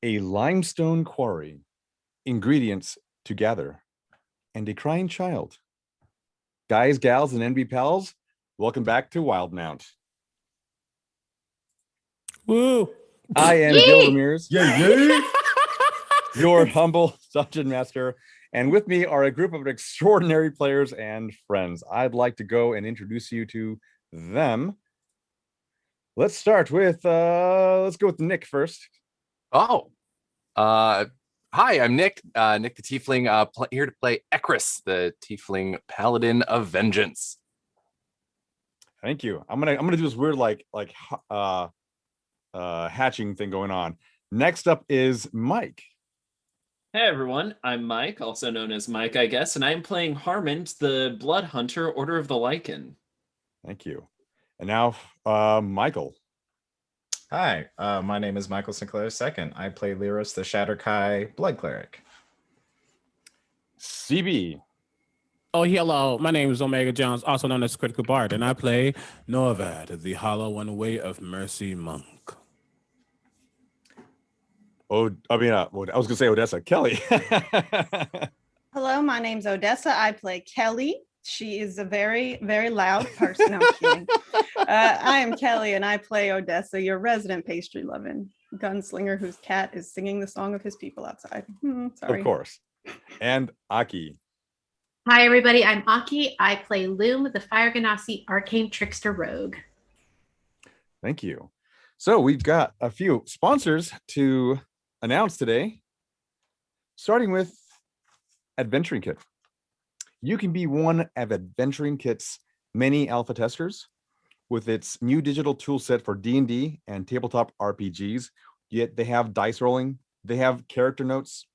A limestone quarry, ingredients to gather, and a crying child. Guys, gals, and NB pals, welcome back to Wildemount. Woo! I am Gil Ramirez, Yeah. your humble dungeon master, and with me are a group of extraordinary players and friends. I'd like to go and introduce you to them. Let's start with let's go with Nick first. Hi, I'm Nick. Nick the Tiefling, here to play Ekris, the Tiefling Paladin of Vengeance. Thank you. I'm gonna do this weird hatching thing going on. Next up is Mike. Hey everyone, I'm Mike, also known as Mike, I guess, and I'm playing Harmond, the Blood Hunter, Order of the Lichen. Thank you. And now, Michael. Hi, my name is Michael Sinclair II. I play Lirros, the Shatterkai Blood Cleric. CB. Oh, hello. My name is Omega Jones, also known as Critical Bard, and I play Norvad, the Hollow One Way of Mercy Monk. I was gonna say Odessa. Kelli. Hello, my name's Odessa. I play Kelli. She is a very, very loud person. I'm kidding. I am Kelli, and I play Odessa, your resident pastry-loving gunslinger whose cat is singing the song of his people outside. Sorry. Of course. And Aki. Hi, everybody. I'm Aki. I play Loom, the Fire Ganassi Arcane Trickster Rogue. Thank you. So we've got a few sponsors to announce today, starting with Adventuring Kit. You can be one of Adventuring Kit's many alpha testers with its new digital tool set for D&D and tabletop RPGs. Yet they have dice rolling, they have character notes.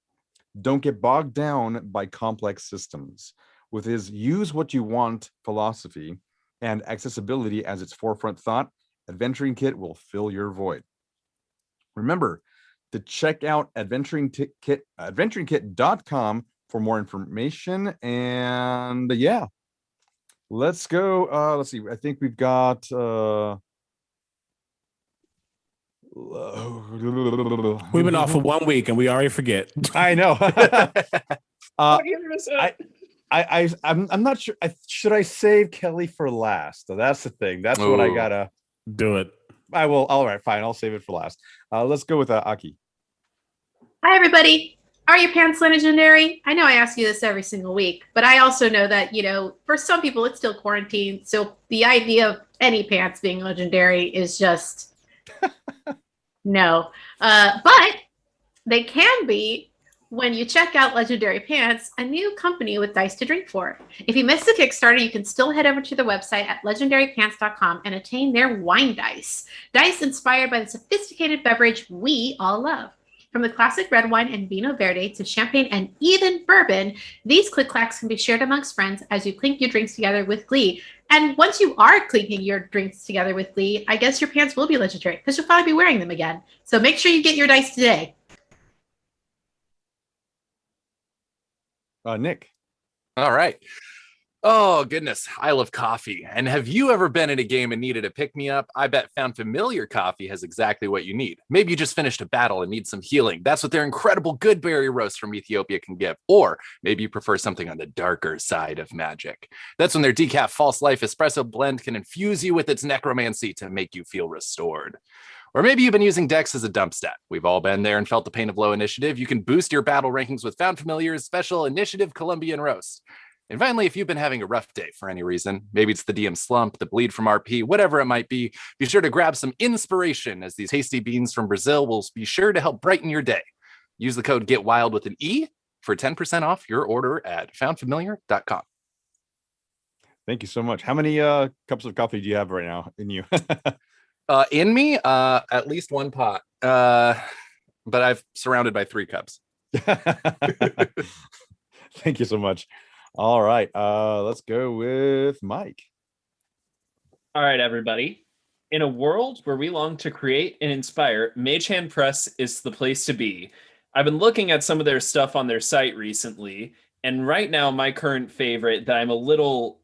Don't get bogged down by complex systems. With his use what you want philosophy and accessibility as its forefront thought, Adventuring Kit will fill your void. Remember to check out adventuringkit.com for more information. And yeah, let's go. Let's see. I think we've got We've been off for 1 week and we already forget. I know. I'm not sure. Should I save Kelli for last? So that's the thing. That's what I gotta do. It. I will. All right, fine. I'll save it for last. Let's go with Aki. Hi, everybody. Are your pants legendary? I know I ask you this every single week, but I also know that, for some people, it's still quarantine. So the idea of any pants being legendary is just no. But they can be when you check out Legendary Pants, a new company with dice to drink for. If you missed the Kickstarter, you can still head over to the website at legendarypants.com and attain their wine dice. Dice inspired by the sophisticated beverage we all love. From the classic red wine and Vino Verde to champagne and even bourbon, these click-clacks can be shared amongst friends as you clink your drinks together with glee. And once you are clinking your drinks together with glee, I guess your pants will be legendary because you'll probably be wearing them again. So make sure you get your dice today. Nick. All right. Oh, goodness. I love coffee. And have you ever been in a game and needed a pick-me-up? I bet Found Familiar Coffee has exactly what you need. Maybe you just finished a battle and need some healing. That's what their incredible good berry roast from Ethiopia can give. Or maybe you prefer something on the darker side of magic. That's when their decaf false life espresso blend can infuse you with its necromancy to make you feel restored. Or maybe you've been using Dex as a dump stat. We've all been there and felt the pain of low initiative. You can boost your battle rankings with Found Familiar's special Initiative Colombian Roast. And finally, if you've been having a rough day for any reason, maybe it's the DM slump, the bleed from RP, whatever it might be sure to grab some inspiration, as these tasty beans from Brazil will be sure to help brighten your day. Use the code GETWILD with an E for 10% off your order at foundfamiliar.com. Thank you so much. How many cups of coffee do you have right now in you? In me, at least one pot. But I've surrounded by 3 cups. Thank you so much. All right, let's go with Mike. All right, everybody. In a world where we long to create and inspire, Mage Hand Press is the place to be. I've been looking at some of their stuff on their site recently, and right now my current favorite that I'm a little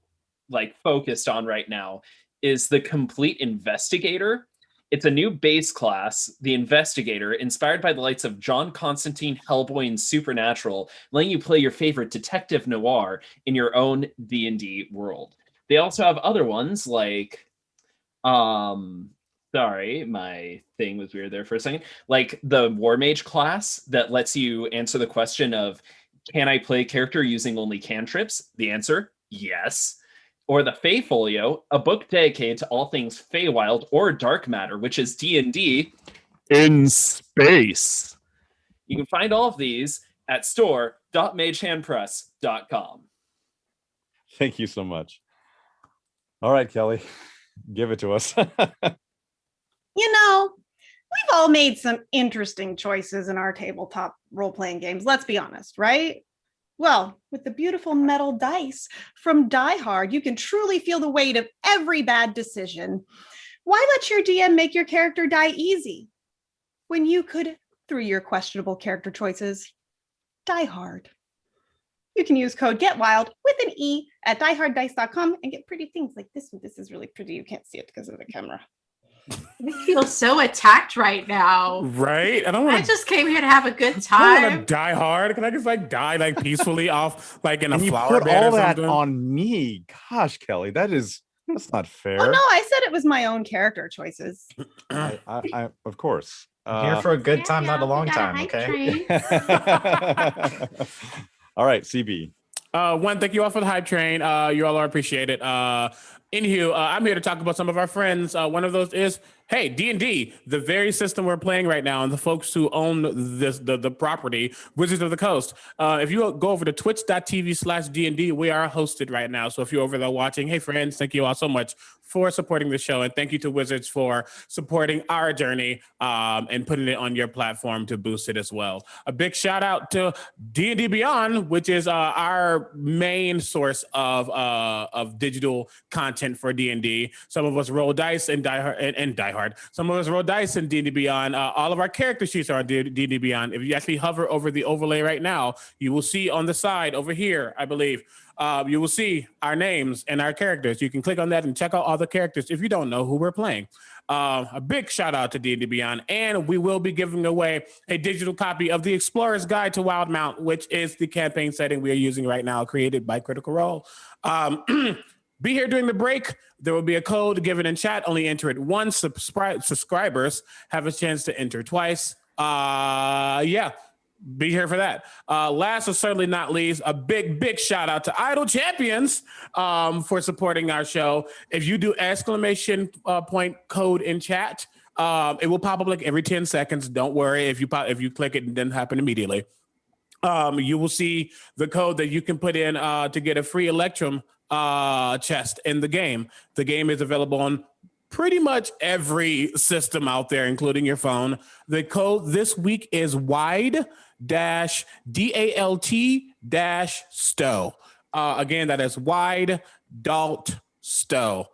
focused on right now is the Complete Investigator. It's a new base class, the Investigator, inspired by the lights of John Constantine Hellboy and Supernatural, letting you play your favorite detective noir in your own D&D world. They also have other ones like, sorry, my thing was weird there for a second. Like the War Mage class that lets you answer the question of, can I play a character using only cantrips? The answer, yes. Or the Fey Folio, a book dedicated to all things Feywild or dark matter, which is D&D in space. You can find all of these at store.magehandpress.com. Thank you so much. All right, Kelly, give it to us. You know, we've all made some interesting choices in our tabletop role-playing games. Let's be honest, right? Well, with the beautiful metal dice from Die Hard, you can truly feel the weight of every bad decision. Why let your DM make your character die easy when you could, through your questionable character choices, die hard? You can use code GETWILD with an E at dieharddice.com and get pretty things like this one. This is really pretty. You can't see it because of the camera. I feel so attacked right now. Right? I just came here to have a good I want to time. die hard. Can I just like die like peacefully off like in a And you flower put bed all or that something? on me. Gosh, Kelly, that's not fair. Oh no, I said it was my own character choices. I of course. I'm here for a good time, Yeah, not a we long got a time. hype Okay. train. All right, CB. One, thank you all for the hype train. You all are appreciated. Anywho, I'm here to talk about some of our friends. One of those is, hey, D&D, the very system we're playing right now, and the folks who own the property, Wizards of the Coast. If you go over to twitch.tv/D&D, we are hosted right now. So if you're over there watching, hey, friends, thank you all so much for supporting the show. And thank you to Wizards for supporting our journey and putting it on your platform to boost it as well. A big shout out to D&D Beyond, which is our main source of digital content for D&D. Some of us roll dice and die hard. Some of us roll dice in D&D Beyond. All of our character sheets are on D&D Beyond. If you actually hover over the overlay right now, you will see on the side over here, I believe, you will see our names and our characters. You can click on that and check out all the characters if you don't know who we're playing. A big shout out to D&D Beyond, and we will be giving away a digital copy of the Explorer's Guide to Wildemount, which is the campaign setting we are using right now, created by Critical Role. Be here during the break. There will be a code given in chat. Only enter it once. Subscribers have a chance to enter twice. Yeah. Be here for that. Last but certainly not least, a big shout out to Idle Champions for supporting our show. If you do exclamation point code in chat, it will pop up like every 10 seconds. Don't worry if you click it, it doesn't happen immediately. You will see the code that you can put in to get a free Electrum chest in the game. The game is available on pretty much every system out there, including your phone. The code this week is wide-DALT-STO. Again, that is wide-DALT-STO.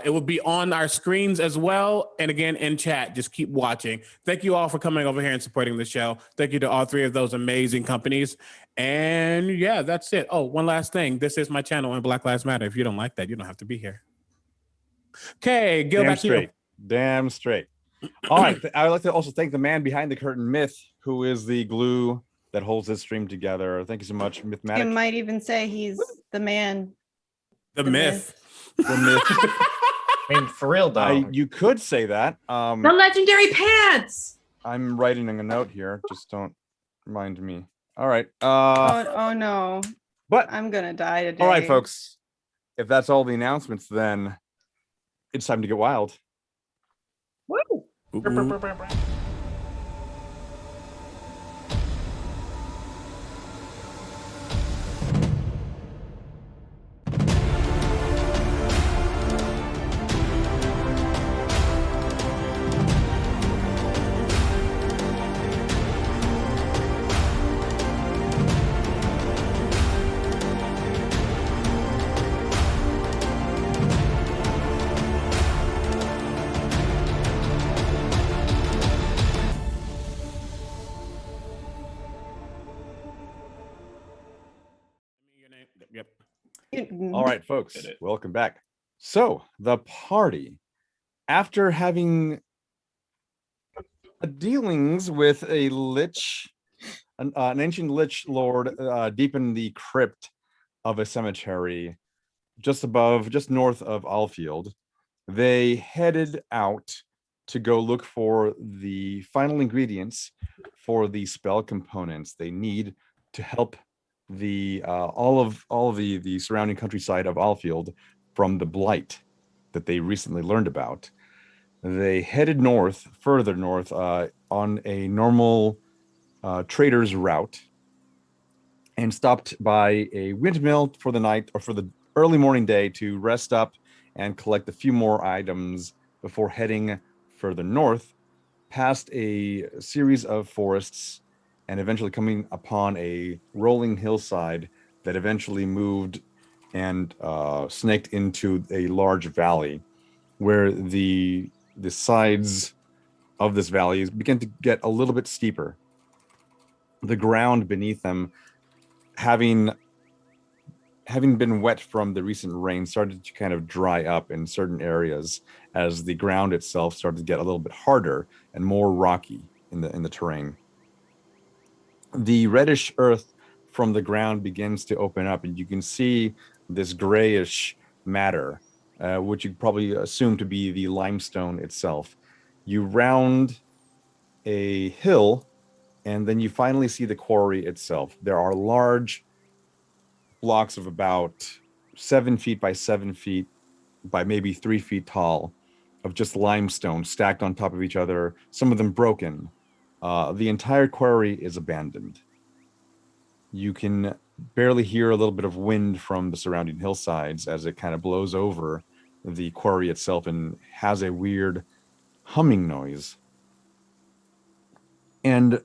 It will be on our screens as well. And again, in chat, just keep watching. Thank you all for coming over here and supporting the show. Thank you to all three of those amazing companies. And yeah, that's it. Oh, one last thing. This is my channel on Black Lives Matter. If you don't like that, you don't have to be here. Okay, Gil, back to you. Damn straight. All right. I would like to also thank the man behind the curtain, Myth, who is the glue that holds this stream together. Thank you so much, Mythmatic. You might even say he's the man. The myth. The Myth. I mean, for real though. You could say that. The legendary pants. I'm writing a note here. Just don't remind me. All right. Oh no. But I'm gonna die today. all right, folks. If that's all the announcements, then it's time to get wild. Woo! Yep. All right, folks, welcome back. So the party, after having dealings with a lich, an ancient lich lord deep in the crypt of a cemetery just north of Alfield. They headed out to go look for the final ingredients for the spell components they need to help the all of the surrounding countryside of Allfield from the blight that they recently learned about. They headed further north, on a normal trader's route, and stopped by a windmill for the night, or for the early morning day, to rest up and collect a few more items before heading further north, past a series of forests, and eventually coming upon a rolling hillside that eventually moved and snaked into a large valley, where the sides of this valley began to get a little bit steeper. The ground beneath them, having been wet from the recent rain, started to kind of dry up in certain areas as the ground itself started to get a little bit harder and more rocky in the terrain. The reddish earth from the ground begins to open up, and you can see this grayish matter, which you probably assume to be the limestone itself. You round a hill, and then you finally see the quarry itself. There are large blocks of about 7 feet by 7 feet by maybe 3 feet tall of just limestone stacked on top of each other, some of them broken. The entire quarry is abandoned. You can barely hear a little bit of wind from the surrounding hillsides as it kind of blows over the quarry itself and has a weird humming noise. And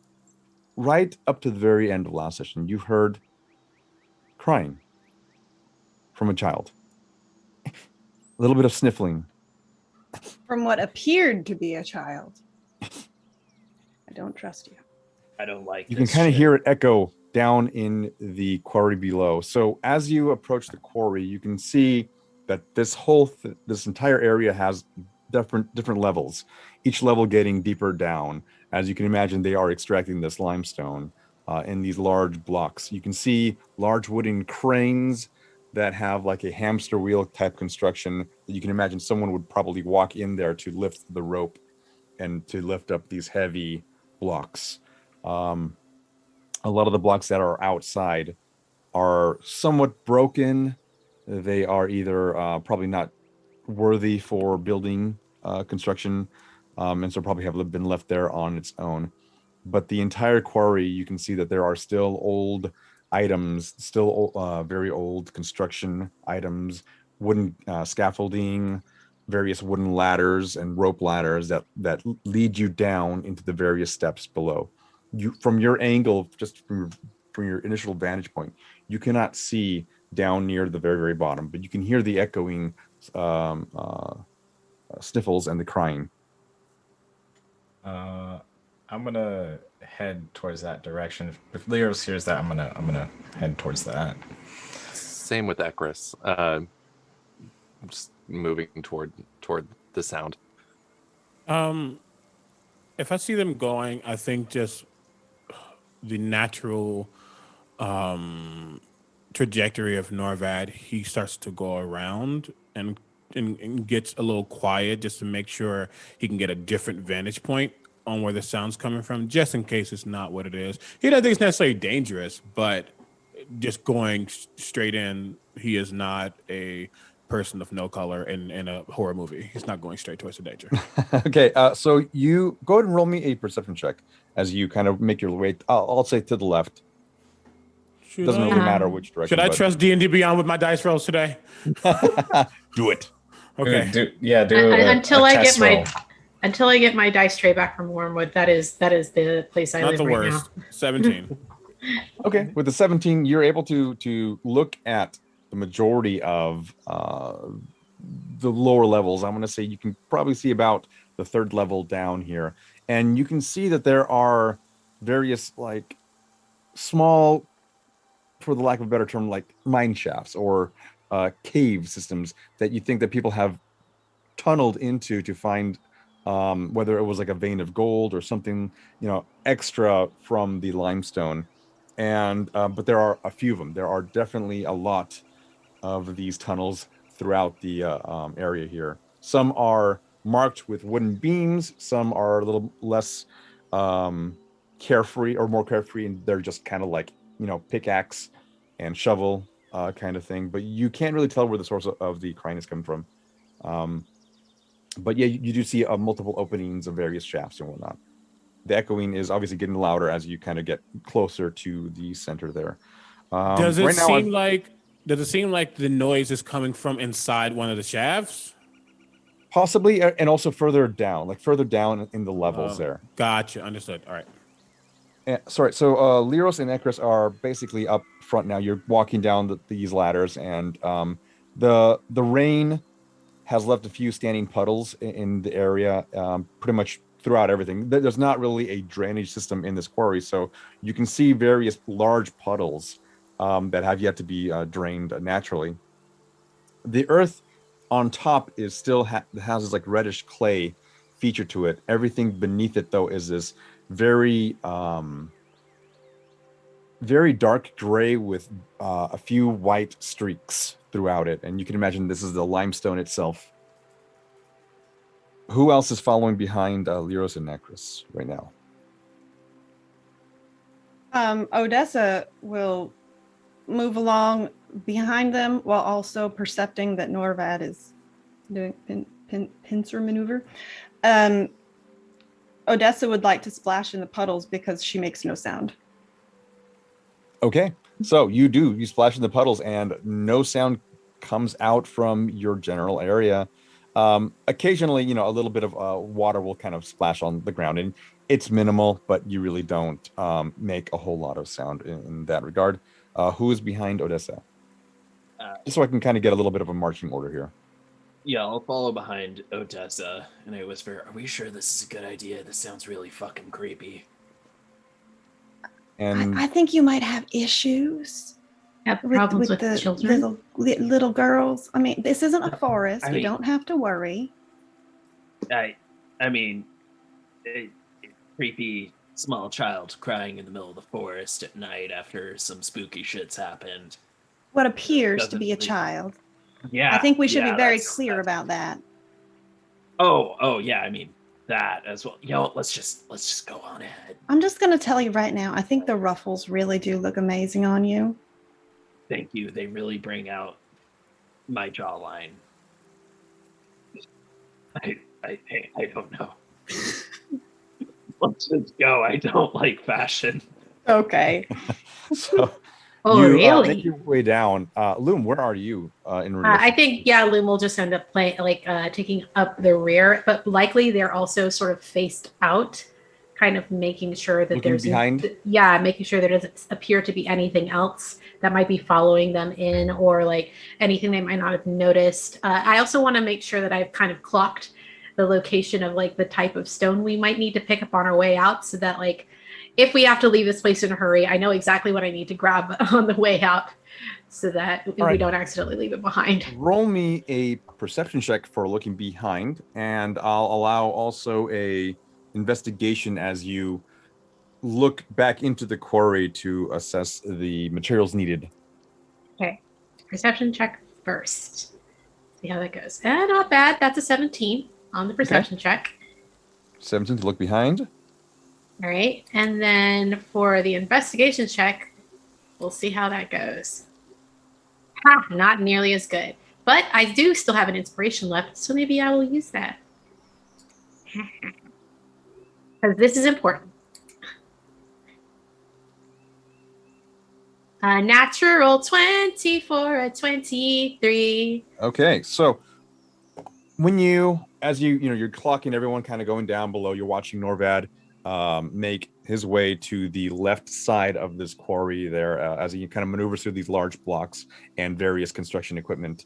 right up to the very end of last session, you heard crying from a child. A little bit of sniffling. From what appeared to be a child. I don't trust you. I don't like You can this kind of shit. hear it echo down in the quarry below. So as you approach the quarry, you can see that this entire area has different levels, each level getting deeper down. As you can imagine, they are extracting this limestone in these large blocks. You can see large wooden cranes that have like a hamster wheel type construction that you can imagine someone would probably walk in there to lift the rope and to lift up these heavy blocks. A lot of the blocks that are outside are somewhat broken. They are either probably not worthy for building construction, and so probably have been left there on its own. But the entire quarry, you can see that there are still old items, very old construction items, wooden scaffolding, various wooden ladders and rope ladders that lead you down into the various steps below. You, from your angle, just from your initial vantage point, you cannot see down near the very, very bottom, but you can hear the echoing sniffles and the crying. I'm gonna head towards that direction. If Lirros hears that, I'm gonna head towards that. Same with Ekris. Just moving toward the sound. If I see them going, I think just the natural trajectory of Norvad, he starts to go around and gets a little quiet just to make sure he can get a different vantage point on where the sound's coming from, just in case it's not what it is. He doesn't think it's necessarily dangerous, but just going straight in, he is not a person of no color in a horror movie. He's not going straight towards the danger. Okay, so you go ahead and roll me a perception check as you kind of make your way. I'll say to the left. Doesn't really matter which direction. Should I trust D&D Beyond with my dice rolls today? Do it. Okay. Until I get my dice tray back from Wormwood. That is the place I Not live the right worst. now. 17. Okay, with the 17, you're able to look at the majority of the lower levels. I'm going to say you can probably see about the third level down here, and you can see that there are various like small, for the lack of a better term, like mine shafts or cave systems that you think that people have tunneled into to find whether it was like a vein of gold or something, extra from the limestone. And but there are a few of them. There are definitely a lot of these tunnels throughout the area here. Some are marked with wooden beams. Some are a little less carefree or more carefree, and they're just kind of like, pickaxe and shovel kind of thing. But you can't really tell where the source of the crying is coming from. But yeah, you do see multiple openings of various shafts and whatnot. The echoing is obviously getting louder as you kind of get closer to the center there. Does it seem like the noise is coming from inside one of the shafts? Possibly, and also further down in the levels there. Gotcha. Understood. All right. Sorry. So Lirros and Ekris are basically up front now. You're walking down these ladders, and the rain has left a few standing puddles in the area, pretty much throughout everything. There's not really a drainage system in this quarry, so you can see various large puddles that have yet to be drained naturally. The earth on top is still has this like reddish clay feature to it. Everything beneath it, though, is this very very dark gray with a few white streaks throughout it, and you can imagine this is the limestone itself. Who else is following behind Lirros and Ekris right now? Odessa will move along behind them while also percepting that Norvad is doing pincer maneuver. Odessa would like to splash in the puddles because she makes no sound. Okay, so you splash in the puddles and no sound comes out from your general area. Occasionally, a little bit of water will kind of splash on the ground, and it's minimal, but you really don't make a whole lot of sound in that regard. Who is behind Odessa? Just so I can kind of get a little bit of a marching order here. Yeah, I'll follow behind Odessa, and I whisper, "Are we sure this is a good idea? This sounds really fucking creepy." And I think you might have issues. Have problems with the children? little girls. I mean, this isn't a forest. I You mean- don't have to worry. I mean, a creepy small child crying in the middle of the forest at night after some spooky shit's happened. What appears to Doesn't be a really- child. Yeah, I think we should yeah, be very that's- clear that's- about that. Oh, yeah. I mean that as well. Let's just go on ahead. I'm just going to tell you right now, I think the ruffles really do look amazing on you. Thank you. They really bring out my jawline. I don't know. Let's just go. I don't like fashion. Okay. so Oh, you really? make your way down. Loom, where are you in relation? I think, Loom will just end up playing, taking up the rear, but likely they're also sort of faced out, kind of making sure that Looking there's behind? making sure there doesn't appear to be anything else that might be following them in, or like anything they might not have noticed. I also want to make sure that I've kind of clocked the location of like the type of stone we might need to pick up on our way out, so that like if we have to leave this place in a hurry, I know exactly what I need to grab on the way out, so that we right. don't accidentally leave it behind. Roll me a perception check for looking behind, and I'll allow also a investigation as you look back into the quarry to assess the materials needed. Okay, perception check first. See how that goes. Not bad. That's a 17 on the perception check. 17 to look behind. All right, and then for the investigation check, we'll see how that goes. Not nearly as good, but I do still have an inspiration left, so maybe I will use that. Because this is important. A natural 20 for a 23. Okay, so when you're clocking everyone kind of going down below, you're watching Norvad make his way to the left side of this quarry there as he kind of maneuvers through these large blocks and various construction equipment.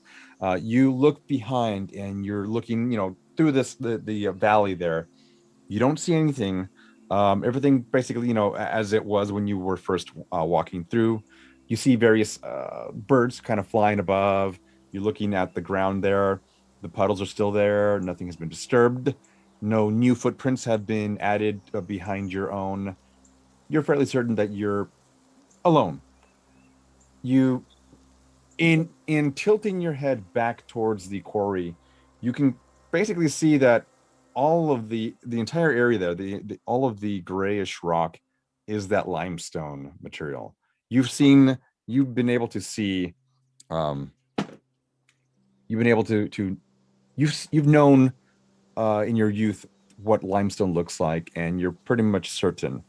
You look behind and you're looking, through the valley there. You don't see anything. Everything basically, as it was when you were first walking through. You see various birds kind of flying above. You're looking at the ground there. The puddles are still there. Nothing has been disturbed. No new footprints have been added behind your own. You're fairly certain that you're alone. You, in tilting your head back towards the quarry, you can basically see that all of the entire area there, all of the grayish rock is that limestone material. You've been able to see, you've known in your youth what limestone looks like, and you're pretty much certain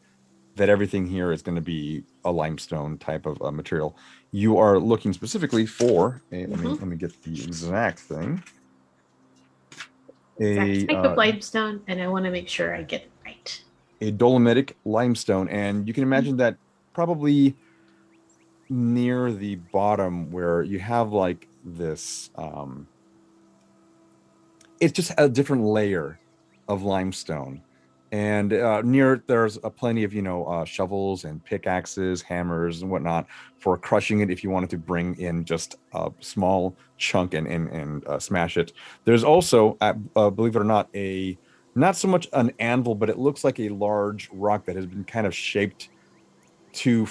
that everything here is going to be a limestone type of material. You are looking specifically for let me get the exact thing. Exact type of limestone, and I want to make sure I get it right. A dolomitic limestone, and you can imagine that probably near the bottom where you have like this it's just a different layer of limestone, and near there's plenty of shovels and pickaxes, hammers and whatnot for crushing it if you wanted to bring in just a small chunk and smash it. There's also believe it or not, not so much an anvil, but it looks like a large rock that has been kind of shaped to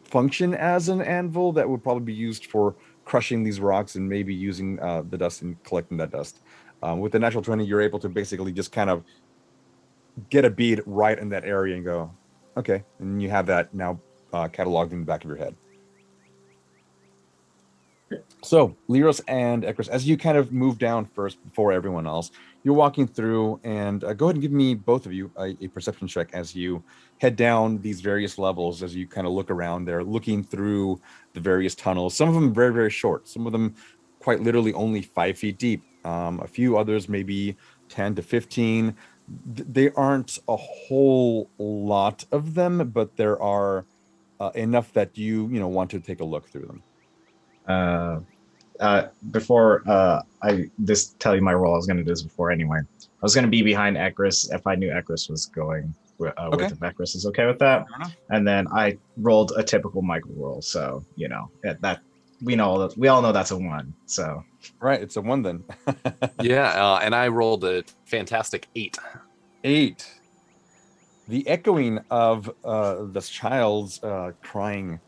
function as an anvil that would probably be used for crushing these rocks and maybe using the dust and collecting that dust. With the natural 20, you're able to basically just kind of get a bead right in that area and go, okay. And you have that now cataloged in the back of your head. So Lirros and Ekris, as you kind of move down first before everyone else, you're walking through, and go ahead and give me, both of you, a perception check as you head down these various levels, as you kind of look around there, looking through the various tunnels. Some of them very, very short. Some of them quite literally only 5 feet deep. A few others maybe 10 to 15. They aren't a whole lot of them, but there are enough that you want to take a look through them. Before I tell you my role, I was going to do this before anyway. I was going to be behind Ekris if I knew Ekris was going with if Ekris is okay with that. And then I rolled a typical Michael roll, so that we all know that's a 1. So right, it's a 1 then. Yeah, and I rolled a fantastic 8. 8. The echoing of this child's crying,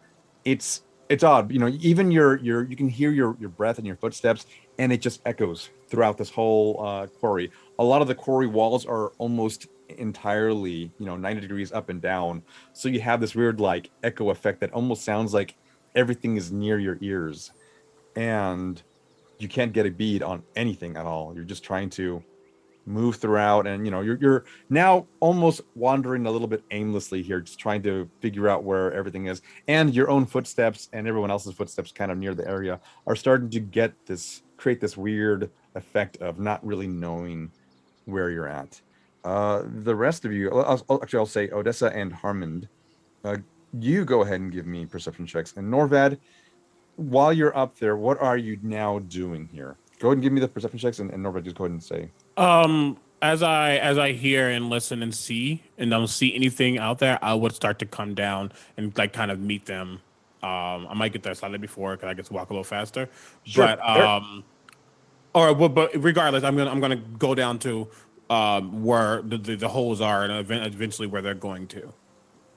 it's odd. Even you can hear your breath and your footsteps, and it just echoes throughout this whole quarry. A lot of the quarry walls are almost entirely 90 degrees up and down, so you have this weird like echo effect that almost sounds like everything is near your ears, and you can't get a bead on anything at all. You're just trying to move throughout, and you're now almost wandering a little bit aimlessly here, just trying to figure out where everything is, and your own footsteps and everyone else's footsteps kind of near the area are starting to create this weird effect of not really knowing where you're at. The rest of you, I'll say Odessa and Harmond, you go ahead and give me perception checks. And Norvad, while you're up there, what are you now doing here? Go ahead and give me the perception checks, and Norvad, just go ahead and say. As I hear and listen and see, and don't see anything out there, I would start to come down and like kind of meet them. I might get there slightly before because I get to walk a little faster. Sure. But regardless, I'm gonna go down to where the holes are, and eventually where they're going to.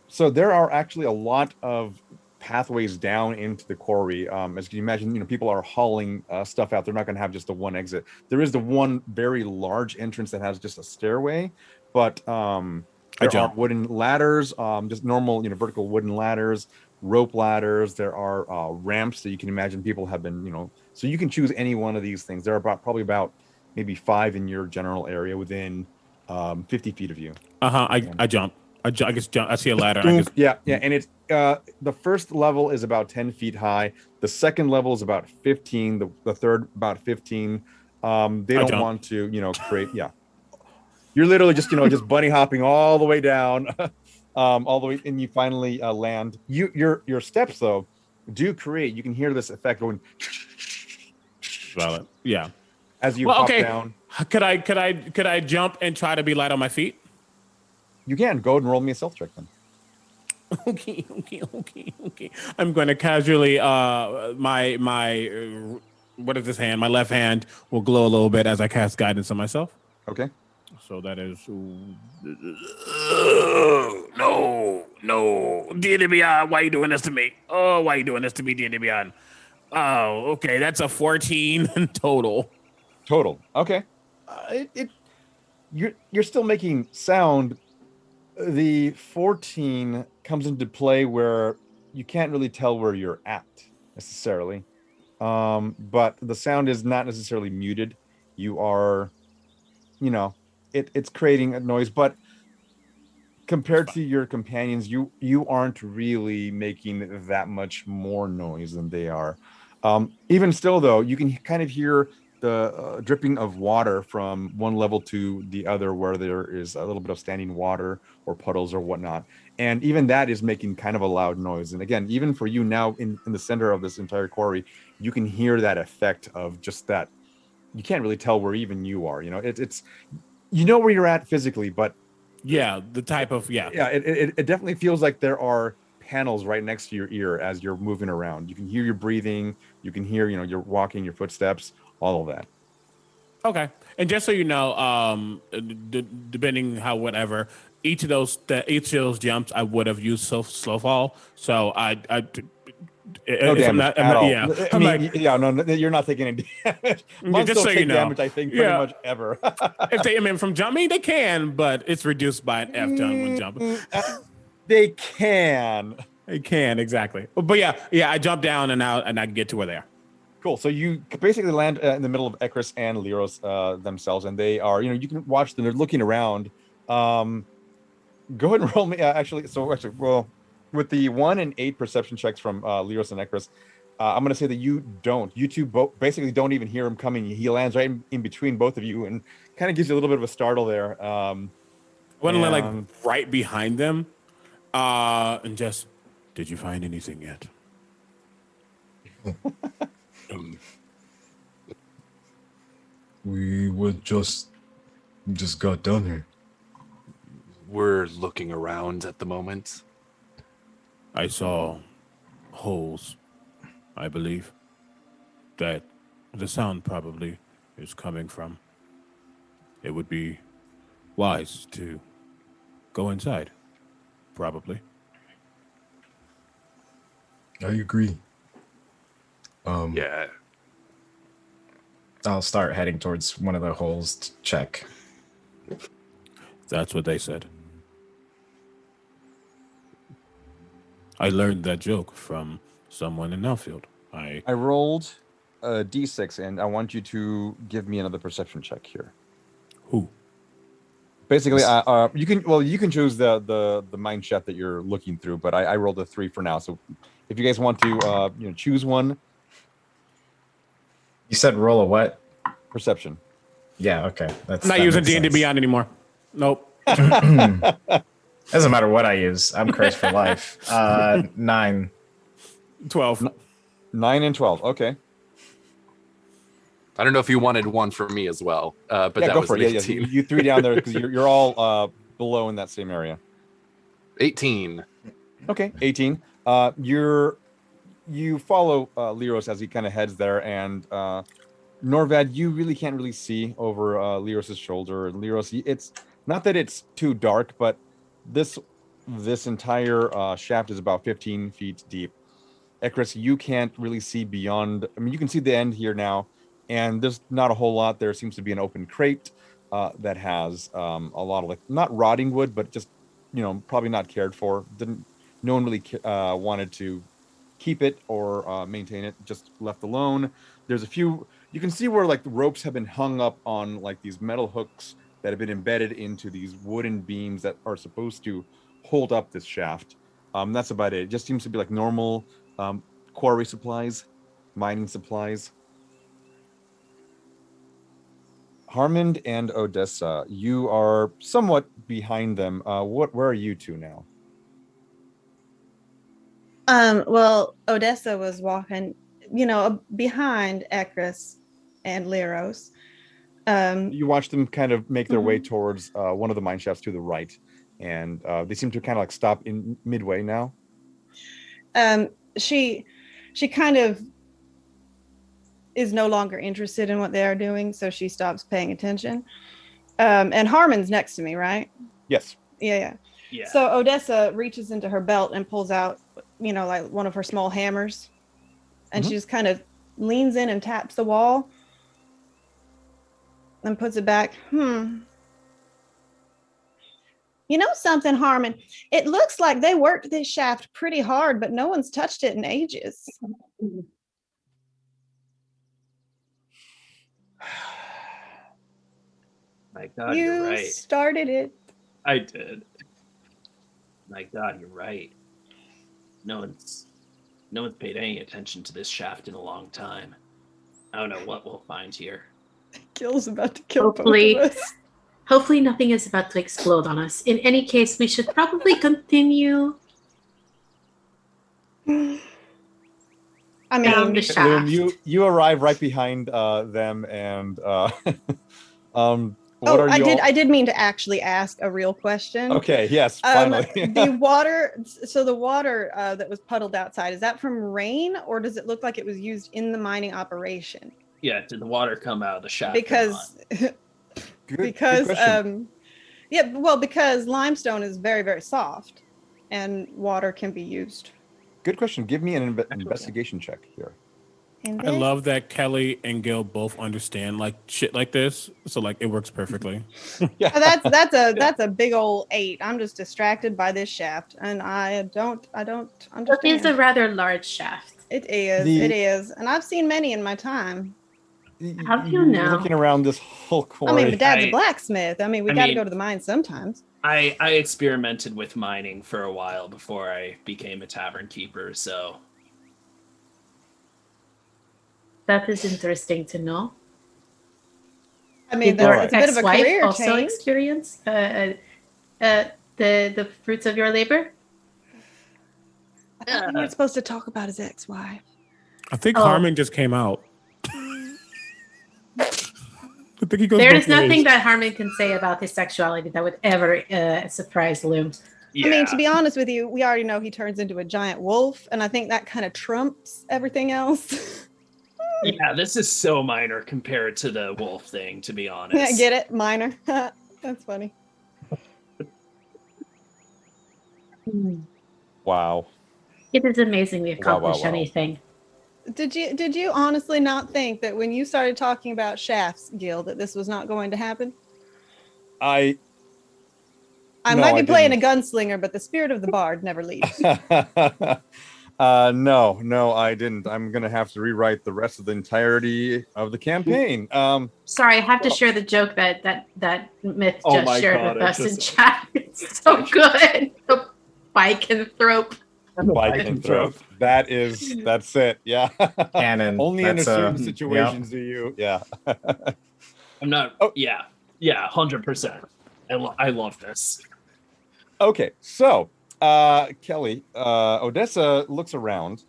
So there are actually a lot of pathways down into the quarry. As you can imagine, people are hauling stuff out. They're not going to have just the one exit. There is the one very large entrance that has just a stairway, but there are wooden ladders, just normal, vertical wooden ladders, rope ladders. There are ramps that you can imagine people have been, so you can choose any one of these things. There are probably about maybe 5 in your general area within 50 feet of you. I jump. I just jump. I see a ladder. Yeah, and it's the first level is about 10 feet high. The second level is about 15. The third about 15. They don't want to, create. Yeah, you're literally just just bunny hopping all the way down, all the way, and you finally land. Your steps though do create. You can hear this effect going. Valid. Yeah. As you hop down. Could I jump and try to be light on my feet? You can go ahead and roll me a stealth check then. Okay. I'm going to casually my what is this hand? My left hand will glow a little bit as I cast guidance on myself. Okay. So So that is no, D&D Beyond. Why are you doing this to me? Oh, why are you doing this to me, D&D Beyond? Oh, okay, that's a 14 total. Total. Okay. You're still making sound. The 14 comes into play where you can't really tell where you're at necessarily. But the sound is not necessarily muted. You are, it's creating a noise, but compared to your companions, you aren't really making that much more noise than they are. Even still, though, you can kind of hear the dripping of water from one level to the other, where there is a little bit of standing water or puddles or whatnot, and even that is making kind of a loud noise. And again, even for you now in the center of this entire quarry, you can hear that effect of just that. You can't really tell where even you are. It's where you're at physically, but the type of it definitely feels like there are panels right next to your ear as you're moving around. You can hear your breathing, you can hear you're walking, your footsteps, all of that. Okay. And just so you know, depending how whatever, each of those jumps I would have used slow fall. So no damage at all. Yeah, you're not taking any damage. Just so you know, damage, I think, pretty much ever. If from jumping, they can, but it's reduced by an F ton when jumping. They can. They can, exactly. But yeah, I jump down and out, and I get to where they are. Cool. So you basically land in the middle of Ekris and Lirros themselves, and they are, you can watch them. They're looking around. Go ahead and roll me. Well, with the 1 and 8 perception checks from Lirros and Ekris, I'm going to say that you two basically don't even hear him coming. He lands right in between both of you and kind of gives you a little bit of a startle there. I want to land right behind them, and just, did you find anything yet? We would just got done here. We're looking around at the moment. I saw holes, I believe, that the sound probably is coming from. It would be wise to go inside, probably. I agree. Yeah. I'll start heading towards one of the holes to check. That's what they said. I learned that joke from someone in Alfield. I rolled a d6, and I want you to give me another perception check here. Who? Basically, you can choose the mine shaft that you're looking through, but I rolled a 3 for now. So if you guys want to choose one. You said roll a what? Perception. Yeah, okay. I'm not using D&D Beyond anymore. Nope. Doesn't matter what I use. I'm cursed for life. 9. 12. 9 and 12. Okay. I don't know if you wanted one for me as well, but that go was for it. 18. Yeah. You 3 down there because you're all below in that same area. 18. Okay, 18. You follow Lirros as he kind of heads there, and Norvad, you really can't really see over Lirros' shoulder. And Lirros, it's not that it's too dark, but this entire shaft is about 15 feet deep. Ekris, you can't really see beyond. I mean, you can see the end here now, and there's not a whole lot. There seems to be an open crate that has a lot of not rotting wood, but just probably not cared for. No one really wanted to keep it or maintain it, just left alone. There's a few, you can see where the ropes have been hung up on these metal hooks that have been embedded into these wooden beams that are supposed to hold up this shaft. That's about it. It just seems to be normal quarry supplies, mining supplies. Harmond and Odessa, you are somewhat behind them. Where are you two now? Well, Odessa was walking, behind Ekris and Lirros. You watch them kind of make their way towards one of the mine shafts to the right, and they seem to kind of stop in midway now. She kind of is no longer interested in what they are doing, so she stops paying attention. And Harmon's next to me, right? Yes. Yeah. Yeah. So Odessa reaches into her belt and pulls out, like one of her small hammers. And she just kind of leans in and taps the wall and puts it back. You know something, Harmon? It looks like they worked this shaft pretty hard, but no one's touched it in ages. My God, you're right. You started it. I did. My God, you're right. No one's paid any attention to this shaft in a long time. I don't know what we'll find here. Gil's about to kill both Hopefully. of us. Hopefully nothing is about to explode on us. In any case, we should probably continue. I Down mean, the shaft. Loom, you arrive right behind them, and what are you? I did mean to actually ask a real question. Okay. Yes. Finally. The water. So the water that was puddled outside, is that from rain, or does it look like it was used in the mining operation? Yeah, did the water come out of the shaft? Because Good question. because limestone is very, very soft, and water can be used. Good question. Give me an investigation check here. I love that Kelly and Gil both understand like shit like this, so like it works perfectly. Yeah. That's a big old 8. I'm just distracted by this shaft, and I don't understand. It is a rather large shaft. It is, and I've seen many in my time. How do you know? Looking around this whole quarry. I mean, my dad's a blacksmith. I mean, we got to mean- go to the mine sometimes. I experimented with mining for a while before I became a tavern keeper, so That is interesting to know. I mean, Did your it's a bit of a ex-wife career also change. experience the fruits of your labor? I thought we weren't supposed to talk about his ex-wife. I think Oh. Harmon just came out. I think he goes There both is nothing ways. that Harmon can say about his sexuality that would ever surprise Loom. yeah. I mean, to be honest with you, we already know he turns into a giant wolf, and I think that kind of trumps everything else. Yeah, this is so minor compared to the wolf thing, to be honest. Yeah, get it? Minor. That's funny. Wow. It is amazing we Wow, wow, accomplished wow. anything. Did you honestly not think that when you started talking about shafts, Gil, that this was not going to happen? I I No, might be I playing didn't. a gunslinger, but the spirit of the bard never leaves. No, I didn't. I'm gonna have to rewrite the rest of the entirety of the campaign. Sorry, I have to share the joke that Myth Oh just my shared God, with I us in just- chat. It's so good. The lycanthrope. Lycanthrope. That's it. Yeah. Canon. Only in That's, certain situations do you. Yeah. I'm not. Oh. Yeah, 100%. I love this. Okay, so Kelli, Odessa looks around,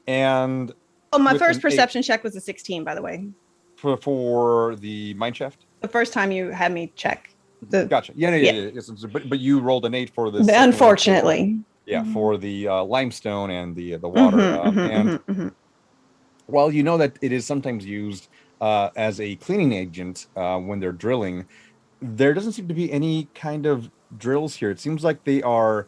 and Oh, my With first an 8. perception check was a 16, by the way. for the mine shaft. The first time you had me check. The Gotcha. Yeah. Yes, but you rolled an 8 for this. unfortunately. Yeah, for the limestone and the water. And mhm. while you know that it is sometimes used as a cleaning agent when they're drilling, there doesn't seem to be any kind of drills here. It seems like they are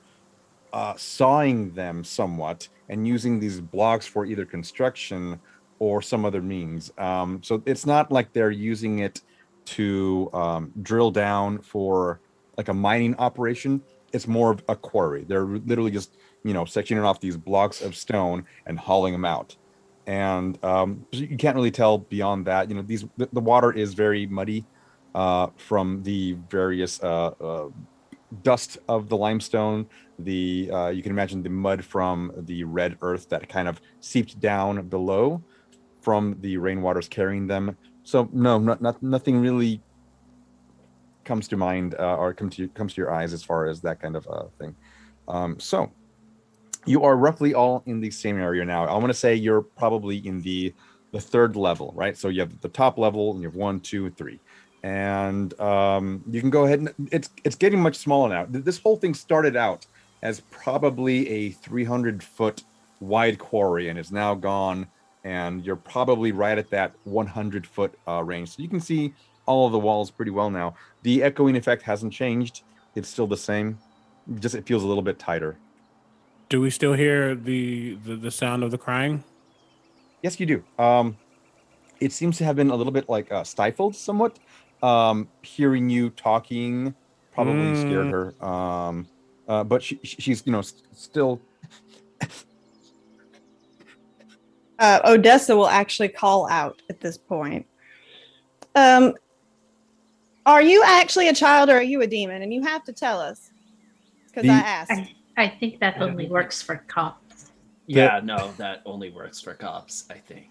sawing them somewhat and using these blocks for either construction or some other means. So it's not like they're using it to drill down for like a mining operation. It's more of a quarry. They're literally just, sectioning off these blocks of stone and hauling them out. And you can't really tell beyond that. The water is very muddy from the various dust of the limestone. You can imagine the mud from the red earth that kind of seeped down below from the rainwaters carrying them. So no, nothing really comes to mind or comes to your eyes as far as that kind of thing. So you are roughly all in the same area now. I want to say you're probably in the third level, right? So you have the top level, and you have 1, 2, 3, and you can go ahead and it's getting much smaller now. This whole thing started out as probably a 300-foot wide quarry, and it's now gone, and you're probably right at that 100-foot range. So you can see all of the walls pretty well now. The echoing effect hasn't changed. It's still the same. Just it feels a little bit tighter. Do we still hear the sound of the crying? Yes, you do. It seems to have been a little bit like stifled somewhat. Hearing you talking probably scared her. But she's still. Odessa will actually call out at this point. Are you actually a child or are you a demon? And you have to tell us because I asked. I think that only works for cops. Yeah, no, that only works for cops, I think.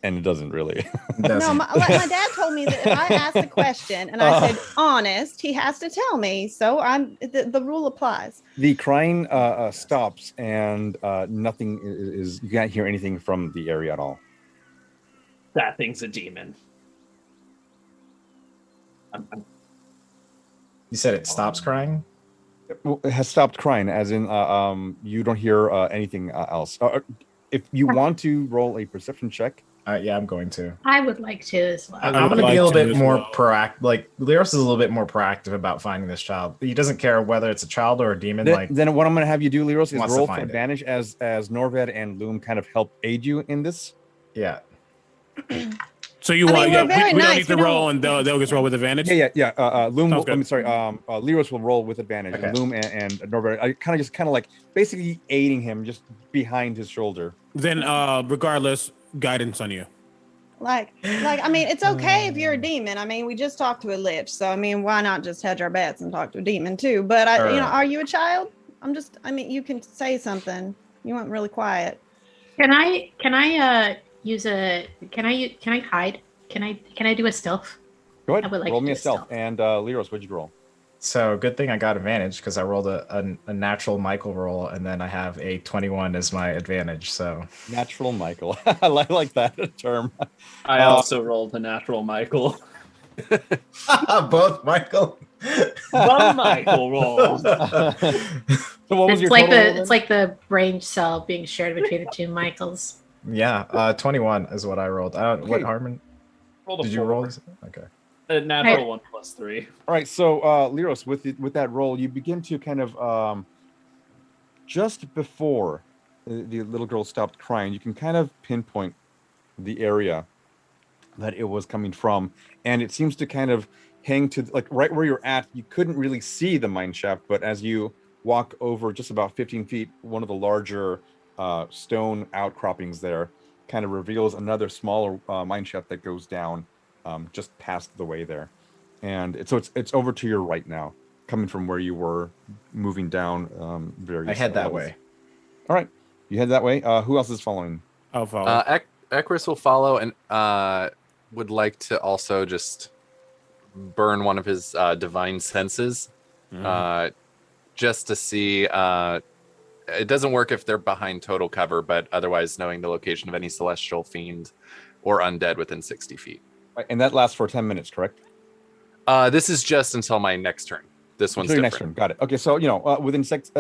And it doesn't really. No, my dad told me that if I asked a question and I said honest, he has to tell me. So the rule applies. The crying stops and nothing is. You can't hear anything from the area at all. That thing's a demon. You said it stops crying? It has stopped crying, as in you don't hear anything else. If you want to roll a perception check. Yeah, I'm going to. I would like to as well. I'm going to be a little bit more proactive. Like, Lirros is a little bit more proactive about finding this child. He doesn't care whether it's a child or a demon. Then what I'm going to have you do, Lirros, is roll for it. advantage as Norvad and Loom kind of help aid you in this. Yeah. So you want? We don't need to roll, and they'll just roll with advantage. Yeah. Loom. Lirros will roll with advantage. Okay. And Loom and Norvad, kind of like basically aiding him, just behind his shoulder. Then, regardless, guidance on you. Like, I mean, it's okay if you're a demon. I mean, we just talked to a lich, so I mean, why not just hedge our bets and talk to a demon too? But are you a child? You can say something. You went really quiet. Can I use a? Can I hide? Can I do a stealth? Go ahead. Roll me a stealth. And Lirros, what'd you roll? So good thing I got advantage because I rolled a natural Michael roll, and then I have a 21 as my advantage. So natural Michael, I like that term. I also rolled a natural Michael. Both Michael. One Michael roll. So what was your total? It's like the brain cell being shared between the two Michaels. Yeah, 21 is what I rolled. What Harmond? Did you roll? Okay. A natural 1 + 3. All right, so Lirros, with that roll, you begin to kind of just before the little girl stopped crying, you can kind of pinpoint the area that it was coming from, and it seems to kind of hang to like right where you're at. You couldn't really see the mine shaft, but as you walk over just about 15 feet, one of the larger stone outcroppings there kind of reveals another smaller mine shaft that goes down just past the way there, and it's over to your right now, coming from where you were moving down. I head that way. All right, you head that way. Who else is following? I'll follow. Ekris will follow, and would like to also just burn one of his divine senses, just to see. It doesn't work if they're behind total cover, but otherwise knowing the location of any celestial fiend or undead within 60 feet. Right, and that lasts for 10 minutes, correct? This is just until my next turn. This one's different. Next turn. Got it. Okay, so within six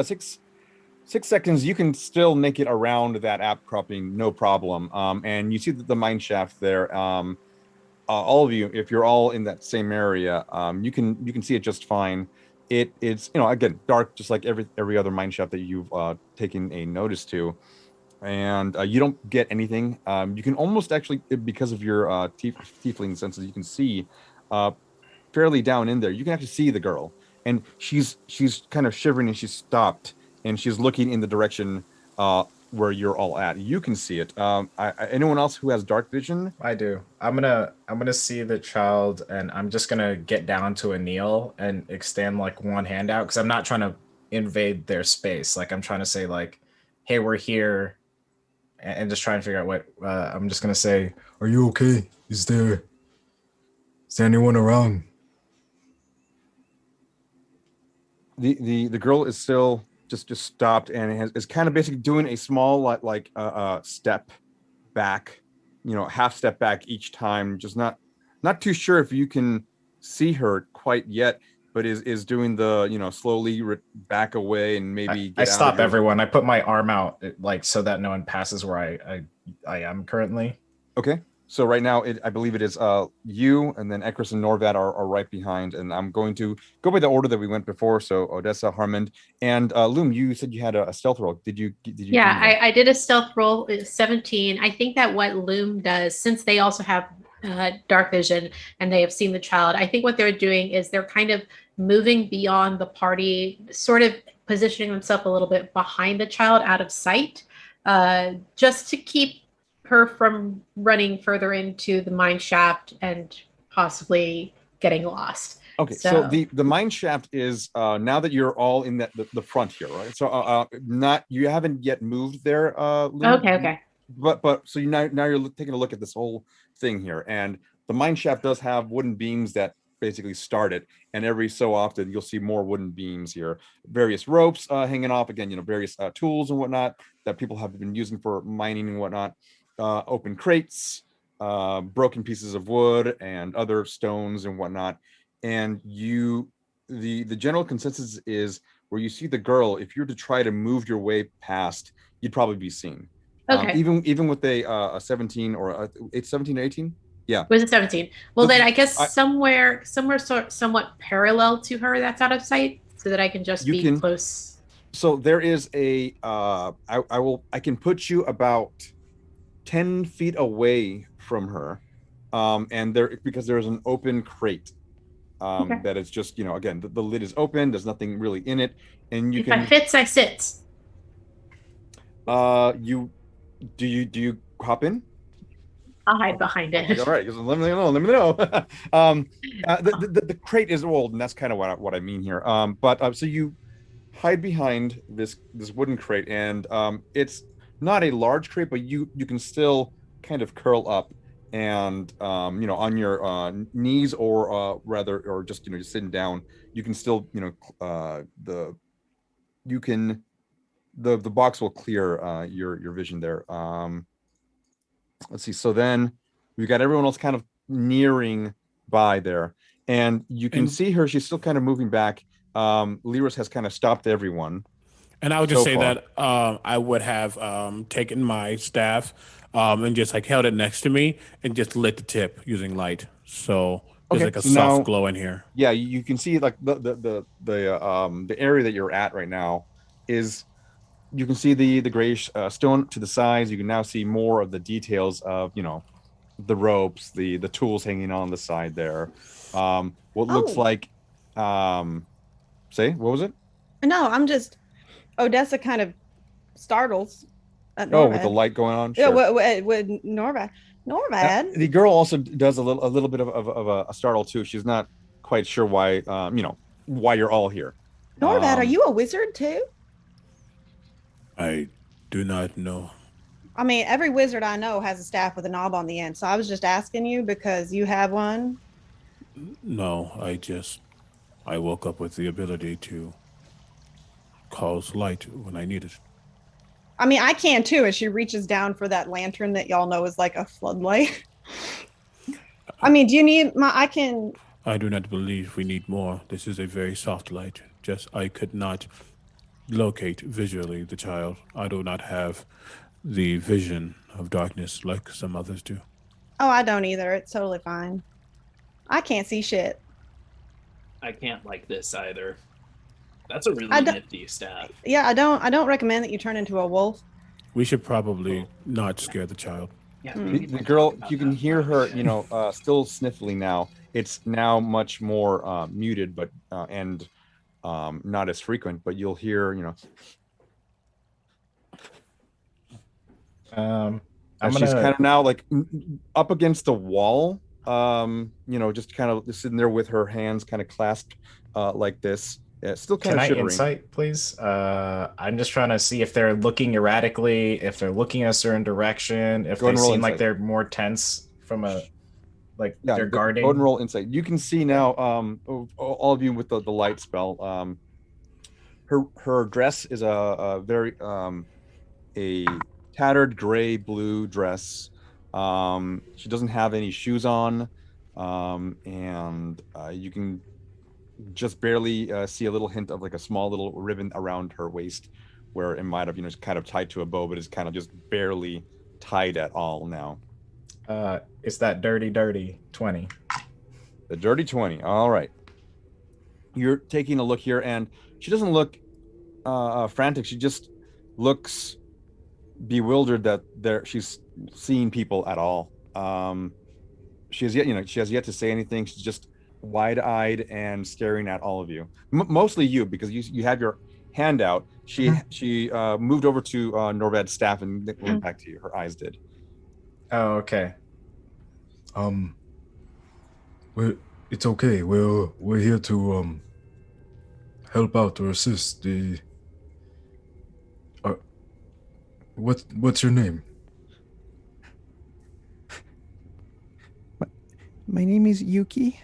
seconds, you can still make it around that outcropping, no problem. And you see the mine shaft there. All of you, if you're all in that same area, you can see it just fine. It's again dark, just like every other mine shaft that you've taken a notice to, and you don't get anything. You can almost actually, because of your tiefling senses, you can see fairly down in there. You can actually see the girl, and she's kind of shivering, and she's stopped, and she's looking in the direction where you're all at. You can see it. Anyone else who has dark vision? I do. I'm gonna see the child, and I'm just gonna get down to a kneel and extend like one hand out, because I'm not trying to invade their space. Like, I'm trying to say like, hey, we're here, and just try and figure out what. I'm just gonna say, are you okay? Is there anyone around? The girl is still just stopped, and is kind of basically doing a small like step back, half step back each time, just not too sure if you can see her quite yet, but is doing the slowly back away, and maybe I stop everyone. I put my arm out like so that no one passes where I am currently. Okay, So right now, I believe it is you, and then Ekris and Norvad are right behind, and I'm going to go by the order that we went before. So Odessa, Harmond, and Loom. You said you had a stealth roll. Did you? Yeah, I did a stealth roll. It's 17. I think that what Loom does, since they also have dark vision and they have seen the child, I think what they're doing is they're kind of moving beyond the party, sort of positioning themselves a little bit behind the child, out of sight, just to keep her from running further into the mine shaft and possibly getting lost. Okay, so the mine shaft is now that you're all in the front here, right? So not you haven't yet moved there, Loom. Okay. But so you now you're taking a look at this whole thing here, and the mine shaft does have wooden beams that basically start it, and every so often you'll see more wooden beams here, various ropes hanging off, again, various tools and whatnot that people have been using for mining and whatnot, open crates, broken pieces of wood and other stones and whatnot. And the general consensus is where you see the girl, if you were to try to move your way past, you'd probably be seen. Okay. Even with a 17 or 17 or 18. Yeah. Was it 17? Well, then I guess I- somewhere somewhat parallel to her that's out of sight, so that I can just be close. So there is a I can put you about 10 feet away from her, and because there's an open crate that is just, again, the lid is open, there's nothing really in it, and If I fits, I sits. Do you hop in? I'll hide behind it. All right, let me know. The crate is old, and that's kind of what I mean here. But so you hide behind this wooden crate, and it's not a large crate, but you can still kind of curl up and on your knees, or rather, or just just sitting down. You can still the box will clear your vision there. Let's see. So then we've got everyone else kind of nearing by there, and you can see her. She's still kind of moving back. Lirros has kind of stopped everyone. And I would just say that I would have taken my staff and just held it next to me and just lit the tip using light. So there's a soft glow in here. Yeah, you can see the area that you're at right now is. You can see the grayish stone to the sides. You can now see more of the details of the ropes, the tools hanging on the side there. What looks like what was it? No, I'm just Odessa kind of startles at Norvad. Oh, with the light going on. Sure. Yeah, with Norvad. The girl also does a little bit of a startle too. She's not quite sure why why you're all here. Norvad, are you a wizard too? I do not know. I mean, every wizard I know has a staff with a knob on the end. So I was just asking you because you have one. No, I woke up with the ability to cause light when I need it. I mean, I can too, as she reaches down for that lantern that y'all know is like a floodlight. I mean, do you need I do not believe we need more. This is a very soft light. I could not locate visually the child. I do not have the vision of darkness like some others do. Oh, I don't either. It's totally fine. I can't see shit. I can't like this either. That's a really nifty staff. Yeah, I don't recommend that you turn into a wolf. We should probably not scare the child. Yeah, the girl, you can hear her, still sniffling now. It's now much more muted, but and not as frequent, but you'll hear, she's kind of now like up against the wall, just kind of sitting there with her hands kind of clasped like this. Yeah, still kind of shivering. Can I insight, please? I'm just trying to see if they're looking erratically, if they're looking a certain direction, if they seem like they're more tense from they're guarding. Go and roll insight. You can see now, all of you with the light spell. Her dress is a very a tattered gray blue dress. She doesn't have any shoes on, and you can just barely see a little hint of like a small little ribbon around her waist, where it might have kind of tied to a bow, but it's kind of just barely tied at all now. It's that dirty 20. The dirty 20. All right. You're taking a look here, and she doesn't look frantic. She just looks bewildered that she's seeing people at all. She has yet to say anything. She's just wide-eyed and staring at all of you. Mostly you, because you have your hand out. She moved over to Norvad's staff and went back to you. Her eyes did. Oh, okay. It's okay. We're here to help out or assist the. What's your name? My name is Yuki.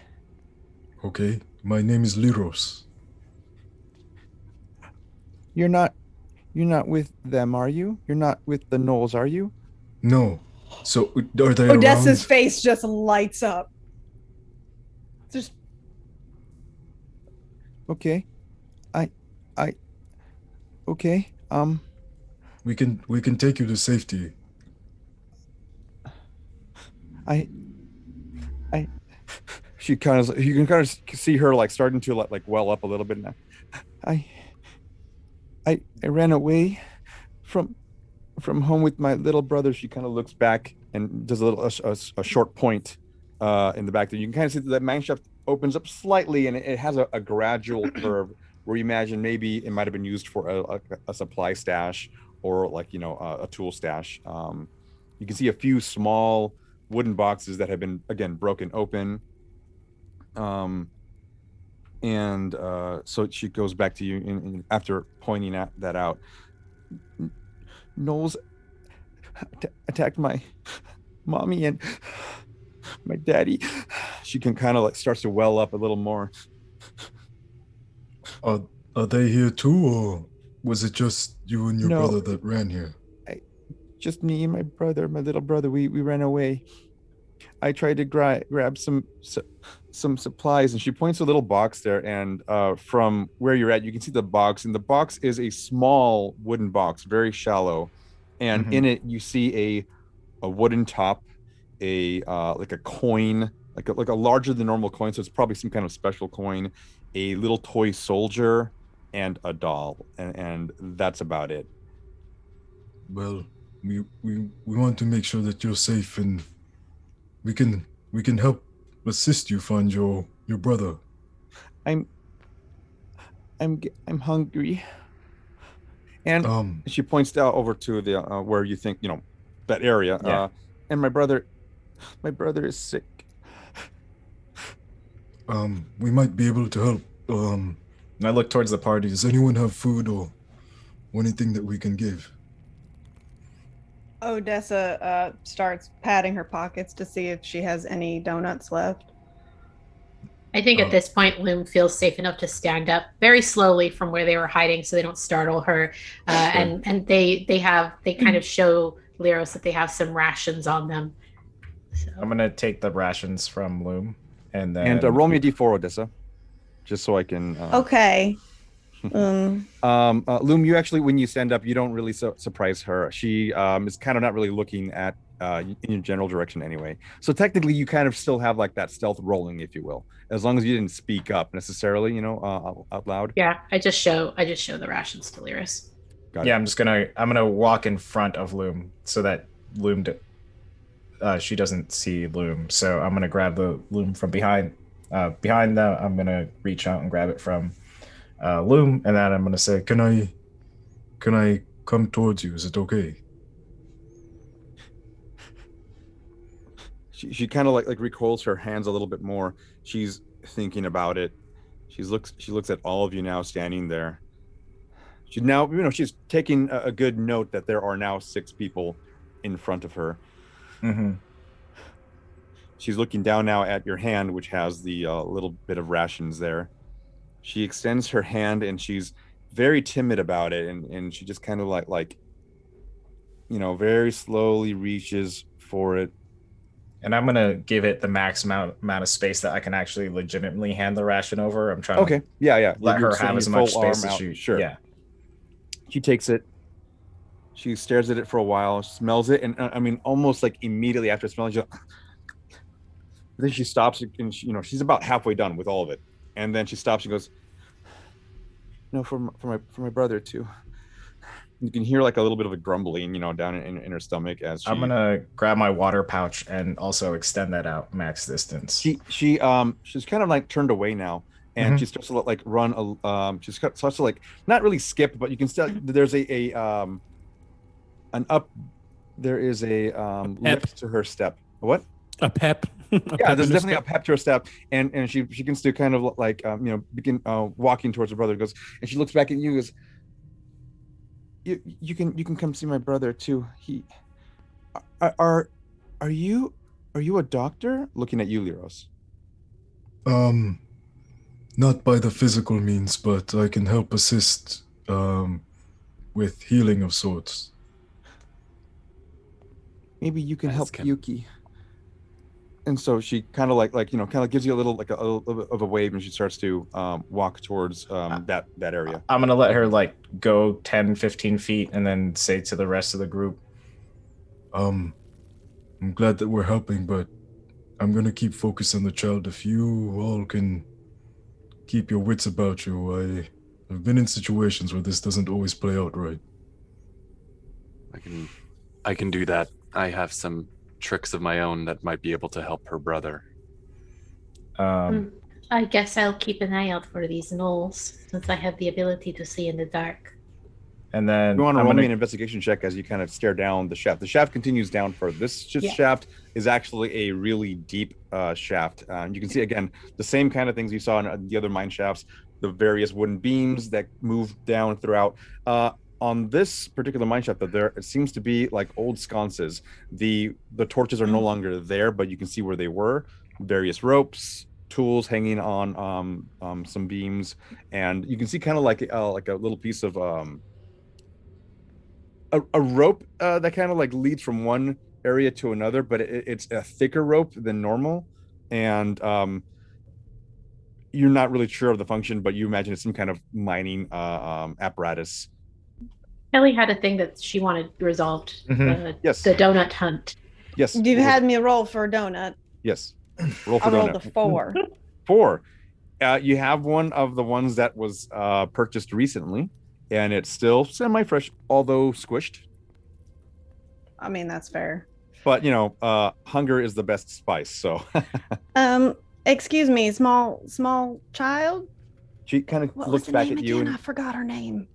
Okay, my name is Lirros. You're not with them, are you? You're not with the gnolls, are you? No. So are they Odessa's around? face just lights up. Just Okay. Okay. We can take you to safety. You can kind of see her like starting to like well up a little bit now. I ran away from home with my little brother. She kind of looks back and does a short point in the back there. You can kind of see that mine shaft opens up slightly, and it has a gradual curve where you imagine maybe it might have been used for a supply stash or like a tool stash. You can see a few small wooden boxes that have been again broken open. So she goes back to you after pointing that out. Gnolls attacked my mommy and my daddy. She can kind of like starts to well up a little more. Are they here too, or was it just you and your No. brother that ran here? Just me and my little brother. We ran away. I tried to grab some supplies, And she points to a little box there, and from where you're at, you can see the box, and the box is a small wooden box, very shallow, and in it you see a wooden top, like a coin, like a larger than normal coin, so it's probably some kind of special coin, a little toy soldier, and a doll, and that's about it. Well, we want to make sure that you're safe, and we can help assist you find your brother. I'm hungry. And She points out over to the where you think that area. Yeah. and my brother is sick. We might be able to help. And I look towards the party. Does anyone have food or anything that we can give? Odessa starts patting her pockets to see if she has any donuts left. I think at this point, Loom feels safe enough to stand up very slowly from where they were hiding, so they don't startle her. And they kind of show Lirros that they have some rations on them. So. I'm gonna take the rations from Loom, and then roll me a d4, Odessa, just so I can. Okay. Loom, you actually, when you stand up, you don't really surprise her. She is kind of not really looking at in your general direction anyway. So technically, you kind of still have like that stealth rolling, if you will, as long as you didn't speak up necessarily, out loud. Yeah, I just show the rations to Lirros. Yeah, I'm gonna walk in front of Loom so that Loom she doesn't see Loom. So I'm gonna grab the Loom from behind. Behind them, I'm gonna reach out and grab it from Loom, and then I'm gonna say, Can I come towards you? Is it okay? She kind of like recoils her hands a little bit more. She's thinking about it. She looks at all of you now standing there. She now, she's taking a good note that there are now 6 people in front of her. Mm-hmm. She's looking down now at your hand, which has the little bit of rations there. She extends her hand, and she's very timid about it, and she just kind of like very slowly reaches for it. And I'm gonna give it the max amount of space that I can actually legitimately hand the ration over. I'm trying to yeah. let her You're have as sending much full arm space as out. she. Sure. Yeah. She takes it. She stares at it for a while, smells it, and I mean, almost like immediately after smelling it, then she stops and she's about halfway done with all of it, and then she stops and goes, "No, for my brother too." You can hear like a little bit of a grumbling, down in her stomach as she. I'm gonna grab my water pouch and also extend that out max distance. She's kind of like turned away now, and she starts to like run. She starts to like not really skip, but you can still there's an up. There is a lift to her step. What? A pep. Yeah, there's definitely a pep to her step, and she can still kind of like begin walking towards her brother. Goes and she looks back at you. Goes, you can come see my brother too. He are you a doctor? Looking at you, Lirros. Not by the physical means, but I can help assist with healing of sorts. Maybe you can help Yuki. And so she kind of like gives you a little bit of a wave, and she starts to walk towards that area. I'm gonna let her like go 10-15 feet and then say to the rest of the group, I'm glad that we're helping, but I'm gonna keep focused on the child. If you all can keep your wits about you, I've been in situations where this doesn't always play out right. I can do that. I have some tricks of my own that might be able to help her brother. I guess I'll keep an eye out for these gnolls, since I have the ability to see in the dark. And then you want to roll me an investigation check as you kind of stare down the shaft. The shaft continues down further. This shaft is actually a really deep shaft. You can see again the same kind of things you saw in the other mine shafts, the various wooden beams that move down throughout. On this particular mine shaft, it seems to be like old sconces. The torches are no longer there, but you can see where they were. Various ropes, tools hanging on some beams, and you can see kind of like a little piece of a rope that kind of like leads from one area to another, but it's a thicker rope than normal, and you're not really sure of the function, but you imagine it's some kind of mining apparatus. Kelli had a thing that she wanted resolved. Yes. The donut hunt. Yes. You've had me roll for a donut. Yes. Roll for I rolled a 4. 4. You have one of the ones that was purchased recently, and it's still semi-fresh, although squished. I mean, that's fair. But hunger is the best spice. So. Excuse me, small child. She kind of looks back at you. I forgot her name.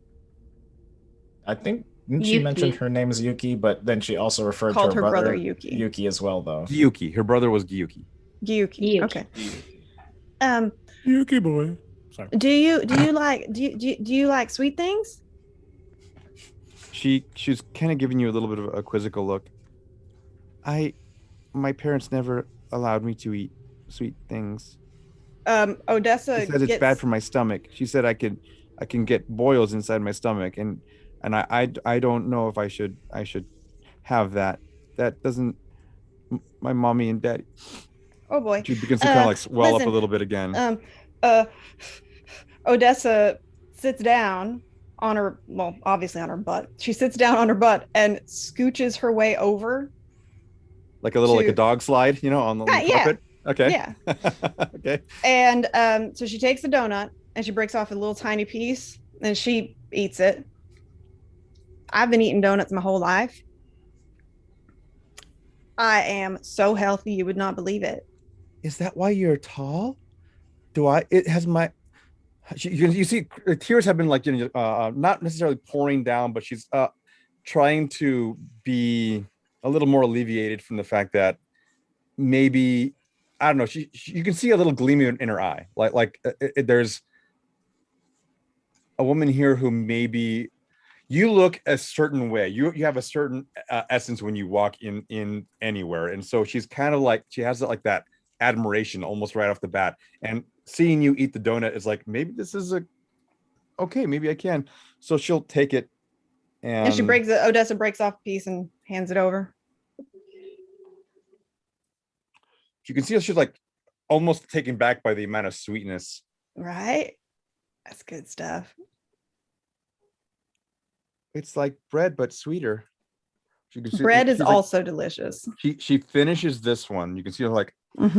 I think she mentioned her name is Yuki, but then she also referred to her brother Yuki. Yuki as well, though. Yuki. Her brother was Yuki. Yuki. Okay. Yuki boy. Sorry. Do you like sweet things? She's kind of giving you a little bit of a quizzical look. My parents never allowed me to eat sweet things. Odessa she says it's bad for my stomach. She said I can get boils inside my stomach, and I don't know if I should have that. That doesn't. My mommy and daddy. Oh boy. She begins to kind of like swell up a little bit again. Odessa sits down on her, well, obviously on her butt. She sits down on her butt and scooches her way over. Like a dog slide, on the carpet. Yeah. Okay. Yeah. Okay. And so she takes the donut and she breaks off a little tiny piece and she eats it. I've been eating donuts my whole life. I am so healthy, you would not believe it. Is that why you're tall? It has my. You see, tears have been like not necessarily pouring down, but she's trying to be a little more alleviated from the fact that maybe I don't know. You can see a little gleam in her eye, there's a woman here who maybe you look a certain way. You have a certain essence when you walk in anywhere, and so she's kind of like she has that admiration almost right off the bat, and seeing you eat the donut is like maybe this is okay, maybe I can. So she'll take it, and she breaks it. Odessa breaks off a piece and hands it over. You can see she's like almost taken back by the amount of sweetness. Right, that's good stuff. It's like bread, but sweeter. She can see- Bread is she's like- also delicious. She finishes this one. You can see her like, Mm-hmm.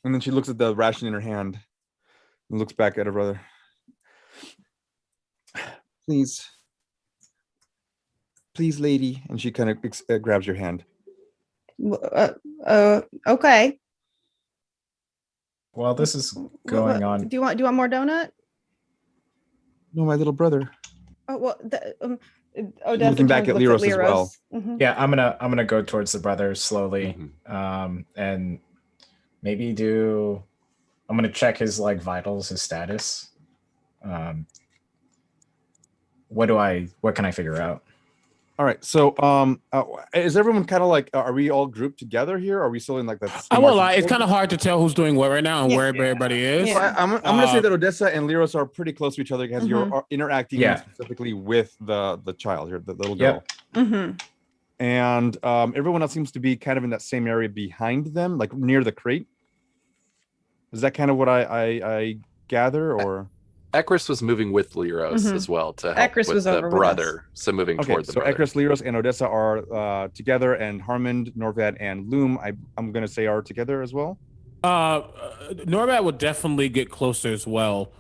and then she looks at the ration in her hand and looks back at her brother. Please, lady. And she kind of grabs your hand. Okay. Well, this is going on. Do you want more donut? No, my little brother. Oh well. Odessa Looking back at looks Lirros as well. Mhm. Yeah, I'm gonna go towards the brother slowly, Mm-hmm. and maybe I'm gonna check his like vitals, his status. What can I figure out? All right. So, is everyone kind of like, are we all grouped together here? Are we still in like that? I won't lie, it's kind of hard to tell who's doing what right now and Yeah. where everybody is. Yeah. So I'm going to say that Odessa and Lirros are pretty close to each other because you're interacting Yeah. specifically with the child here, the little girl. Yep. Mm-hmm. And everyone else seems to be kind of in that same area behind them, like near the crate. Is that kind of what I gather, or? Ekris was moving with Lirros as well to help Ekris with was the over with brother. So moving Okay, toward the so brother. Ekris, Lirros, and Odessa are together, and Harmond, Norvad, and Loom, I'm going to say are together as well. Norvad would definitely get closer as well.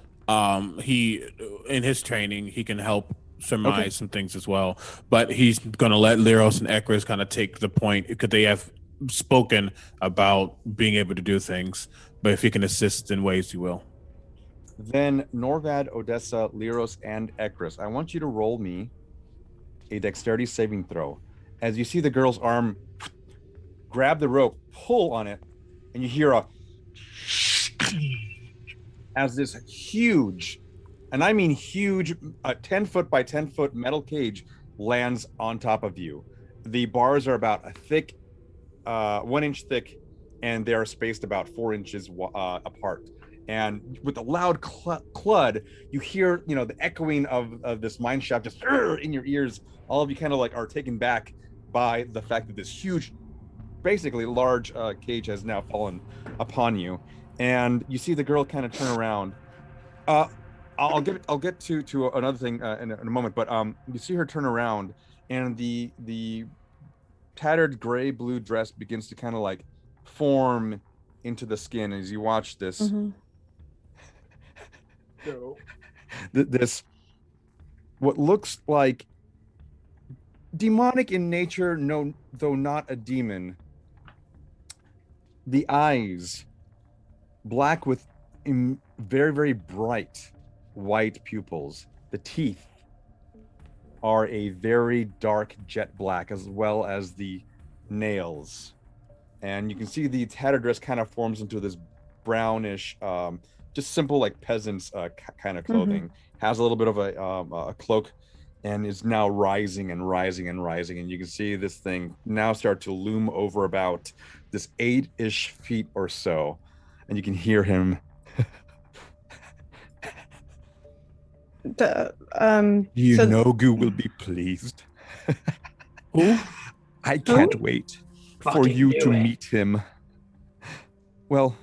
He, in his training, he can help surmise some things as well. But he's going to let Lirros and Ekris kind of take the point because they have spoken about being able to do things. But if he can assist in ways, he will. Then Norvad, Odessa, Lirros, and Ekris, I want you to roll me a dexterity saving throw. As you see the girl's arm grab the rope, pull on it, and you hear a as this huge, and I mean huge, 10 foot by 10 foot metal cage lands on top of you. The bars are about a thick, 1 inch thick, and they are spaced about 4 inches apart. And with a loud clud, you hear, the echoing of this mine shaft just in your ears. All of you kind of like are taken back by the fact that this huge, basically large cage has now fallen upon you. And you see the girl kind of turn around. I'll get to another thing in a moment, but you see her turn around, and the tattered gray blue dress begins to kind of like form into the skin as you watch this. Mm-hmm. This what looks like demonic in nature, no, though not a demon. The eyes black with very, very bright white pupils. The teeth are a very dark jet black, as well as the nails. And you can see the tattered dress kind of forms into this brownish, just simple like peasants kind of clothing. Has a little bit of a cloak, and is now rising and rising and rising. And you can see this thing now start to loom over about this 8-ish feet or so. And you can hear him. Nogu will be pleased. Who? I can't wait for Fucking you do to it. meet him. Well,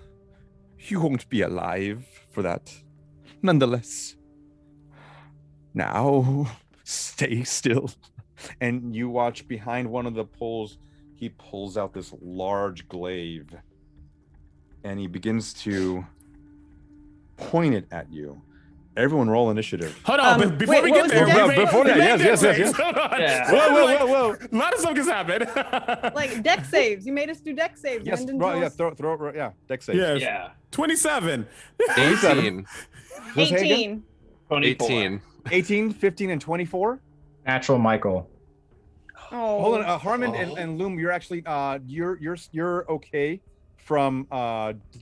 you won't be alive for that. Nonetheless, now stay still. And you watch behind one of the poles, he pulls out this large glaive, and he begins to point it at you. Everyone roll initiative. Hold on, before wait, we what get was there, the dex? before that, yes. Hold on. Yeah. Whoa. A lot of stuff has happened. Like deck saves. You made us do deck saves. Yes, and didn't bro, tell yeah, us- throw deck save. Yes. Yeah. 27. 18. Let's say again. 18. 24. 18. 18, 15, and 24. Natural Michael. Oh. Hold on, Harmond and Loom, you're actually you're okay from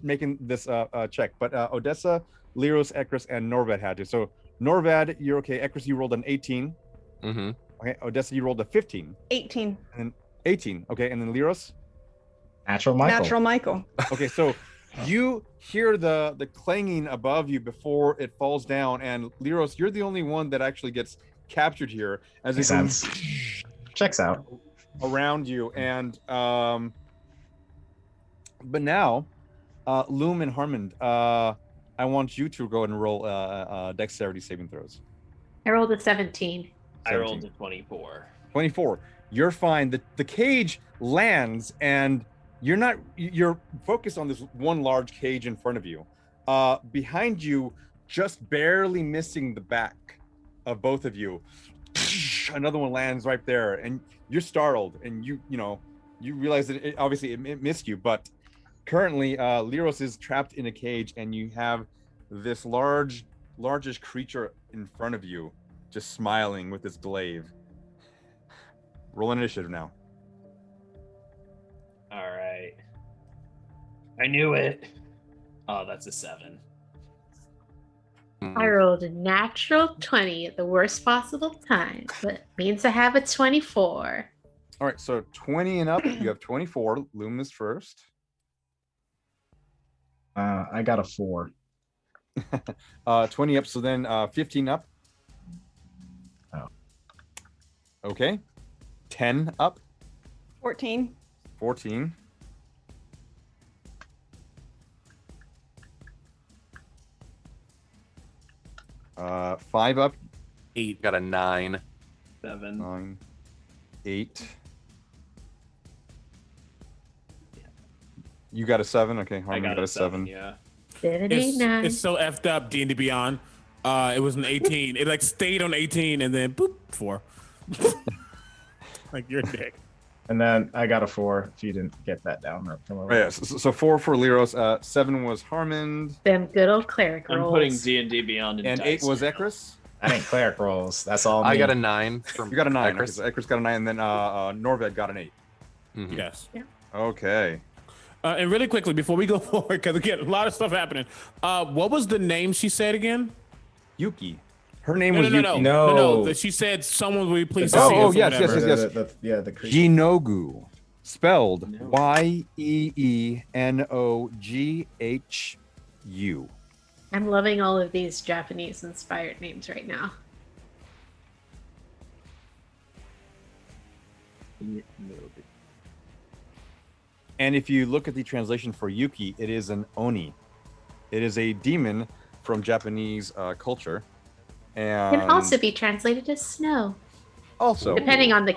making this check, but Odessa, Lirros, Ekris, and Norvad had to. So Norvad, you're okay. Ekris, you rolled an 18. Mm-hmm. Okay, Odessa, you rolled a 15. 18. And then 18. Okay, and then Lirros. Natural Michael. Natural Michael. Okay, so you hear the clanging above you before it falls down, and Lirros, you're the only one that actually gets captured here as it Makes goes sense. Checks out. around you. And but now, Loom and Harmond, I want you to go and roll dexterity saving throws. I rolled a 17. I rolled a 24. 24. You're fine. The cage lands and you're focused on this one large cage in front of you. Behind you, just barely missing the back of both of you. Another one lands right there, and you're startled, and you realize that it missed you, but currently Lirros is trapped in a cage, and you have this largest creature in front of you, just smiling with its glaive. Roll initiative now. All right. I knew it. Oh, that's a 7. I rolled a natural 20 at the worst possible time, but it means I have a 24. All right, so 20 and up, you have 24. Loom is first. I got a 4. 20 up, so then 15 up. Oh. Okay. 10 up. 14. 14. Uh, 5 up. 8. Got a 9. 7. 9. 8. You got a 7. Okay, I Harmond got got a 7. 7. Yeah. 79. It's so effed up. D&D Beyond. It was an 18. It like stayed on 18 and then boop 4. Like you're a dick. And then I got a 4 if you didn't get that down from over. Oh, yeah, so 4 for Lirros. 7 was Harmond. Them good old cleric I'm rolls. putting D&D Beyond in And 8 dice was now. Ekris. I didn't cleric rolls. That's all. I me. got a 9 from You got a 9. Ekris. Okay, so Ekris got a 9, and then Norvad got an 8. Mhm. Yes. Okay. And really quickly before we go forward, because again, a lot of stuff happening. What was the name she said again? Yuki. Her name was Yuki. No. She said someone will be pleased Oh, to see oh, us or yes, whatever. yes. The creature. Jinogu. Spelled No. YeenoghU. I'm loving all of these Japanese inspired names right now. And if you look at the translation for Yuki, it is an Oni. It is a demon from Japanese culture. And Can also be translated as snow, also depending on the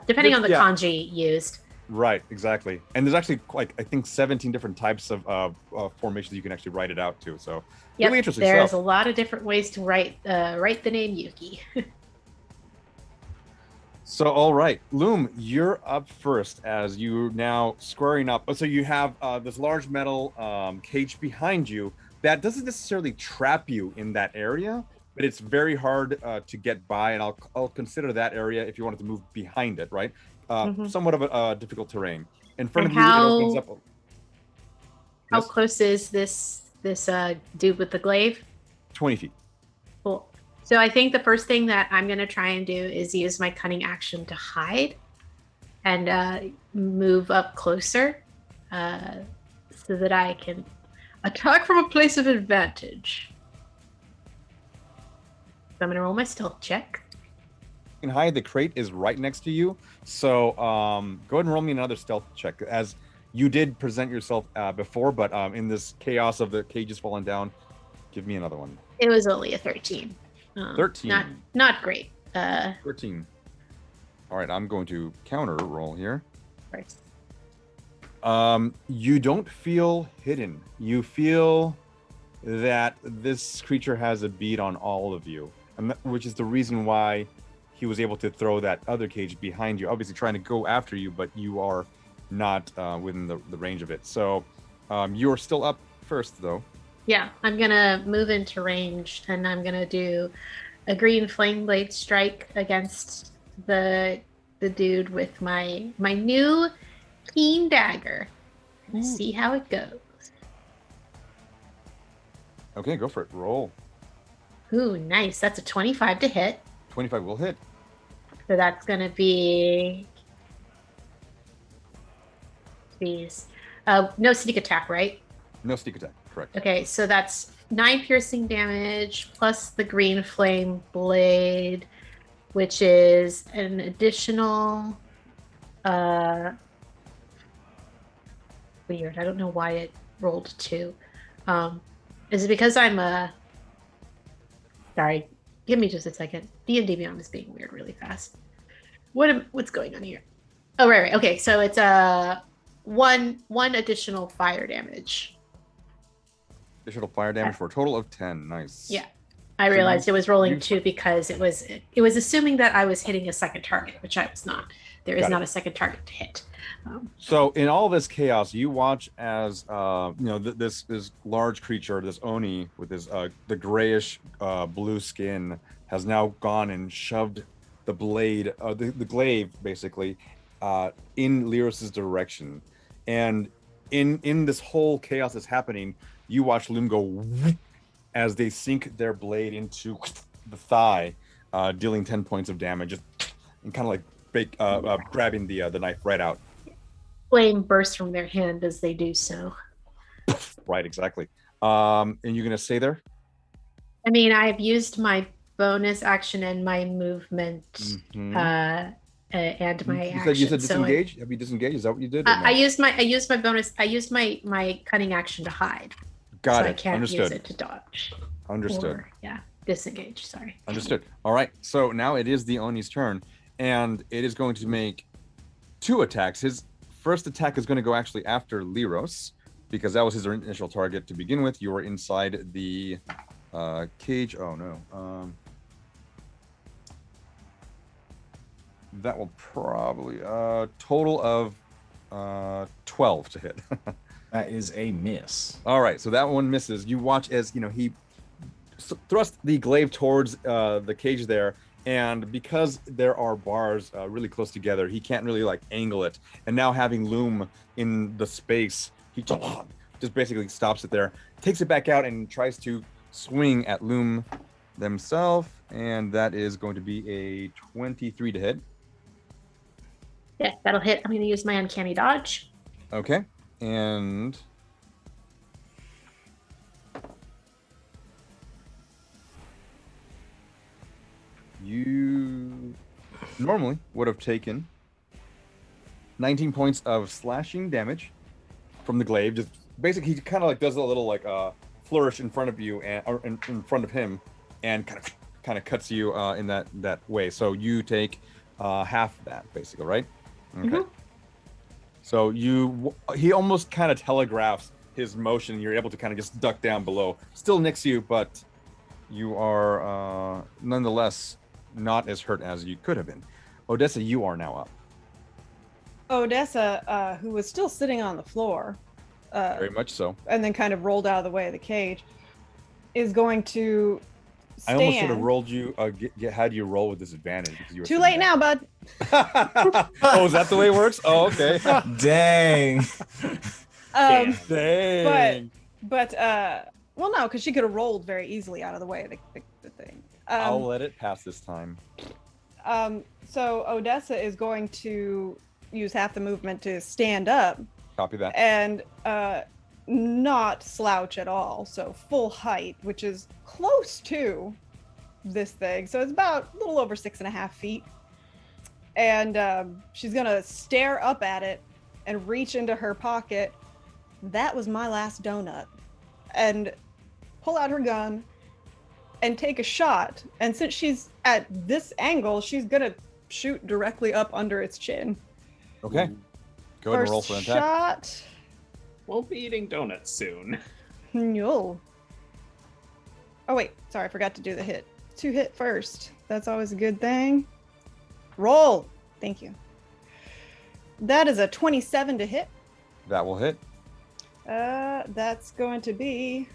depending on the Yeah. kanji used. right, exactly. And there's actually like I think 17 different types of formations you can actually write it out to. So Yep, really interesting there's stuff. a lot of different ways to write the name Yuki. So, all right, Loom, you're up first as you now squaring up. So you have this large metal cage behind you that doesn't necessarily trap you in that area, but it's very hard to get by. And I'll consider that area if you wanted to move behind it, right? Somewhat of a difficult terrain. In front And of you, how- it opens up. How Yes? close is this dude with the glaive? 20 feet. Cool. So I think the first thing that I'm going to try and do is use my cunning action to hide and move up closer so that I can attack from a place of advantage. So I'm going to roll my stealth check. You can hide. The crate is right next to you. So go ahead and roll me another stealth check, as you did present yourself before, but in this chaos of the cages falling down, give me another one. It was only a 13. 13. Not great. 13. All right, I'm going to counter roll here. First. You don't feel hidden. You feel that this creature has a bead on all of you, and which is the reason why he was able to throw that other cage behind you, obviously trying to go after you, but you are not within the range of it. So you're still up first, though. Yeah, I'm gonna move into range and I'm gonna do a green flame blade strike against the dude with my new keen dagger. Gonna see how it goes. Okay, go for it. Roll. Ooh, nice. That's a 25 to hit. 25 will hit. So that's gonna be no sneak attack, right? No sneak attack. Correct. Okay, so that's 9 piercing damage plus the green flame blade, which is an additional weird. I don't know why it rolled 2. Is it because I'm sorry, Give me just a second. D&D Beyond is being weird really fast. What's going on here? Oh, right. Okay, so it's one additional fire damage. Additional fire damage for a total of 10. Nice. Yeah. I realized it was rolling 2 because it was assuming that I was hitting a second target, which I was not. There is not a second target to hit. So in all this chaos, you watch as this large creature, this Oni with his the grayish blue skin, has now gone and shoved the blade, the glaive basically, in Lirros' direction, and in this whole chaos that's happening, you watch Loom go as they sink their blade into the thigh, dealing 10 points of damage, and kind of like grabbing the knife right out. Flame bursts from their hand as they do so. Right, exactly. And you're gonna stay there? I mean, I've used my bonus action and my movement, and my action. You said disengage. Have you disengaged? Is that what you did? I used my bonus. I used my cunning action to hide. Got so it. I can't Understood. use it to dodge. Understood. Disengage. Sorry. Understood. All right. So now it is the Oni's turn, and it is going to make 2 attacks. His first attack is going to go actually after Lirros, because that was his initial target to begin with. You were inside the cage. Oh no. That will probably total of 12 to hit. That is a miss. All right, so that one misses. You watch as he thrust the glaive towards the cage there, and because there are bars really close together, he can't really like angle it. And now having Loom in the space, he just basically stops it there, takes it back out, and tries to swing at Loom themselves, and that is going to be a 23 to hit. Yeah, that'll hit. I'm going to use my uncanny dodge. Okay, and you normally would have taken 19 points of slashing damage from the glaive. Just basically, he kind of like does a little like flourish in front of you and or in front of him, and kind of cuts you in that way. So you take half that basically, right? Okay. Mm-hmm. So he almost kind of telegraphs his motion. You're able to kind of just duck down below. Still nicks you, but you are nonetheless not as hurt as you could have been. Odessa, you are now up. Odessa, who was still sitting on the floor, very much so, and then kind of rolled out of the way of the cage, is going to stand. I almost should have rolled you. Had you roll with disadvantage because you were too late now, bud. Oh, is that the way it works? Oh, okay. Dang. Dang. But well, no, because she could have rolled very easily out of the way of the thing. I'll let it pass this time. So Odessa is going to use half the movement to stand up. Copy that. And not slouch at all. So full height, which is close to this thing. So it's about a little over 6.5 feet. And she's going to stare up at it and reach into her pocket. That was my last donut. And pull out her gun and take a shot. And since she's at this angle, she's going to shoot directly up under its chin. Okay. Go ahead and roll for an attack. Shot. We'll be eating donuts soon. No. Oh, wait. Sorry, I forgot to do the hit. 2 hit first. That's always a good thing. Roll. Thank you. That is a 27 to hit. That will hit. That's going to be...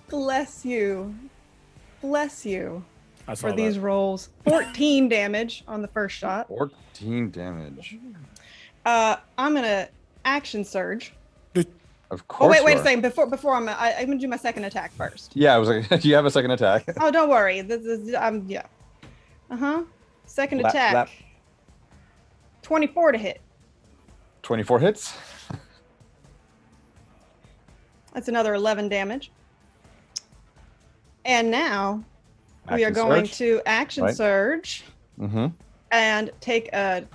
Bless you. Bless you. For these rolls. 14 damage on the first shot. 14 damage. I'm gonna action surge. Of course. Oh wait a second. Before I'm gonna do my second attack first. Yeah, I was like, do you have a second attack? Oh, don't worry. This is yeah. Second attack. 24 to hit. 24 hits. That's another 11 damage. And now we are going to action surge and take a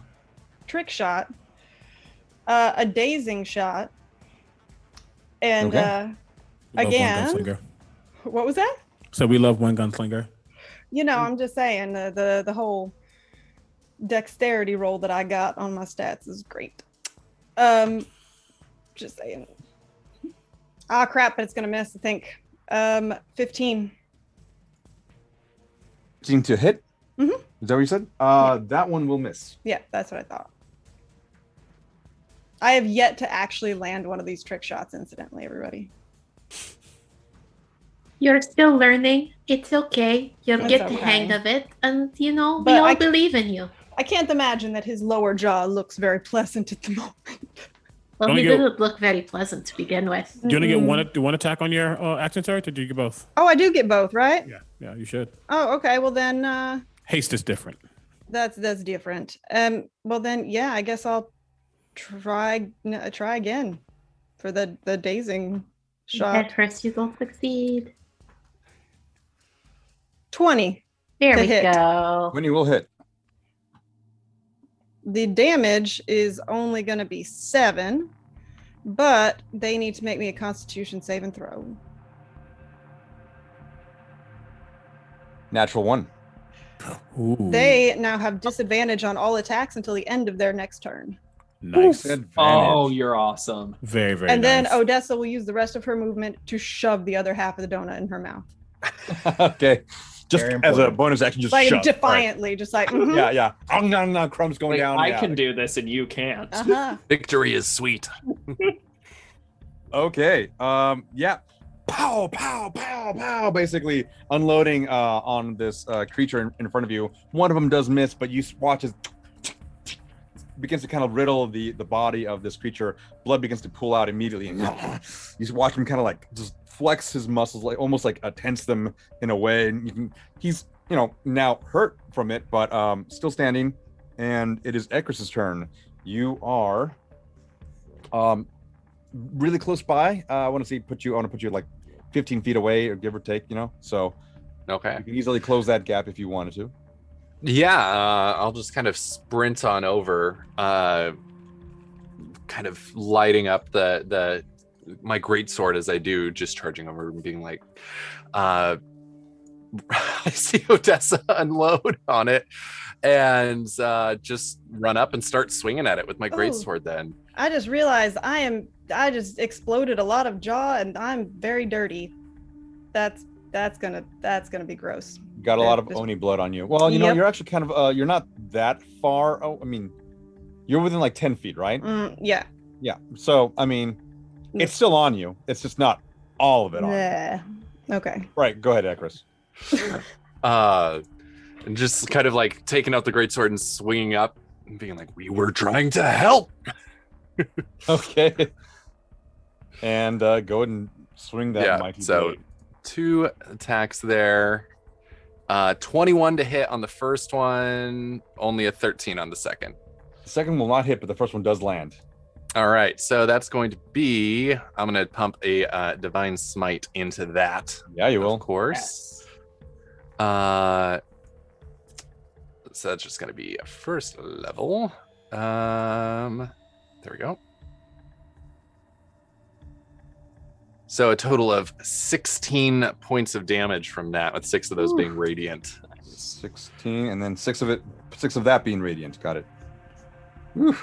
trick shot, a dazing shot, and again. Gunslinger. What was that? So we love one gunslinger. You know, I'm just saying the whole dexterity roll that I got on my stats is great. Just saying. Ah, crap, but it's gonna miss. I think 15. 15 to hit. Mm-hmm. Is that what you said? That one will miss. Yeah, that's what I thought. I have yet to actually land one of these trick shots. Incidentally, everybody. You're still learning. It's okay. You'll It's get the okay. hang of it. And, you know, we But all I- believe in you. I can't imagine that his lower jaw looks very pleasant at the moment. Well, Don't he you go- didn't look very pleasant to begin with. Do you want to get one attack on your action turret, or do you get both? Oh, I do get both, right? Yeah, you should. Oh, okay. Well then, Haste is different. that's different. Well then, yeah, I guess I'll try again for the dazing shot. At first, you don't succeed. 20. There To we hit. go. When you will hit. The damage is only going to be 7, but they need to make me a Constitution saving throw. Natural 1. Ooh, They now have disadvantage on all attacks until the end of their next turn. nice. Advantage. Oh, you're awesome. Very, very And then nice. Odessa will use the rest of her movement to shove the other half of the donut in her mouth. Okay. Just Very as a important. bonus action, just Like shove. defiantly, just like, All mhm. right. Yeah. Crumbs going Like, down. I yeah. can do this and you can't. Uh-huh. Victory is sweet. Okay. Yeah. Pow, pow, pow, pow. Basically unloading on this creature in front of you. One of them does miss, but you watch as begins to kind of riddle the body of this creature. Blood begins to pool out immediately, and you just watch him kind of like just flex his muscles, like almost like tense them in a way. And he's now hurt from it, but still standing. And it is Ekris's turn. You are really close by. I want to put you like 15 feet away, or give or take. So Okay. you can easily close that gap if you wanted to. Yeah, I'll just kind of sprint on over, kind of lighting up my greatsword as I do, just charging over and being like, I see Odessa unload on it, and just run up and start swinging at it with my greatsword. Then I just realized I just exploded a lot of jaw and I'm very dirty. That's gonna be gross. Got a lot of Just- Oni blood on you. Well, Yep. you're actually kind of you're not that far. Oh, I mean, you're within like 10 feet, right? Yeah. Yeah. So I mean, it's still on you. It's just not all of it on. you. Yeah. Okay. Right. Go ahead, Ekris. and just kind of like taking out the greatsword and swinging up and being like, "We were trying to help." Okay. And go ahead and swing that mighty so blade. 2 attacks there. 21 to hit on the first one, only a 13 on the second. The second will not hit, but the first one does land. All right, so that's going to be, I'm going to pump a divine smite into that. Yeah, you will. Of course. So that's just going to be a first level. There we go. So a total of 16 points of damage from that, with 6 of those being radiant. 16, and then 6 of that being radiant. Got it. Whew.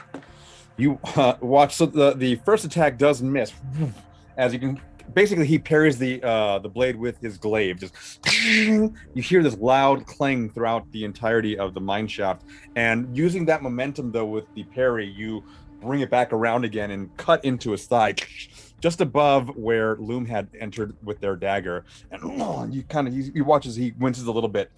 You watch. So the first attack does miss, as you can. Basically, he parries the blade with his glaive. Just you hear this loud clang throughout the entirety of the mine shaft, and using that momentum though with the parry, you bring it back around again and cut into his thigh, just above where Loom had entered with their dagger. And you watch as he winces a little bit.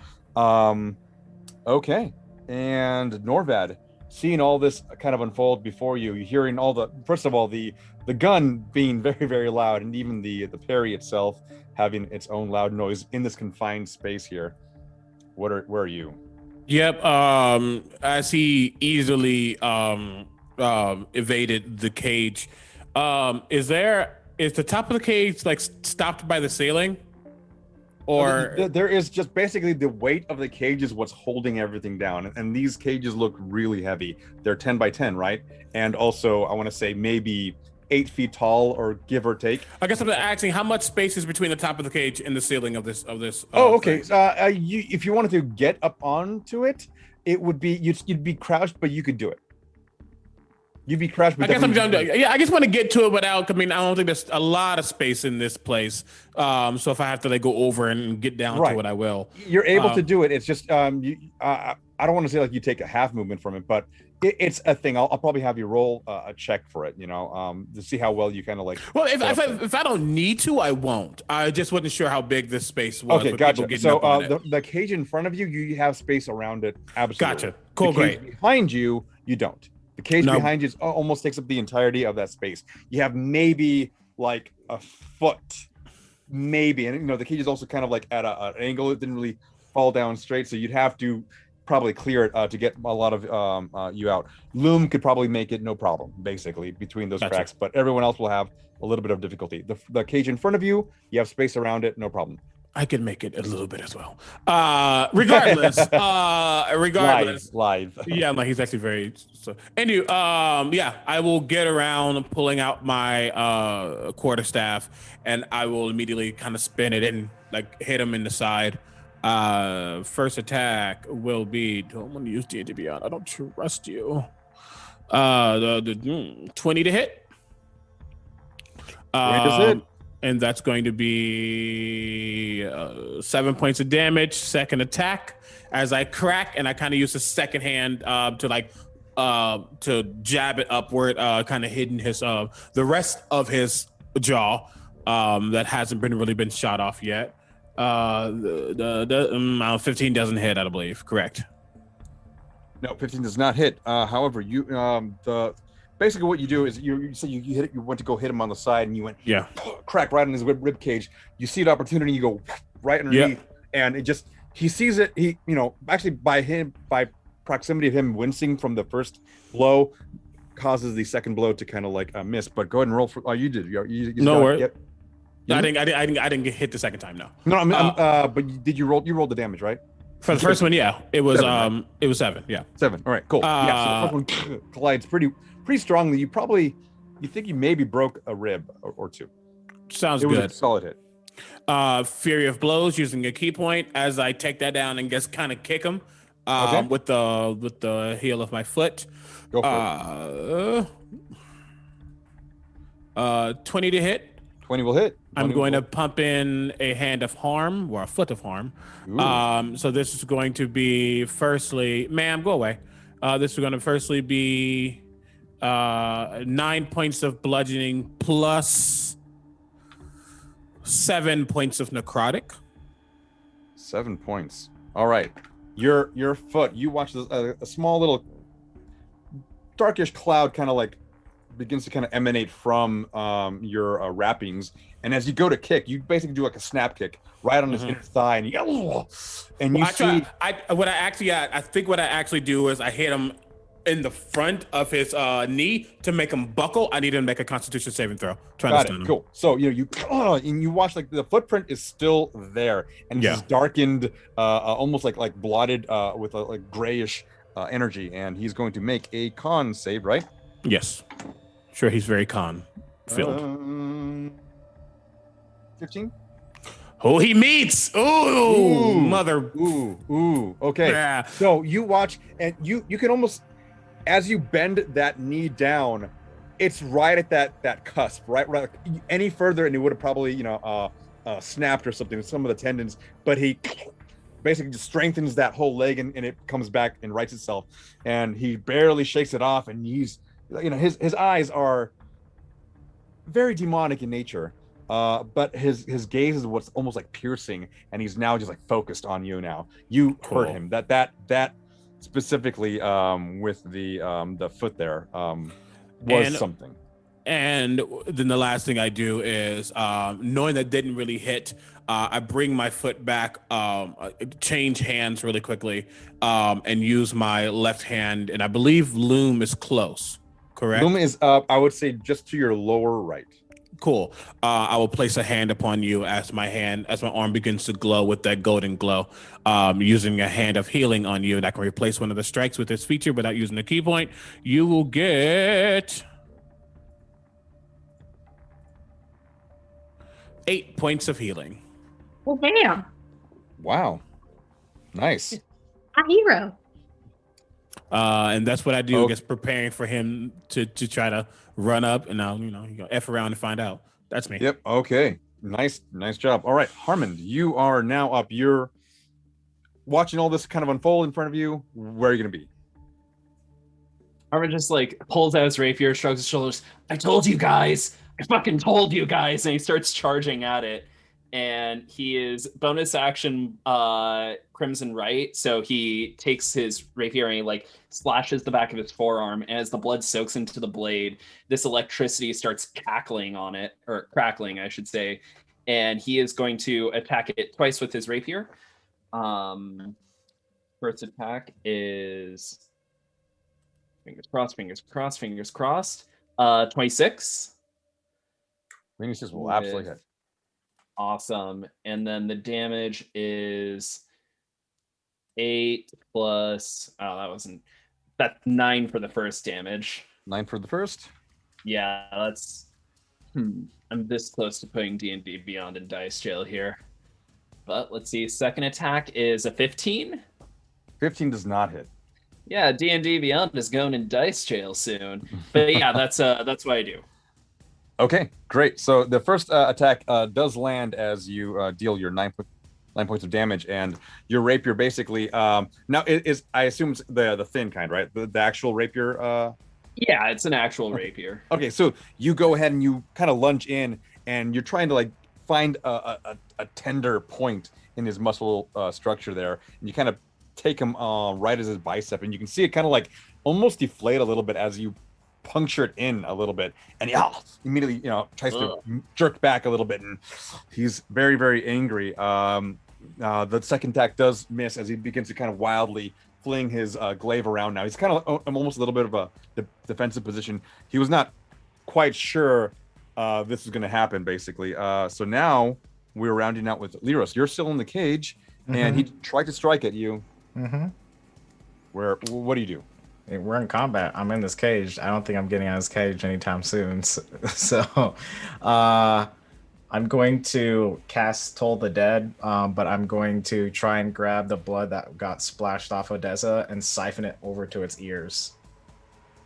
Okay, and Norvad, seeing all this kind of unfold before you, you're hearing first of all the gun being very, very loud, and even the parry itself having its own loud noise in this confined space here. Where are you? Yep. As he easily evaded the cage, is the top of the cage like stopped by the ceiling, or There is just basically the weight of the cage is what's holding everything down, and these cages look really heavy. They're 10 by 10, right? And also, I want to say maybe 8 feet tall, or give or take. I guess I'm asking how much space is between the top of the cage and the ceiling of this. Okay. Thing? If you wanted to get up onto it, it would be you'd be crouched, but you could do it. You'd be crouched. But I guess I'm done. Yeah, I just want to get to it without. I mean, I don't think there's a lot of space in this place. So if I have to go over and get down to it, I will. You're able to do it. It's just I don't want to say you take a half movement from it, but it's a thing. I'll probably have you roll a check for it. To see how well you kind of Well, if I don't need to, I won't. I just wasn't sure how big this space was. Okay, gotcha. So the cage in front of you, you have space around it. Absolutely. Gotcha. Cool. Great. Behind you, you don't. The cage behind you almost takes up the entirety of that space. You have maybe a foot, maybe, and the cage is also kind of at an angle. It didn't really fall down straight, so you'd have to probably clear it to get a lot of you out. Loom could probably make it no problem, basically, between those cracks, but everyone else will have a little bit of difficulty. The cage in front of you, you have space around it, no problem. I can make it a little bit as well. Regardless. Live. Yeah, he's actually very. So, anyway, I will get around pulling out my quarterstaff, and I will immediately kind of spin it and hit him in the side. First attack will be. I'm going to use D&D Beyond. I don't trust you. The 20 to hit. 20 to hit. And that's going to be 7 points of damage. Second attack, as I crack, and I kind of use the second hand to jab it upward, kind of hidden his the rest of his jaw that hasn't really been shot off yet. 15 doesn't hit, I believe. Correct. No, 15 does not hit. However, basically what you do is you hit it, you went to go hit him on the side, and you went crack right in his rib cage. You see the opportunity, you go right underneath, and he sees it. He actually by proximity of him wincing from the first blow causes the second blow to kind of miss. But go ahead and roll for. Oh, you did. You no worries. Yep. I didn't get hit the second time. No. No, but did you roll? You rolled the damage, right? For the first one, yeah, it was 7, right? It was 7. Yeah. 7. All right, cool. So the first one collides pretty strongly. You think you maybe broke a rib or two. Sounds good. It was a solid hit. Fury of blows using a key point as I take that down and just kind of kick him with the heel of my foot. Go for it. 20 to hit. 20 will hit. I'm going to pump in a hand of harm or a foot of harm. So this is going to be firstly, ma'am, go away. This is going to firstly be 9 points of bludgeoning plus 7 points of necrotic. 7 points. All right. Your foot, you watch a small little darkish cloud kind of begins to kind of emanate from your wrappings, and as you go to kick, you basically do a snap kick right on his inner thigh, and I think what I actually do is I hit him in the front of his knee to make him buckle. I need him to make a Constitution saving throw. Got it. Cool. So and you watch the footprint is still there, and it's darkened, almost like blotted with a grayish energy, and he's going to make a con save, right? Yes. Sure, he's very con-filled. 15? Oh, he meets! Ooh, mother. Ooh. Okay. Yeah. So you watch, and you can almost, as you bend that knee down, it's right at that cusp, right? Any further, and it would have probably, snapped or something with some of the tendons. But he basically just strengthens that whole leg, and it comes back and rights itself. And he barely shakes it off, and he's. His eyes are very demonic in nature, but his gaze is what's almost piercing, and he's now just focused on you. Now you hurt him. That specifically with the foot there was something. And then the last thing I do is knowing that didn't really hit. I bring my foot back, change hands really quickly, and use my left hand. And I believe Loom is close. Correct. Loom is up, I would say, just to your lower right. Cool. I will place a hand upon you as my arm begins to glow with that golden glow, using a hand of healing on you, and I can replace one of the strikes with this feature without using the key point. You will get 8 points of healing. Well, damn. Wow. Nice. A hero. And that's what I do, Oh. just preparing for him to try to run up, and now, you go F around and find out. That's me. Yep. Okay. Nice job. All right, Harmond, you are now up. You're watching all this kind of unfold in front of you. Where are you going to be? Harmond just like pulls out his rapier, shrugs his shoulders. I told you guys. I fucking told you guys. And he starts charging at it. And he is bonus action Crimson Right. So he takes his rapier and he like slashes the back of his forearm. And as the blood soaks into the blade, this electricity starts cackling on it, or crackling, I should say. And he is going to attack it twice with his rapier. First attack is fingers crossed. 26. 26 will absolutely hit. Awesome. And then the damage is 8 plus. That's 9 for the first damage. 9 for the first. Yeah, that's. I'm this close to putting D&D Beyond in dice jail here. But let's see. Second attack is a 15. 15 does not hit. Yeah, D&D Beyond is going in dice jail soon. But yeah, that's what I do. Okay, great. So the first attack does land as you deal your 9 points of damage, and your rapier basically now it is, I assume it's the thin kind, right? The actual rapier. Yeah, it's an actual rapier. Okay, so you go ahead and you kind of lunge in, and you're trying to like find a tender point in his muscle structure there, and you kind of take him right as his bicep, and you can see it kind of like almost deflate a little bit as you puncture it in a little bit, and he immediately tries to jerk back a little bit, and he's very, very angry. The second attack does miss as he begins to kind of wildly fling his glaive around. Now he's kind of almost a little bit of a defensive position. He was not quite sure this was going to happen, basically. So now we're rounding out with Lirros. You're still in the cage, and he tried to strike at you. What do you do? We're in combat. I'm in this cage. I don't think I'm getting out of this cage anytime soon. So I'm going to cast Toll the Dead, but I'm going to try and grab the blood that got splashed off Odessa and siphon it over to its ears.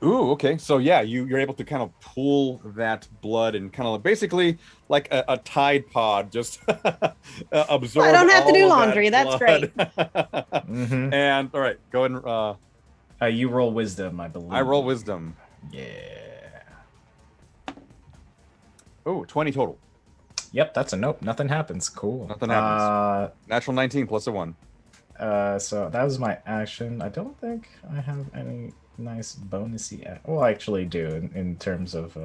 Ooh, okay. So yeah, you're able to kind of pull that blood and kind of basically like a Tide Pod, just absorb. I don't have to do all of laundry. that That's blood. great. And all right, go ahead and you roll wisdom, I believe. I roll wisdom. Yeah. Oh, 20 total. Yep, that's a nope. Nothing happens. Cool. Nothing happens. Natural 19 plus a 1. So that was my action. I don't think I have any nice bonusy. Well, I actually do in terms of.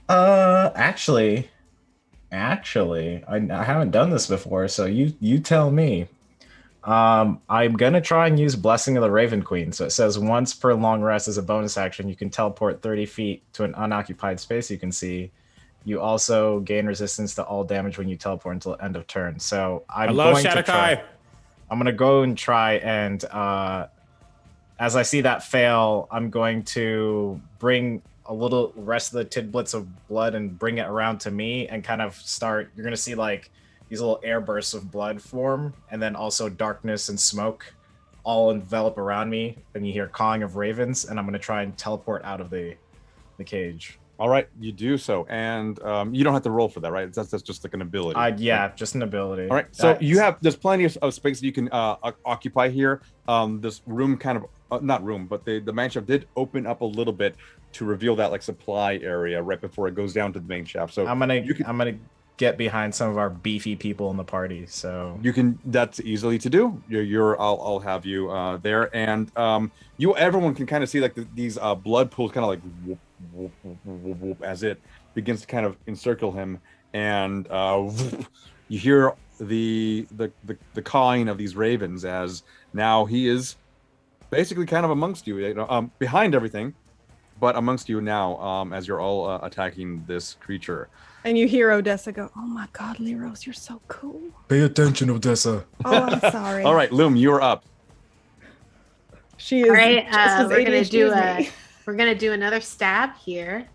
Actually, I haven't done this before, so you tell me. I'm gonna try and use Blessing of the Raven Queen. So it says once per long rest as a bonus action, you can teleport 30 feet to an unoccupied space you can see. You also gain resistance to all damage when you teleport until the end of turn. So I'm going to go and try and as I see that fail, I'm going to bring a little rest of the tidbits of blood and bring it around to me and kind of start. You're gonna see like these little air bursts of blood form, and then also darkness and smoke all envelop around me. And you hear cawing of ravens, and I'm going to try and teleport out of the cage. All right, you do so, and you don't have to roll for that, right? That's just like an ability. Yeah, just an ability. All right, so there's plenty of space that you can occupy here. This room kind of not room, but the manship did open up a little bit to reveal that like supply area right before it goes down to the main shaft. So I'm gonna get behind some of our beefy people in the party, so you can. That's easily to do. I'll have you there, and everyone can kind of see like these blood pools kind of like whoop, whoop, whoop, whoop, whoop, as it begins to kind of encircle him, and you hear the cawing of these ravens as now he is basically kind of amongst you, behind everything, but amongst you now as you're all attacking this creature. And you hear Odessa go, "Oh my God, Lirros, you're so cool." Pay attention, Odessa. Oh, I'm sorry. All right, Loom, you're up. She is. All right, just as we're gonna ADHD as me. we're gonna do another stab here,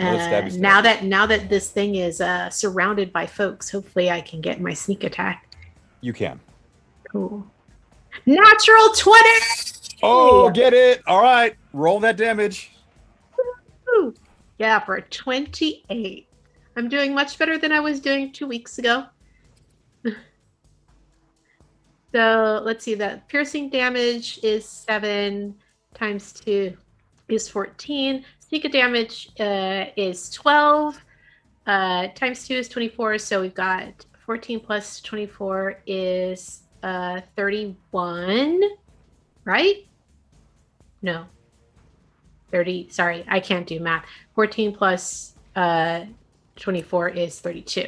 Stabby stab. Now that this thing is surrounded by folks, hopefully I can get my sneak attack. You can. Cool. Natural 20. Oh, get it. All right. Roll that damage. Woo. Yeah, for a 28. I'm doing much better than I was doing 2 weeks ago. So let's see, that piercing damage is 7 times 2 is 14. Sneak damage is 12. Times 2 is 24. So we've got 14 plus 24 is 31, right? No. 30. Sorry, I can't do math. 14 plus 24 is 32.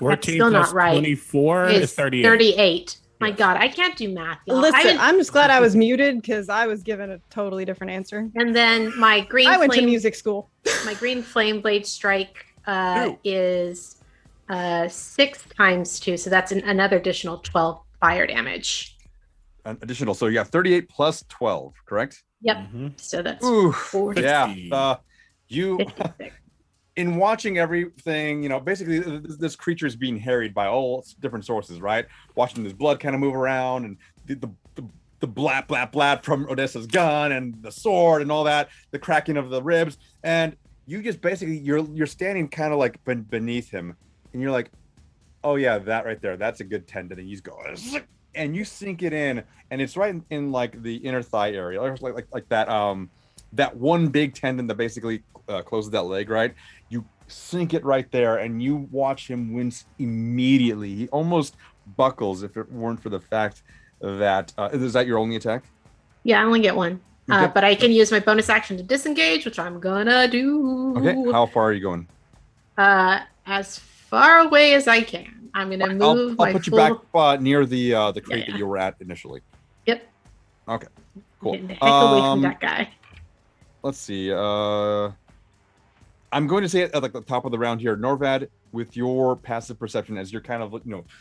14 that's still plus not right. 24 is 38. 38. My Yes. God, I can't do math. y'all. Listen, I'm just glad I was muted because I was given a totally different answer. And then my green I went to flame, music school. my green flame blade strike is 6 times 2, so that's another additional 12 fire damage. An additional. So you have 38 plus 12, correct? Yep. Mhm. So that's Ooh, 40. yeah. You 56. in watching everything, you know, basically this creature is being harried by all different sources, right? Watching this blood kind of move around and the blap blap blap from Odessa's gun and the sword and all that, the cracking of the ribs, and you just basically you're standing kind of like beneath him, and you're like, oh yeah, that right there, that's a good tendon, and you just go and you sink it in, and it's right in like the inner thigh area, like that one big tendon that basically closes that leg, right? You sink it right there, and you watch him wince immediately. He almost buckles if it weren't for the fact that is that your only attack? Yeah, I only get one. Okay. But I can use my bonus action to disengage, which I'm gonna do. Okay, how far are you going? As far away as I can. I'm gonna move. I'll put you back near the crate Yeah. that you were at initially. Yep. Okay, cool. Getting the heck away from that guy. Let's see. I'm going to say it at like the top of the round here. Norvad, with your passive perception, as you're kind of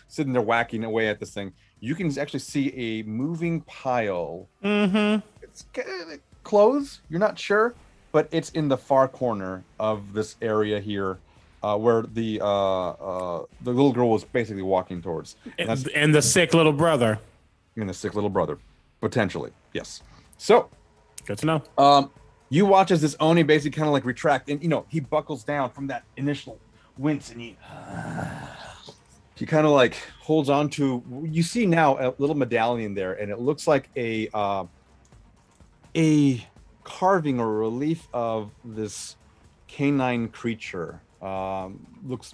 sitting there whacking away at this thing, you can actually see a moving pile. Mm-hmm. It's clothes. You're not sure, but it's in the far corner of this area here, where the little girl was basically walking towards. And the sick little brother. And the sick little brother, potentially. Yes. So, good to know. You watch as this Oni basically kind of like retract, and he buckles down from that initial wince, and he kind of like holds on to. You see now a little medallion there, and it looks like a carving or relief of this canine creature. Looks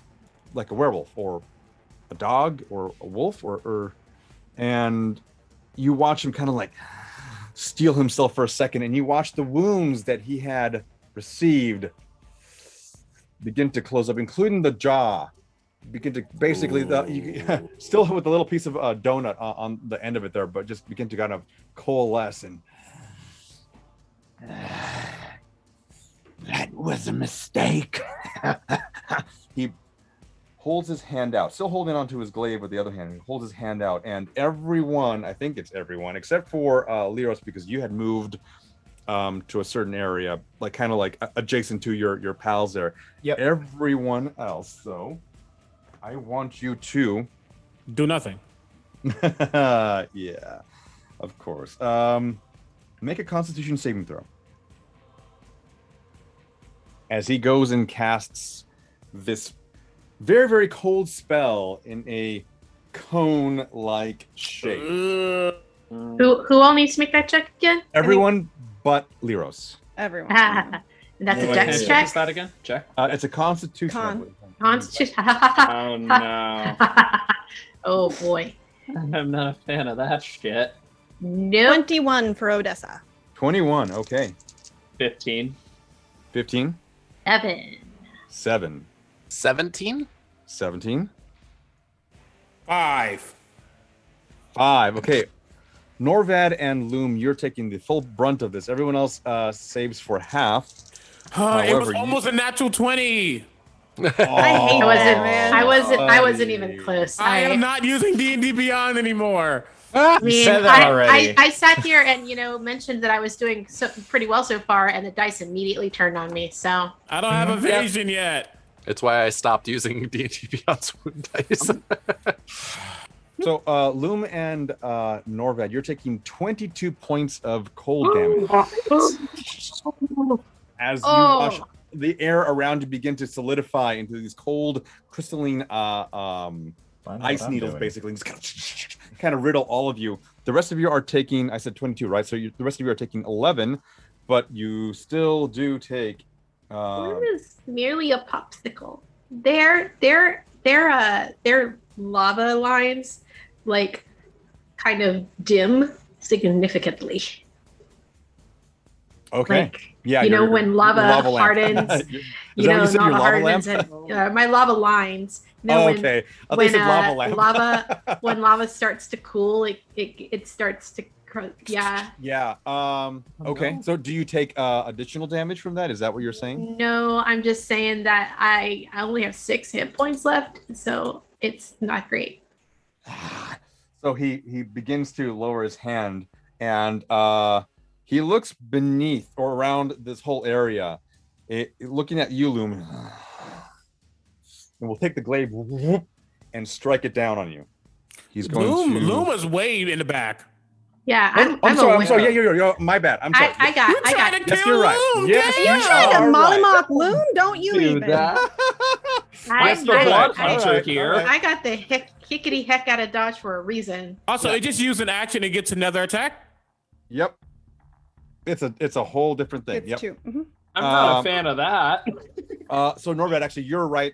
like a werewolf or a dog or a wolf, and you watch him kind of like steel himself for a second, and you watch the wounds that he had received begin to close up, including the jaw. Begin to basically still with a little piece of donut on the end of it there, but just begin to kind of coalesce. And that was a mistake. He holds his hand out, still holding onto his glaive with the other hand. He holds his hand out, and everyone, I think it's everyone, except for Lirros, because you had moved to a certain area, like kind of like adjacent to your pals there. Yep. Everyone else, though, I want you to do nothing. Yeah, of course. Make a Constitution saving throw. As he goes and casts this very, very cold spell in a cone-like shape. Who all needs to make that check again? Everyone but Lirros. Everyone. That's a Wait, dex can I check. Is that again? Check. It's a Constitution. I Con. believe. Constitution. Oh no. Oh boy. I'm not a fan of that shit. Nope. 21 for Odessa. 21. Okay. 15. 15. 7. 7. 17? 17. 5. 5. Okay. Norvad and Loom, you're taking the full brunt of this. Everyone else saves for half. It However, was almost a natural 20. I hate that, man. I wasn't even close. I am not using D&D Beyond anymore. I You mean, said that already. I sat here and mentioned that I was doing pretty well so far, and the dice immediately turned on me. So I don't have evasion yet. It's why I stopped using D&D Beyond dice. So, Loom and Norvad, you're taking 22 points of cold damage as you rush. The air around you begin to solidify into these cold, crystalline ice needles, basically, just kind of riddle all of you. The rest of you are taking, I said 22, right? So the rest of you are taking 11, but you still do take. One is merely a popsicle. Their lava lines, like, kind of dim significantly. Okay. Like, Yeah. When lava hardens, lava hardens, and my lava lines. Okay. I thought you said lava lamp. When lava starts to cool, it starts to. Yeah. Yeah. Okay. So, do you take additional damage from that? Is that what you're saying? No, I'm just saying that I only have 6 hit points left, so it's not great. So he begins to lower his hand, and he looks beneath or around this whole area, looking at you, Loom. And we'll take the glaive and strike it down on you. He's going to. Loom is way in the back. Yeah, I'm sorry. Yeah, my bad. I'm sorry. I got. Yes, you're right. Yes, You're trying to mollymop Loom? Don't you even? I got the hickety heck out of dodge for a reason. Also, it just used an action and gets another attack. Yep. It's a whole different thing. It's yep. 2. Mm-hmm. I'm not a fan of that. So Norvad, actually, you're right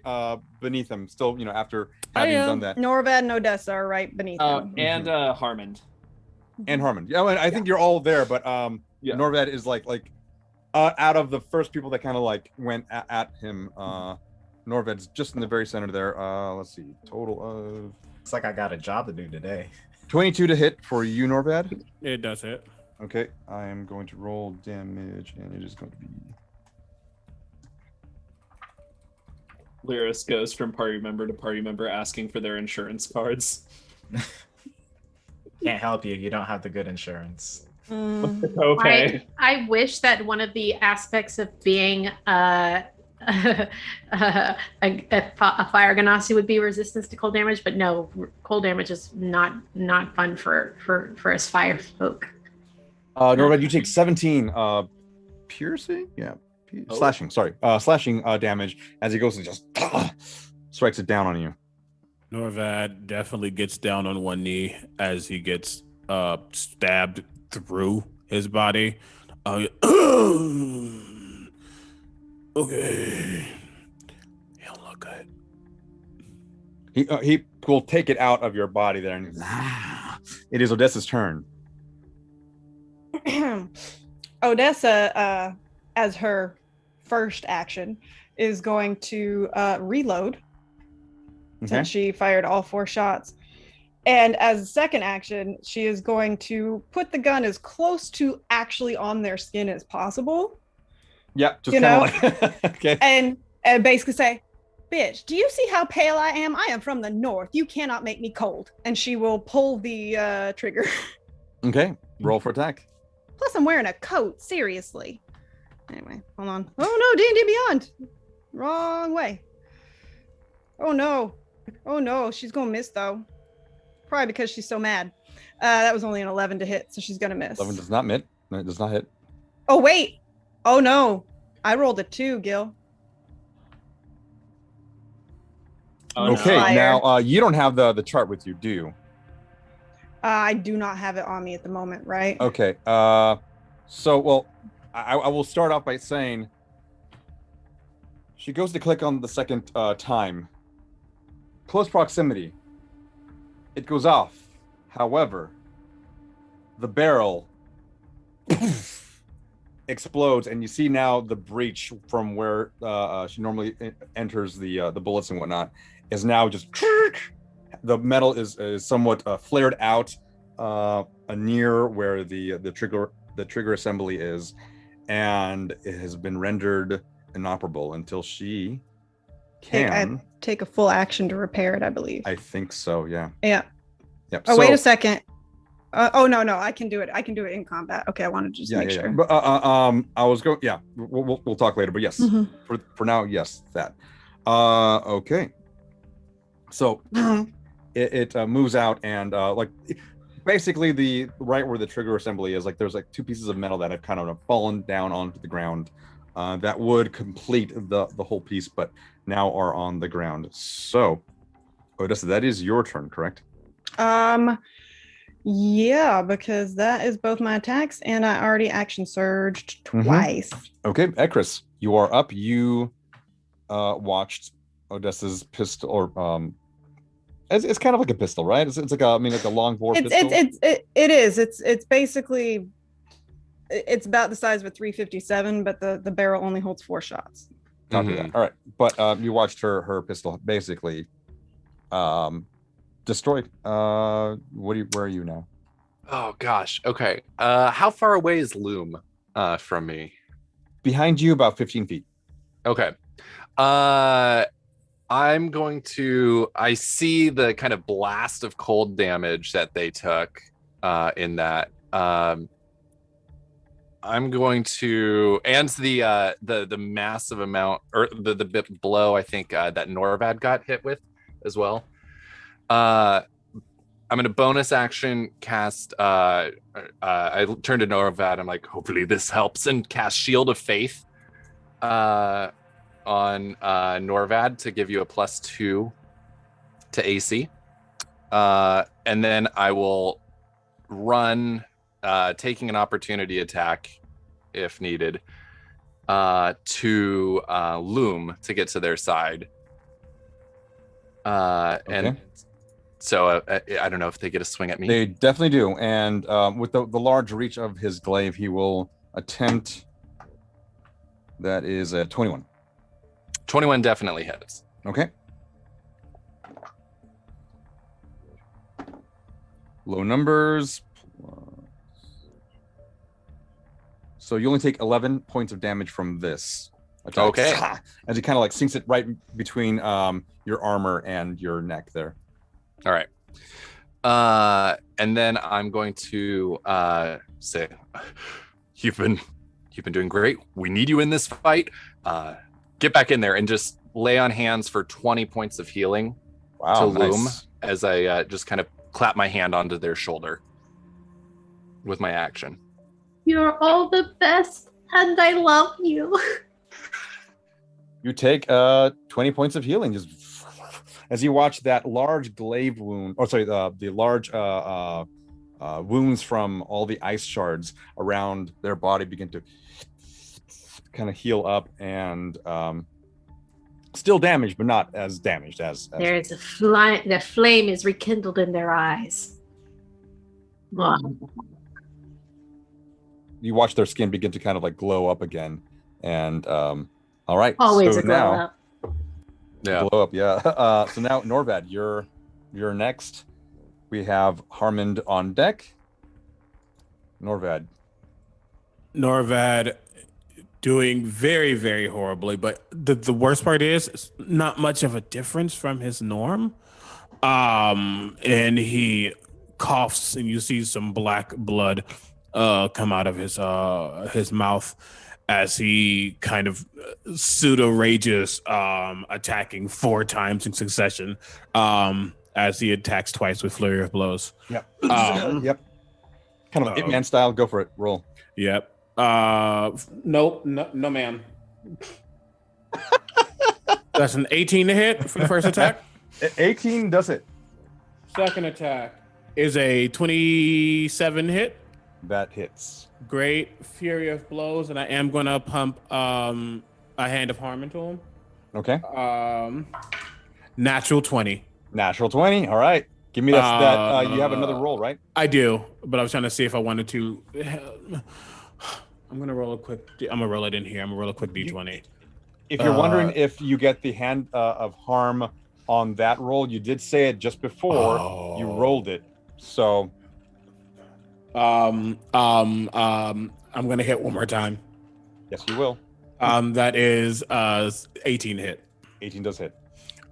beneath him. Still, after having done that. Norvad and Odessa are right beneath him. And Harmond. And Harmond. Yeah, well, I think you're all there, but Norvad is like out of the first people that kind of like went at him. Norved's just in the very center there. Let's see, total of. Looks like I got a job to do today. 22 to hit for you, Norvad. It does hit. Okay, I am going to roll damage, and it is going to be. Lirros goes from party member to party member asking for their insurance cards. Can't help you. You don't have the good insurance. Okay. I wish that one of the aspects of being a fire ganassi would be resistance to cold damage, but no, cold damage is not fun for us fire folk. Norvad, you take 17 piercing? Yeah. Slashing, sorry. Slashing damage as he goes and just strikes it down on you. Norvad definitely gets down on one knee as he gets stabbed through his body. Okay. He'll look good. He will take it out of your body there, and it is Odessa's turn. Odessa, as her first action, is going to reload. Since she fired all 4 shots. And as a second action, she is going to put the gun as close to actually on their skin as possible. Yeah, just kind of like, okay. And basically say, bitch, do you see how pale I am? I am from the north. You cannot make me cold. And she will pull the trigger. Okay, roll for attack. Plus, I'm wearing a coat. Seriously. Anyway, hold on. Oh, no, D&D Beyond. Wrong way. Oh, no. Oh no, she's gonna miss though. Probably because she's so mad. That was only an 11 to hit, so she's gonna miss. 11 does not hit. No, it does not hit. Oh wait. Oh no. I rolled a 2, Gil. Okay, now you don't have the chart with you, do you? I do not have it on me at the moment, right? Okay. So I will start off by saying she goes to click on the second time. Close proximity. It goes off. However, the barrel explodes, and you see now the breach from where she normally enters the bullets and whatnot is now just the metal is somewhat flared out near where the trigger assembly is, and it has been rendered inoperable until she can take a full action to repair it, I believe. I think so, yeah. Yeah. Yep. Oh, wait a second. no, I can do it. I can do it in combat. Okay, I wanted to just make sure. But I was going. Yeah, we'll talk later. But yes, for now, yes, that. Okay. So it moves out and like basically the right where the trigger assembly is, like there's like two pieces of metal that have kind of fallen down onto the ground that would complete the whole piece, but now are on the ground. So Odessa, that is your turn, correct? Yeah, because that is both my attacks and I already action surged twice. Okay, Ekris, you are up. You watched Odessa's pistol, or it's kind of like a pistol, right? It's like like a long bore pistol. It is. It's basically it's about the size of a 357, but the barrel only holds 4 shots. Copy that. All right, but you watched her pistol basically destroyed. Where are you now? Oh gosh. Okay. How far away is Loom from me? Behind you, about 15 feet. Okay. I'm going to. I see the kind of blast of cold damage that they took in that. I'm going to, and the massive amount, or the bit below, I think that Norvad got hit with as well. I'm going to bonus action cast. I turn to Norvad. I'm like, hopefully this helps, and cast Shield of Faith on Norvad to give you a +2 to AC. And then I will run, taking an opportunity attack if needed, to Loom to get to their side. And so I don't know if they get a swing at me. They definitely do. And with the large reach of his glaive, he will attempt. That is a 21. 21 definitely hits. Okay. Low numbers. So you only take 11 points of damage from this attack. Okay. As he kind of like sinks it right between your armor and your neck there. All right. And then I'm going to say, you've been doing great. We need you in this fight. Get back in there and just lay on hands for 20 points of healing to Loom as I just kind of clap my hand onto their shoulder with my action. You're all the best, and I love you. You take 20 points of healing just as you watch that large glaive wound, the large wounds from all the ice shards around their body begin to kind of heal up, and still damaged, but not as damaged as there is the flame is rekindled in their eyes. You watch their skin begin to kind of like glow up again, and all right, always so a glow up. Yeah, glow up, yeah. So now Norvad, you're next. We have Harmond on deck. Norvad doing very, very horribly, but the worst part is it's not much of a difference from his norm. And he coughs, and you see some black blood come out of his mouth as he kind of pseudo rages, attacking 4 times in succession, as he attacks twice with flurry of blows. Yep. Yep. Kind of Hitman style. Go for it. Roll. Yep. No, ma'am. That's an 18 to hit for the first attack. 18 does it. Second attack is a 27 hit. That hits. Great. Fury of blows, and I am going to pump a Hand of Harmond to him. Okay. Natural 20. Natural 20. All right. Give me that. You have another roll, right? I do, but I was trying to see if I wanted to. I'm gonna roll it in here. I'm gonna roll a quick d20. If you're wondering if you get the Hand of Harm on that roll, you did say it just before you rolled it. So, I'm gonna hit one more time. Yes, you will. That is 18 hit. 18 does hit.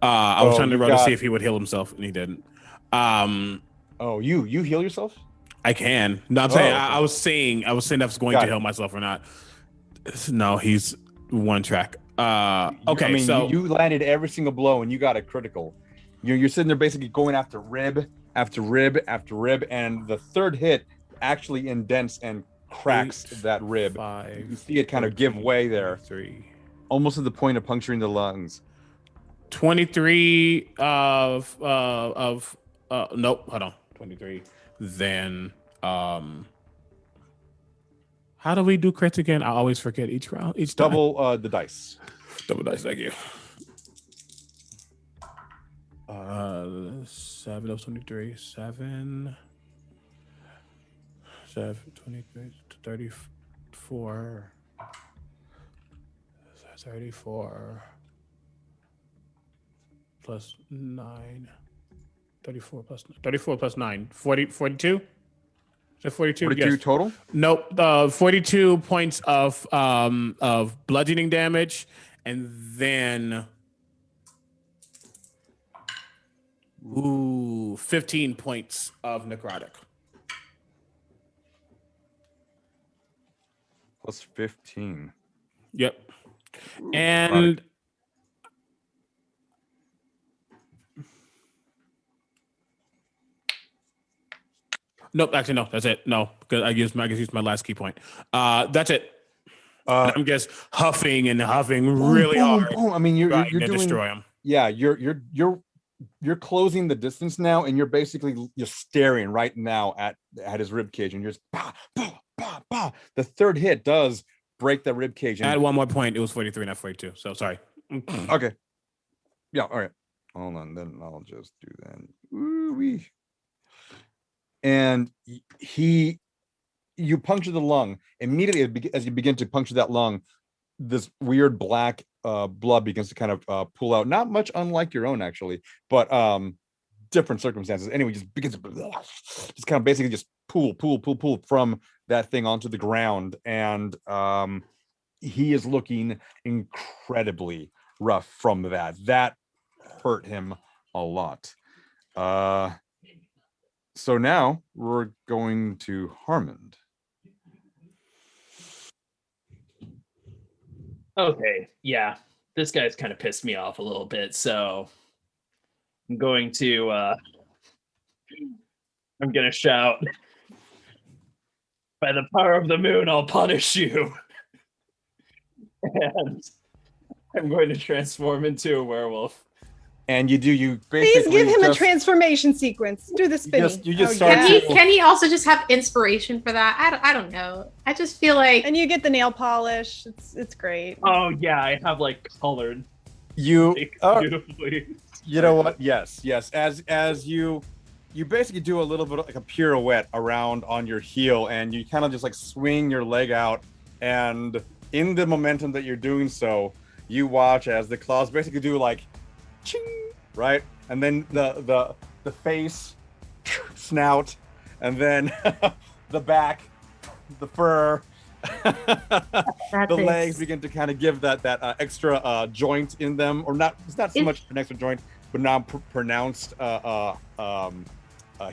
I was trying to roll to see if he would heal himself, and he didn't. You heal yourself? I can. No, I'm saying okay. I was saying I was going Got to it. heal myself or not. No, he's one track. Okay, I mean, so you landed every single blow and you got a critical. You're sitting there basically going after rib after rib after rib, and the third hit actually indents and cracks that rib. 5, you see it kind of give way there, 3, almost to the point of puncturing the lungs. 23 nope, hold on, 23. Then how do we do crits again? I always forget each round. Each time. Double the dice. Double dice, thank you. 7 of 23, 7, 23, 34, 34 plus 9, 34 plus 9, 42? Is it 42? 42 Yes. total? Nope. 42 points of bludgeoning damage, and then 15 points of necrotic. Plus 15. Yep. And nope, actually no, that's it. No, because I guess my last key point. That's it. And I'm just huffing really hard. I mean, you're trying to doing, destroy him. Yeah, you're closing the distance now, and you're basically staring right now at his rib cage, and you're just bah, bah, bah, bah. The third hit does break the rib cage. Add one more point. It was 43, not 42. So sorry. Okay. Yeah. All right. Hold on. Then I'll just do that. Ooh-wee. And you puncture the lung immediately as you begin to puncture that lung. This weird black blood begins to kind of pull out, not much unlike your own actually, but different circumstances. Anyway, just begins to just kind of basically just pull from that thing onto the ground, and he is looking incredibly rough from that. That hurt him a lot. So now we're going to Harmond. Okay, yeah, this guy's kind of pissed me off a little bit, so I'm going to shout, by the power of the moon, I'll punish you. And I'm going to transform into a werewolf. And you basically Please give him a transformation sequence. Do the spinning. You just start Can he also just have inspiration for that? I don't know. I just feel like, and you get the nail polish. It's great. Oh yeah, I have like colored. Beautifully. You know what? Yes. As you basically do a little bit of like a pirouette around on your heel, and you kind of just like swing your leg out, and in the momentum that you're doing so, you watch as the claws basically do like ching, right? And then the face, snout, and then the back, the fur, the legs begin to kind of give that extra joint in them, or not. It's not so much an extra joint, but now pronounced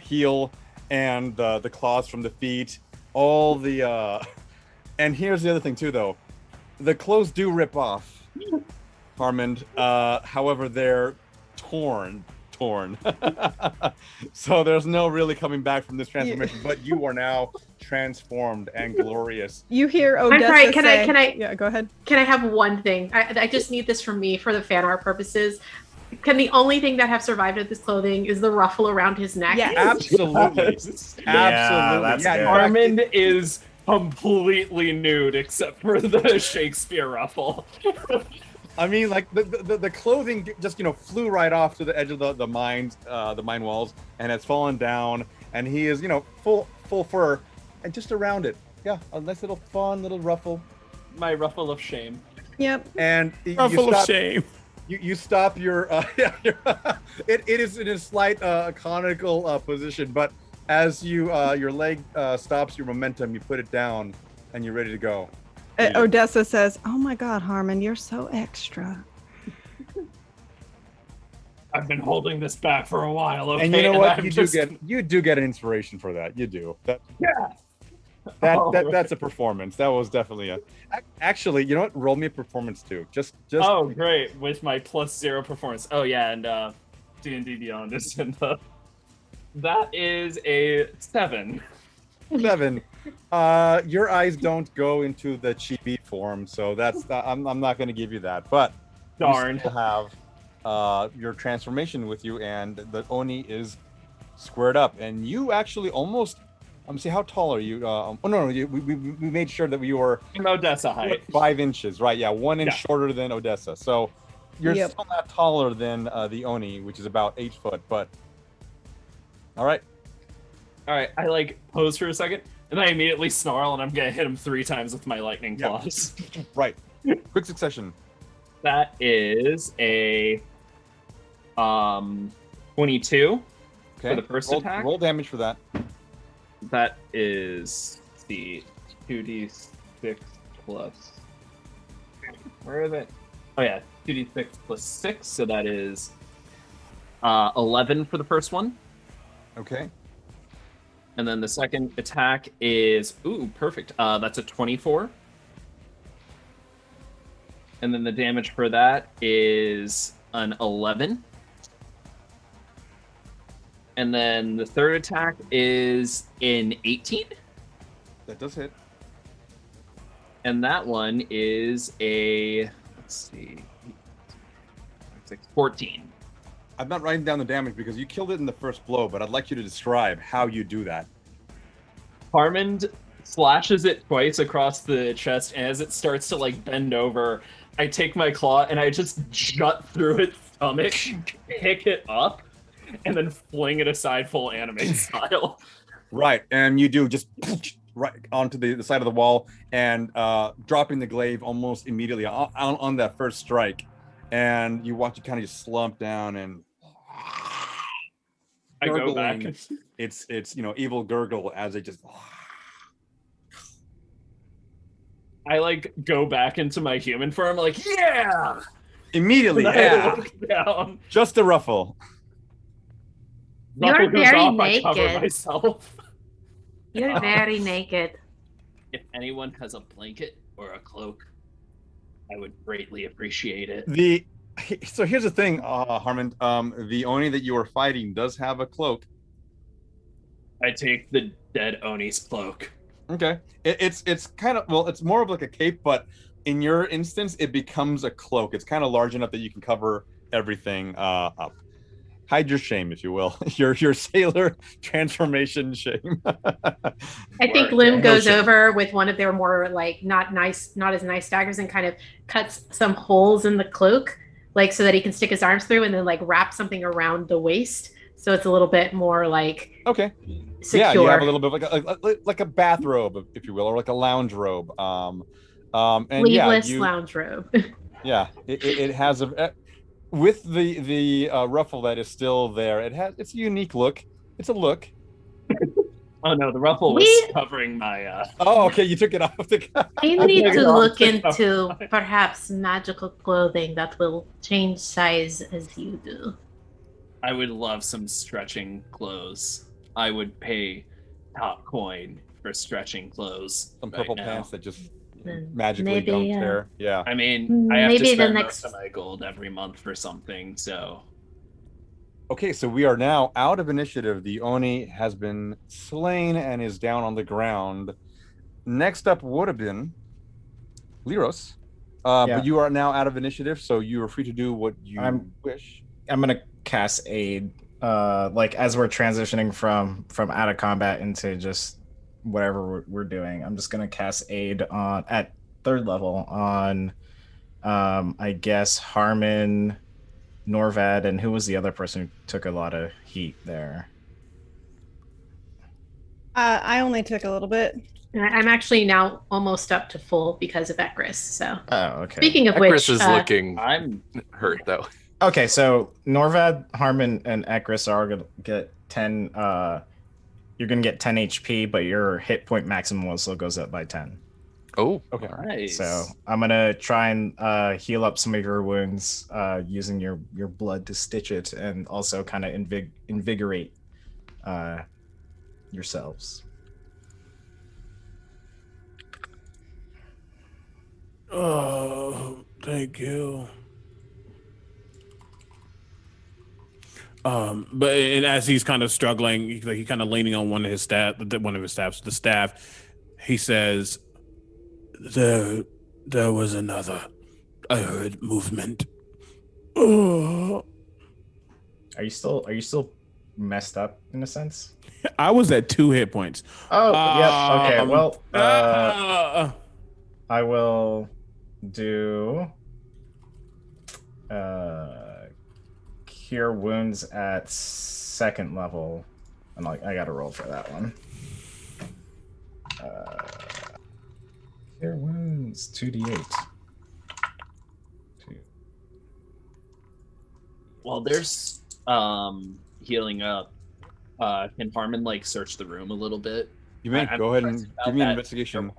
heel, and the claws from the feet, all the. And here's the other thing too, though, the clothes do rip off, Harmond. However, they're torn. So there's no really coming back from this transformation, but you are now transformed and glorious. You hear Odessa I'm sorry, say, can I yeah, go ahead. Can I have one thing? I just need this for me, for the fan art purposes. Can the only thing that have survived of this clothing is the ruffle around his neck? Yes. Absolutely. That's good. Harmond is completely nude except for the Shakespeare ruffle. I mean, like the clothing just flew right off to the edge of the mine walls, and has fallen down, and he is full fur, and just around it, yeah, a nice little fun little ruffle. My ruffle of shame. Yep. And Ruffle of shame. You stop your it is in a slight conical position, but as your leg stops your momentum, you put it down, and you're ready to go. Odessa says, "Oh my God, Harmond, you're so extra." I've been holding this back for a while. Okay, And you know what? I'm You do get an inspiration for that. You do. yeah. That's a performance. That was definitely actually, you know what? Roll me a performance too. Just Oh, great. With my +0 performance. Oh, yeah. And D&D Beyond is in the... That is a 7. 7. Your eyes don't go into the chibi form, so that's I'm not going to give you that. But Darn. you still have your transformation with you, and the Oni is squared up, and you actually almost. See, how tall are you? No, we made sure that you were I'm Odessa height. 5 inches, right? Yeah, 1 inch shorter than Odessa. So you're Yep. still not taller than the Oni, which is about 8 foot. But all right. All right, I like pose for a second, and I immediately snarl, and I'm gonna hit him 3 times with my lightning Yeah. claws. Right. Quick succession. That is a 22 Okay. for the first attack. Roll damage for that. That is the 2d6 plus. Where is it? Oh yeah, 2d6 plus 6, so that is 11 for the first one. Okay. And then the second attack is perfect. That's a 24. And then the damage for that is an 11. And then the third attack is an 18. That does hit. And that one is a, let's see, 14. I'm not writing down the damage because you killed it in the first blow, but I'd like you to describe how you do that. Harmond slashes it twice across the chest, and as it starts to like bend over, I take my claw and I just jut through its stomach, pick it up, and then fling it aside full anime style. Right, and you do just right onto the side of the wall and dropping the glaive almost immediately on that first strike. And you watch it kind of just slump down and I go back. gurgling. It's evil gurgle as it just I like go back into my human form, like, yeah! immediately, And yeah, I look down. just a ruffle. You're Ruffle goes very off, I cover naked. myself. You're very naked. If anyone has a blanket or a cloak, I would greatly appreciate it. So here's the thing, Harmond. The Oni that you are fighting does have a cloak. I take the dead Oni's cloak. Okay, it's kind of it's more of like a cape, but in your instance, it becomes a cloak. It's kind of large enough that you can cover everything up. Hide your shame, if you will. your sailor transformation shame. I think Lim goes over with one of their more like not as nice daggers and kind of cuts some holes in the cloak, like so that he can stick his arms through, and then like wrap something around the waist, so it's a little bit more like okay. secure. Yeah, you have a little bit of like a bathrobe, if you will, or like a lounge robe. And Sleeveless yeah, lounge robe. Yeah, it has with the ruffle that is still there. It's a unique look. It's a look. Oh no, the ruffle was covering my. Oh, okay, you took it off. We need to look into perhaps magical clothing that will change size as you do. I would love some stretching clothes. I would pay top coin for stretching clothes. Some purple now. pants that just magically Maybe, don't tear. Yeah. I mean, I have Maybe to the spend next- most of my gold every month for something, so. Okay, so we are now out of initiative. The Oni has been slain and is down on the ground. Next up would have been Lirros. But you are now out of initiative, so you are free to do what you wish. I'm gonna cast aid, like as we're transitioning from out of combat into just whatever we're doing. I'm just gonna cast aid on at 3rd level on, I guess Harmon, Norvad, and who was the other person who took a lot of heat there? I only took a little bit. I'm actually now almost up to full because of Ekris. So, okay. Speaking of Ekris which, is looking I'm hurt though. Okay, so Norvad, Harmon, and Ekris are gonna get 10. You're gonna get 10 HP, but your hit point maximum also goes up by 10. Oh, Okay. Nice. So I'm gonna try and heal up some of your wounds using your blood to stitch it, and also kind of invigorate yourselves. Oh, thank you. But and as he's kind of struggling, he kind of leaning on one of his staffs, the staff. He says, "There was another. I heard movement." Oh. Are you still messed up in a sense? I was at 2 hit points. Oh, yep. Okay. Well, I will do cure wounds at 2nd level. And I gotta roll for that one. Cure wounds 2d8. While there's healing up, can Harmond like search the room a little bit? You may I'm go ahead and curious about give me an that. investigation.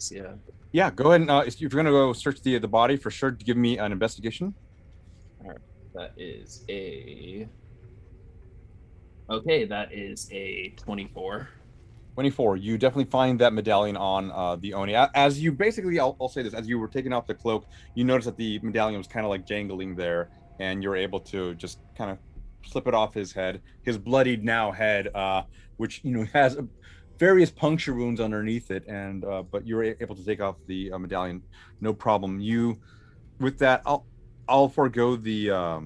Yeah. Yeah, go ahead and if you're gonna go search the body for sure, give me an investigation. All right. That is a. Okay, that is a 24. 24. You definitely find that medallion on the Oni. As you basically, I'll say this: as you were taking off the cloak, you noticed that the medallion was kind of like jangling there, and you're able to just kind of slip it off his head, his bloodied now head, which has various puncture wounds underneath it, and but you're able to take off the medallion, no problem. With that, I'll forego the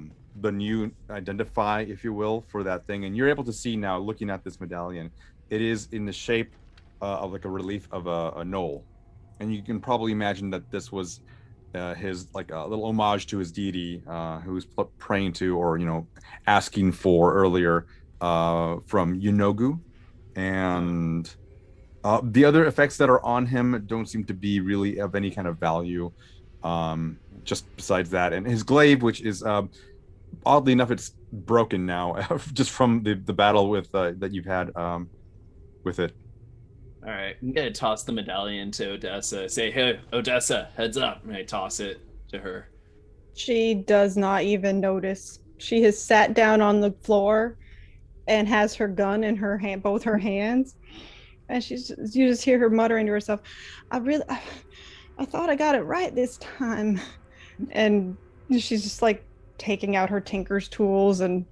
new identify, if you will, for that thing, and you're able to see now, looking at this medallion, it is in the shape of like a relief of a gnoll, and you can probably imagine that this was his like a little homage to his deity, who was praying to or asking for earlier from Yunogu, and the other effects that are on him don't seem to be really of any kind of value, just besides that, and his glaive, which is oddly enough, it's broken now just from the battle with that you've had with it. All right, I'm gonna toss the medallion to Odessa. Say, "Hey, Odessa, heads up!" And I toss it to her. She does not even notice. She has sat down on the floor and has her gun in her hand, both her hands, and you just hear her muttering to herself, I thought I got it right this time. And she's just like taking out her tinker's tools and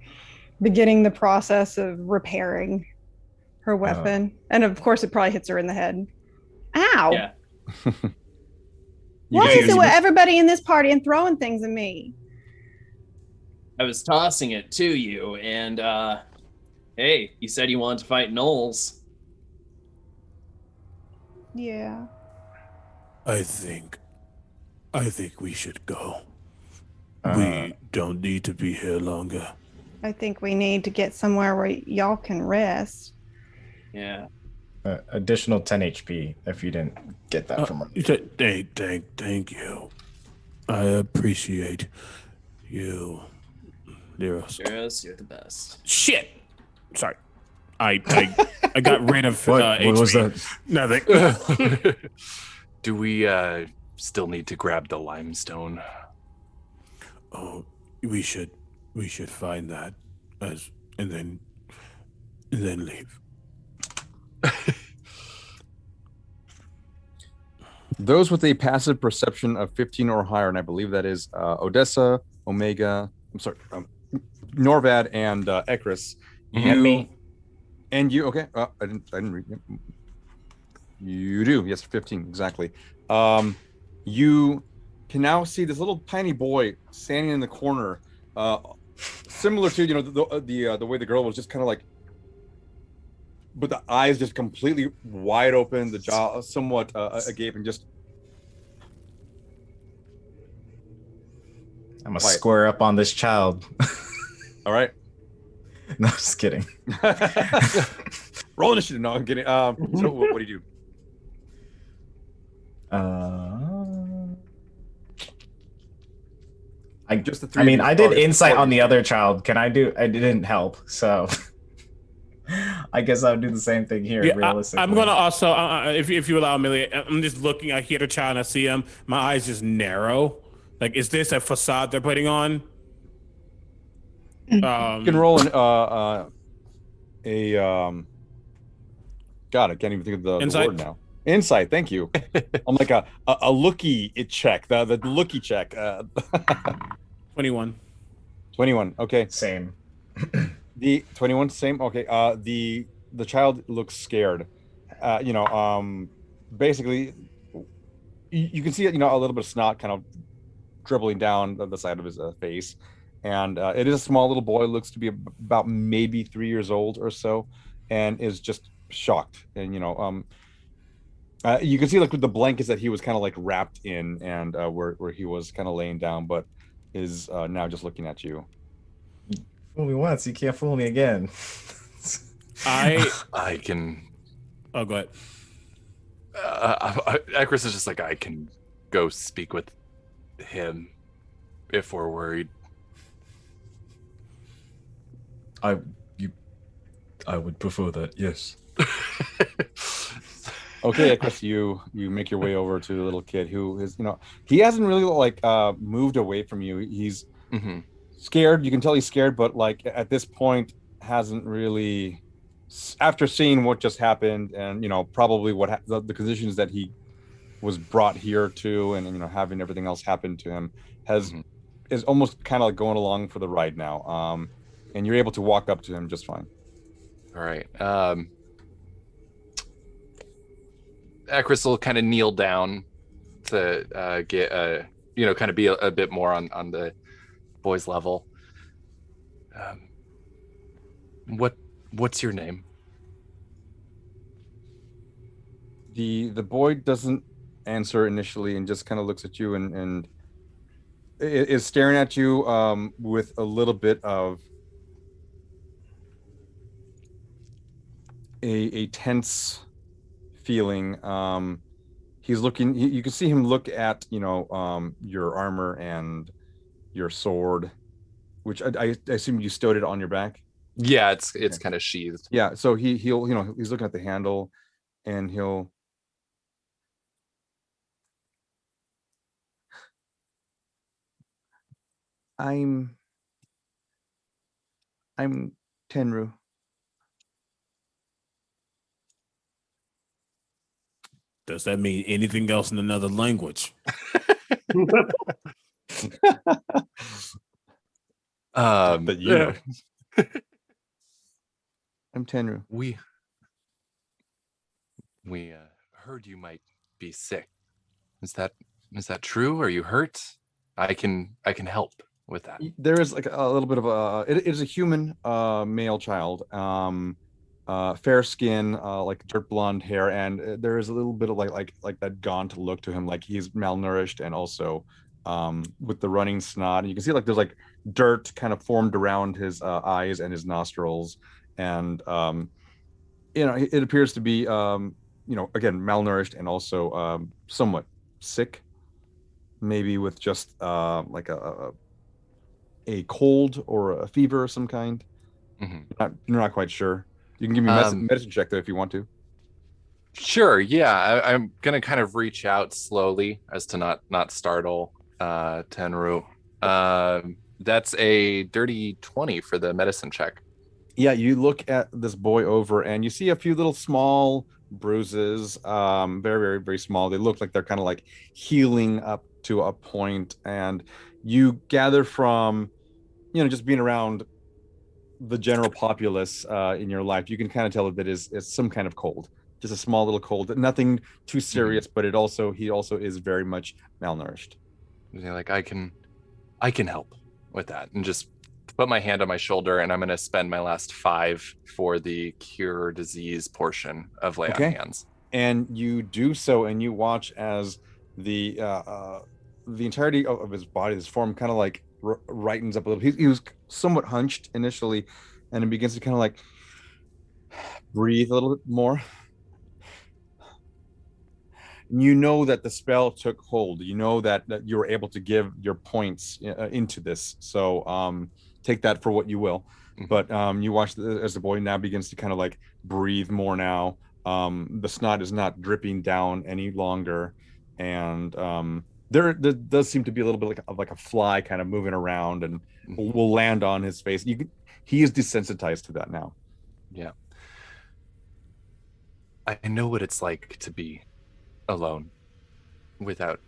beginning the process of repairing her weapon. And of course it probably hits her in the head. Ow. Yeah. Why is it with everybody in this party and throwing things at me? I was tossing it to you, and hey, you said you wanted to fight gnolls. Yeah. I think we should go. We don't need to be here longer. I think we need to get somewhere where y'all can rest. Yeah. Additional 10 HP if you didn't get that from her. Thank you. I appreciate you, Lirros. Lirros, you're the best. Shit. Sorry. I got rid of What HP. was that? Nothing. Do we still need to grab the limestone? Oh, we should find that and then leave. Those with a passive perception of 15 or higher, and I believe that is Odessa, Omega, Norvad, and Ekris. And me. And you, okay. I didn't read it. You do, yes, 15, exactly. You can now see this little tiny boy standing in the corner, similar to the way the girl was, just kind of like, but the eyes just completely wide open, the jaw somewhat agape, and just. I'm gonna square up on this child. All right. No, just kidding. Roll initiative. No, I'm kidding. So what do you do? I did insight on the other child. I didn't help, so I guess I would do the same thing here. Yeah, Realistically, I'm gonna also, if you allow me, I'm just looking. I hear the child and I see him. My eyes just narrow. Like, is this a facade they're putting on? You can roll God, I can't even think of the word now. Insight. Thank you. I'm like a looky check. The looky check. 21. 21. Okay. same. The 21 same. Okay. The child looks scared. Basically, you can see a little bit of snot kind of dribbling down the side of his face, and it is a small little boy. Looks to be about maybe 3 years old or so, and is just shocked. And you can see like with the blankets that he was kind of like wrapped in, and where he was kind of laying down, but is now just looking at you. Fool me once, you can't fool me again. I can. Oh, go ahead. Ekris is just like, I can go speak with him if we're worried. I would prefer that. Yes. Okay, Ekris, you make your way over to the little kid who is, he hasn't really like moved away from you. He's scared. You can tell he's scared, but like at this point hasn't really, after seeing what just happened and probably what the conditions that he was brought here to, and having everything else happen to him, is almost kind of like going along for the ride now. And you're able to walk up to him just fine. All right. Ekris will kind of kneel down to get kind of be a bit more on the boy's level. What's your name? The boy doesn't answer initially and just kind of looks at you and is staring at you with a little bit of a tense feeling. He's looking, you can see him look at your armor and your sword, which I assume you stowed it on your back. Yeah, it's kind of sheathed. Yeah, so he's looking at the handle, and he'll I'm Tenru. Does that mean anything else in another language? But I'm Tenru. We heard you might be sick. Is that true? Are you hurt? I can help with that. There is like a little bit of it is a human male child, fair skin, like dirt blonde hair, and there is a little bit of like that gaunt look to him, like he's malnourished, and also with the running snot. And you can see like there's like dirt kind of formed around his eyes and his nostrils, and it appears to be again malnourished and also somewhat sick, maybe with just like a cold or a fever of some kind. You're not quite sure. You can give me a medicine check though if you want to. Sure. Yeah, I'm gonna kind of reach out slowly as to not startle Tenru. That's a dirty 20 for the medicine check. Yeah, you look at this boy over and you see a few little small bruises, very, very, very small. They look like they're kind of like healing up to a point, and you gather from, just being around the general populace in your life, you can kind of tell that it's some kind of cold, just a small little cold, nothing too serious, but he also is very much malnourished. Like, I can help with that, and just put my hand on my shoulder, and I'm going to spend my last 5 for the cure disease portion of lay on hands. And you do so, and you watch as the entirety of his body, his form, kind of like rightens up a little. He was somewhat hunched initially, and it begins to kind of like breathe a little bit more. You know that the spell took hold. You know that you were able to give your points into this. So take that for what you will. But you watch as the boy now begins to kind of like breathe more now. The snot is not dripping down any longer, and there does seem to be a little bit like a fly kind of moving around and will land on his face. He is desensitized to that now. Yeah. I know what it's like to be alone without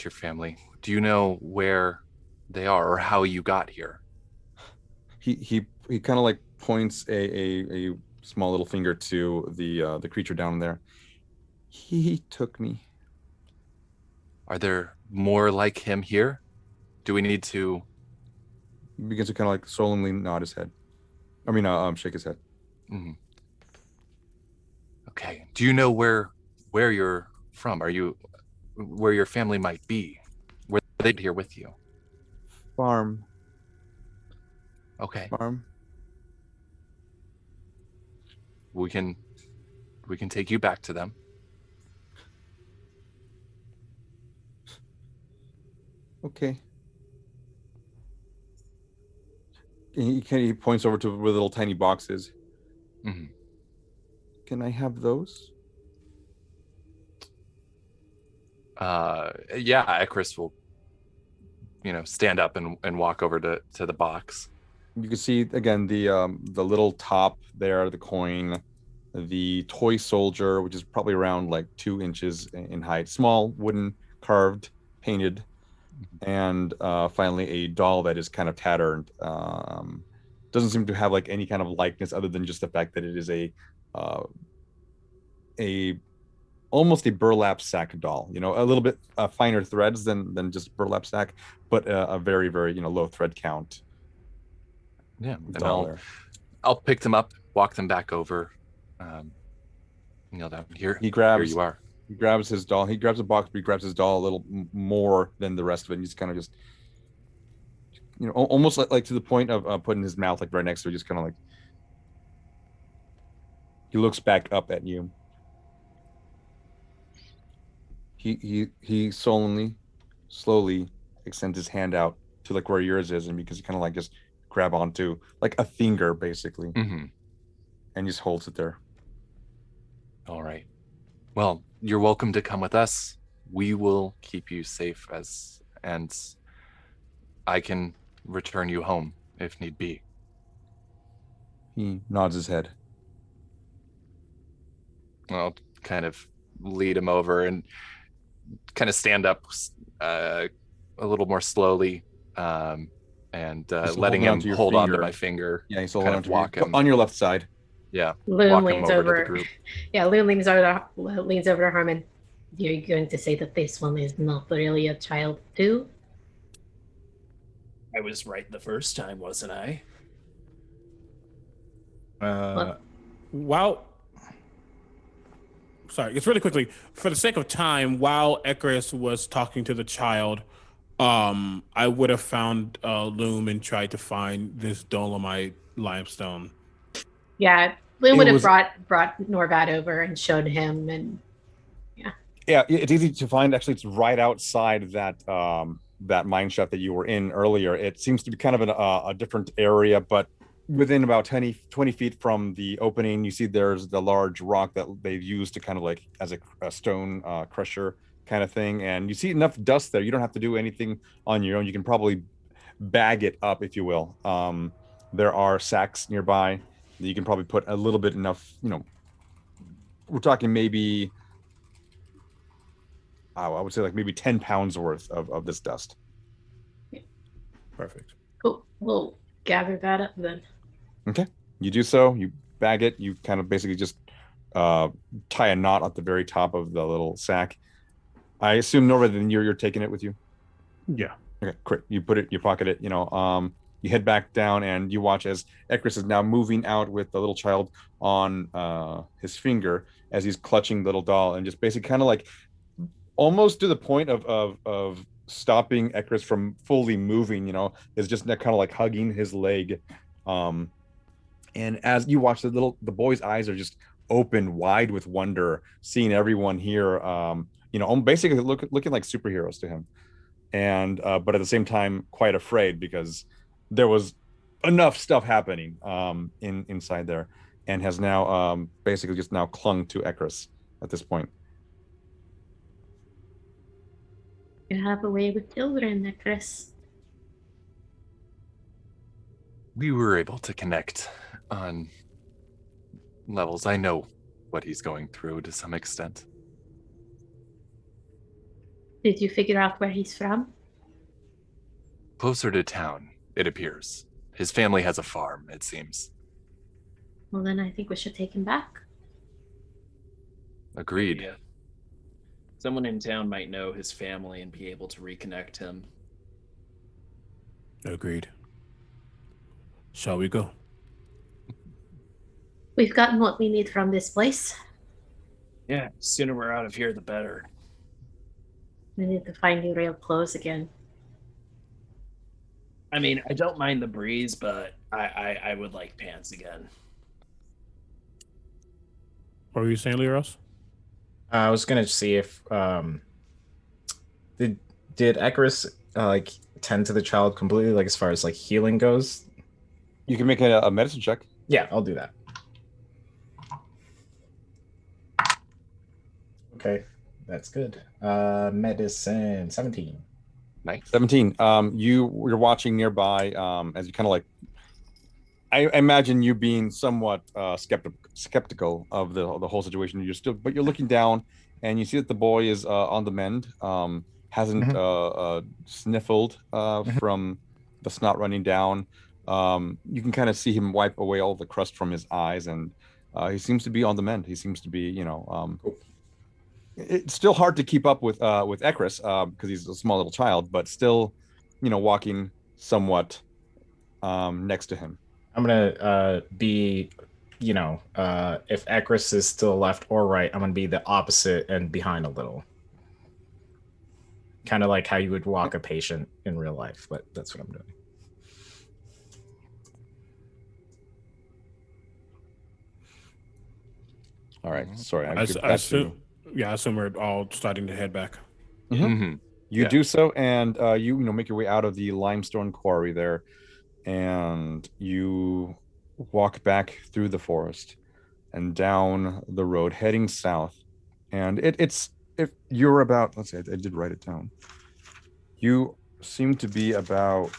your family. Do you know where they are or how you got here? He kind of like points a small little finger to the creature down there. He took me. Are there more like him here? Do we need to? He begins to kind of like solemnly nod his head. I mean, shake his head. Mm-hmm. Okay. Do you know where you're from? Are you where your family might be? Were they here with you? Farm. Okay. Farm. We can take you back to them. Okay. He points over to where the little tiny box is. Mm-hmm. Can I have those? Yeah, Ekris will, stand up and walk over to the box. You can see again the little top there, the coin, the toy soldier, which is probably around like 2 inches in height, small, wooden, carved, painted, and finally a doll that is kind of tattered. Doesn't seem to have like any kind of likeness other than just the fact that it is a almost a burlap sack doll, a little bit finer threads than just burlap sack, but a very, very, low thread count. Yeah. And I'll pick them up, walk them back over, kneel down here. Here you are. He grabs his doll. He grabs a box, but he grabs his doll a little more than the rest of it. And he's kind of just, almost like to the point of putting his mouth like right next to it, just kind of like, he looks back up at you. He solemnly, slowly extends his hand out to like where yours is, and because he kind of like just grab onto like a finger basically, and just holds it there. All right. Well, you're welcome to come with us. We will keep you safe and I can return you home if need be. He nods his head. I'll kind of lead him over and kind of stand up a little more slowly, and letting him hold on to my finger. Yeah, he's holding on to walk him on your left side. Yeah. Loon leans over. Yeah, Loon leans over to Harmond. You're going to say that this one is not really a child too? I was right the first time, wasn't I? It's really quickly. For the sake of time, while Ekris was talking to the child, I would have found Loom and tried to find this dolomite limestone. Yeah, Loom would have brought Norvad over and showed him, and yeah, it's easy to find. Actually, it's right outside that mine shaft that you were in earlier. It seems to be kind of a different area, but within about 20 feet from the opening, you see there's the large rock that they've used to kind of like as a stone crusher kind of thing. And you see enough dust there. You don't have to do anything on your own. You can probably bag it up, if you will. There are sacks nearby that you can probably put a little bit enough, we're talking maybe, I would say like maybe 10 pounds worth of this dust. Perfect. Cool. We'll gather that up then. Okay. You do so. You bag it. You kind of basically just tie a knot at the very top of the little sack. I assume, Norvad, then you're taking it with you? Yeah. Okay, great. You put it, you pocket it, you head back down and you watch as Ekris is now moving out with the little child on his finger as he's clutching the little doll and just basically kind of like almost to the point of stopping Ekris from fully moving, is just kind of like hugging his leg. And as you watch the boy's eyes are just open wide with wonder, seeing everyone here, basically looking like superheroes to him. And but at the same time quite afraid because there was enough stuff happening inside there, and has now basically just now clung to Ekris at this point. You have a way with children, Ekris. We were able to connect on levels. I know what he's going through to some extent. Did you figure out where he's from? Closer to town, it appears. His family has a farm, it seems. Well, then I think we should take him back. Agreed. Yeah. Someone in town might know his family and be able to reconnect him. Agreed. Shall we go? We've gotten what we need from this place. Yeah, sooner we're out of here, the better. We need to find new real clothes again. I mean, I don't mind the breeze, but I would like pants again. What were you saying, Lirros? I was gonna see if did Ekris like tend to the child completely, like as far as like healing goes? You can make a medicine check. Yeah, I'll do that. Okay, that's good. Medicine 17. Nice. 17. You're watching nearby as you kind of like. I imagine you being somewhat skeptical of the whole situation. But you're looking down, and you see that the boy is on the mend. Hasn't sniffled from the snot running down. You can kind of see him wipe away all the crust from his eyes, and he seems to be on the mend. He seems to be, it's still hard to keep up with Ekris because he's a small little child, but still, walking somewhat next to him. I'm gonna be, if Ekris is still left or right, I'm gonna be the opposite and behind a little. Kind of like how you would walk a patient in real life, but that's what I'm doing. All right. Sorry. I assume we're all starting to head back. Mm-hmm. Mm-hmm. You do so, and you make your way out of the limestone quarry there, and you walk back through the forest and down the road, heading south. And it's if you're about, let's see, I did write it down. You seem to be about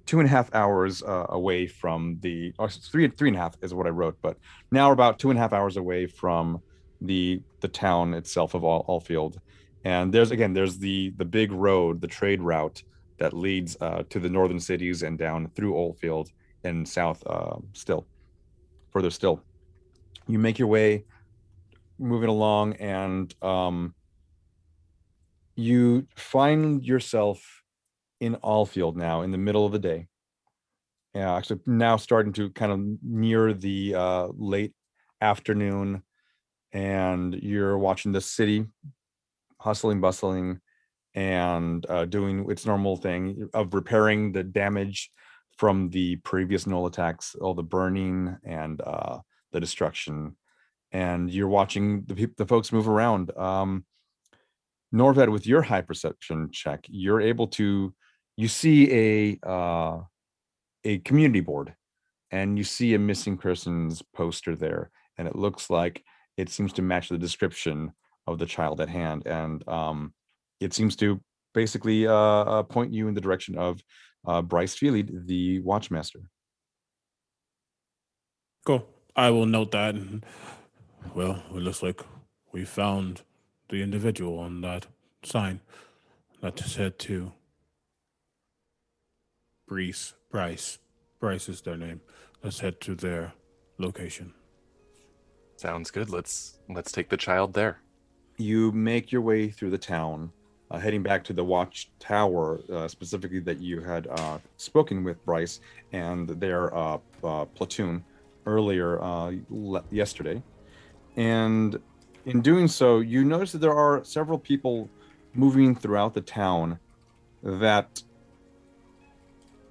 2.5 hours away from the, or 3.5 is what I wrote, but now we're about 2.5 hours away from the town itself of Allfield. And there's the big road, the trade route that leads to the northern cities and down through Allfield and south further still. You make your way moving along, and you find yourself in Allfield now in the middle of the day. Yeah, actually now starting to kind of near the late afternoon, and you're watching the city hustling, bustling, and doing its normal thing of repairing the damage from the previous gnoll attacks, all the burning and the destruction. And you're watching the folks move around. Norvad, with your high perception check, you're able to, you see a community board, and you see a missing persons poster there, and it looks like it seems to match the description of the child at hand, and it seems to basically point you in the direction of Bryce Feely, the Watchmaster. Cool. I will note that. Well, it looks like we found the individual on that sign that said to Bryce. Bryce is their name. Let's head to their location. Sounds good. Let's take the child there. You make your way through the town, heading back to the watchtower, specifically that you had spoken with Bryce and their platoon earlier yesterday. And in doing so, you notice that there are several people moving throughout the town that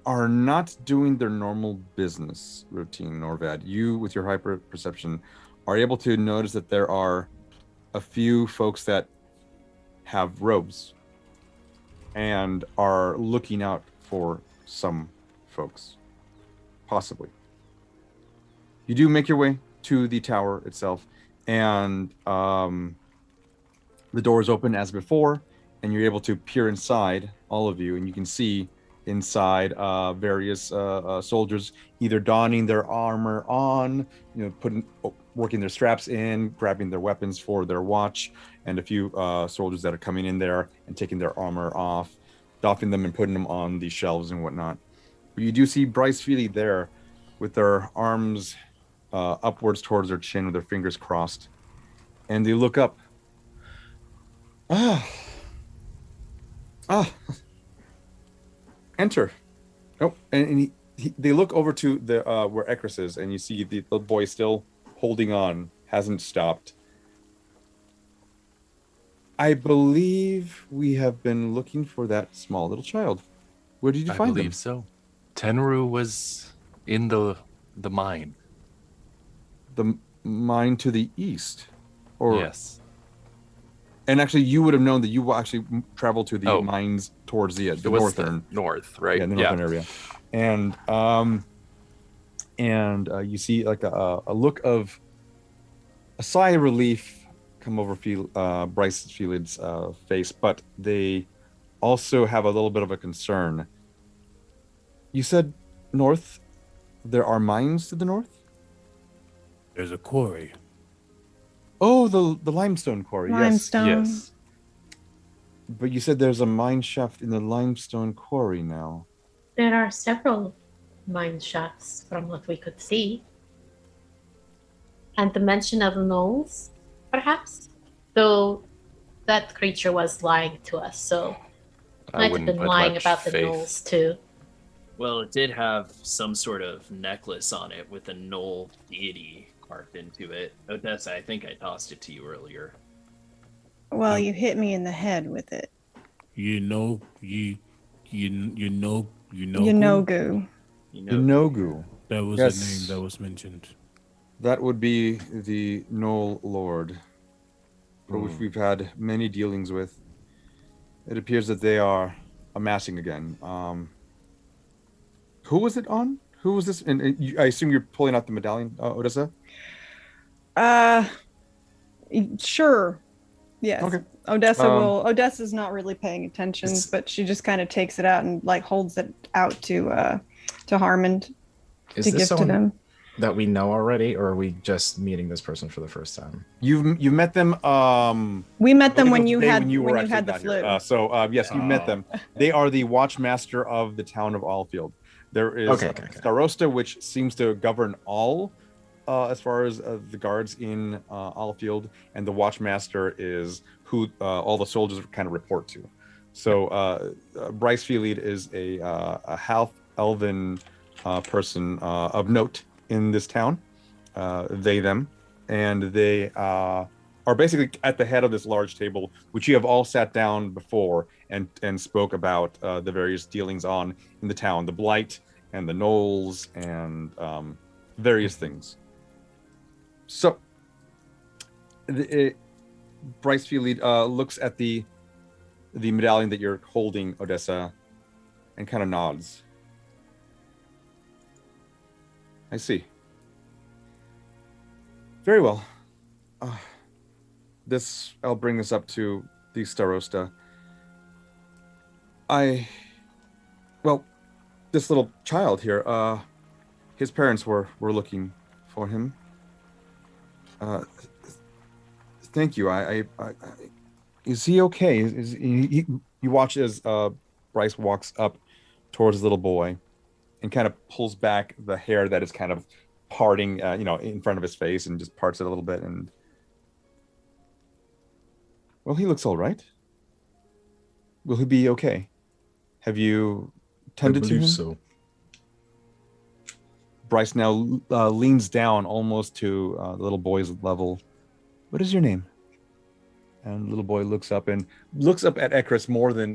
are not doing their normal business routine, Norvad. You, with your hyper perception, are able to notice that there are a few folks that have robes and are looking out for some folks. Possibly. You do make your way to the tower itself, and the door is open as before, and you're able to peer inside, all of you, and you can see inside various soldiers either donning their armor on, working their straps in, grabbing their weapons for their watch, and a few soldiers that are coming in there and taking their armor off, doffing them and putting them on the shelves and whatnot. But you do see Bryce Feely there with their arms upwards towards their chin with their fingers crossed, and they look up. Enter. Oh, and they look over to the where Ekris is, and you see the little boy still holding on, hasn't stopped. I believe we have been looking for that small little child. Where did you find them? I believe so. Tenru was in the mine. The mine to the east? Or yes. And actually, you would have known that you will actually travel to the mines towards the northern north, right? Yeah, the northern area, and you see like a look of a sigh of relief come over Bryce Field's face, but they also have a little bit of a concern. You said north. There are mines to the north. There's a quarry. Oh, the limestone quarry. Limestone. Yes. But you said there's a mine shaft in the limestone quarry now. There are several mine shafts from what we could see. And the mention of gnolls, perhaps? Though that creature was lying to us, so might have been lying about the gnolls too. Well, it did have some sort of necklace on it with a gnoll deity carved into it. Odessa, I think I tossed it to you earlier. Well, you hit me in the head with it. Yenogu. Yenogu. That was the name that was mentioned. That would be the Gnoll Lord, which we've had many dealings with. It appears that they are amassing again. Who was it on? Who was this? And I assume you're pulling out the medallion, Odessa? Sure. Yes. Okay. Odessa's not really paying attention, but she just kind of takes it out and like holds it out to Harmond to give to them. That we know already, or are we just meeting this person for the first time? You met them. We met them when you had the flu. Yes, you met them. They are the watchmaster of the town of Allfield. There is Starosta, which seems to govern all, as far as the guards in Allfield, and the watchmaster is who all the soldiers kind of report to. So Bryce Feely is a half elven person of note in this town, they, them, and they are basically at the head of this large table, which you have all sat down before and spoke about the various dealings on in the town, the blight and the gnolls and various things. So Bryce Feely looks at the medallion that you're holding, Odessa, and kind of nods. I see. Very well. I'll bring this up to the Starosta. This little child here, his parents were looking for him. Thank you. Is he okay? You watch as Bryce walks up towards the little boy and kind of pulls back the hair that is kind of parting, in front of his face, and just parts it a little bit. And well, he looks all right. Will he be okay? Have you tended to him? So. Bryce now leans down almost to the little boy's level. What is your name? And the little boy looks up at Ekris more than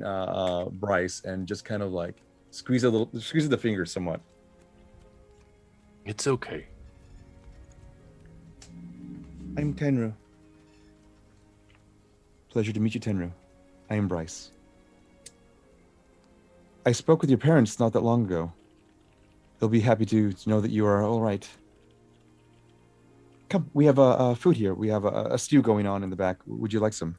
Bryce, and just kind of like squeezes the fingers somewhat. It's okay. I'm Tenru. Pleasure to meet you, Tenru. I am Bryce. I spoke with your parents not that long ago. He'll be happy to know that you are all right. Come, we have a food here. We have a stew going on in the back. Would you like some?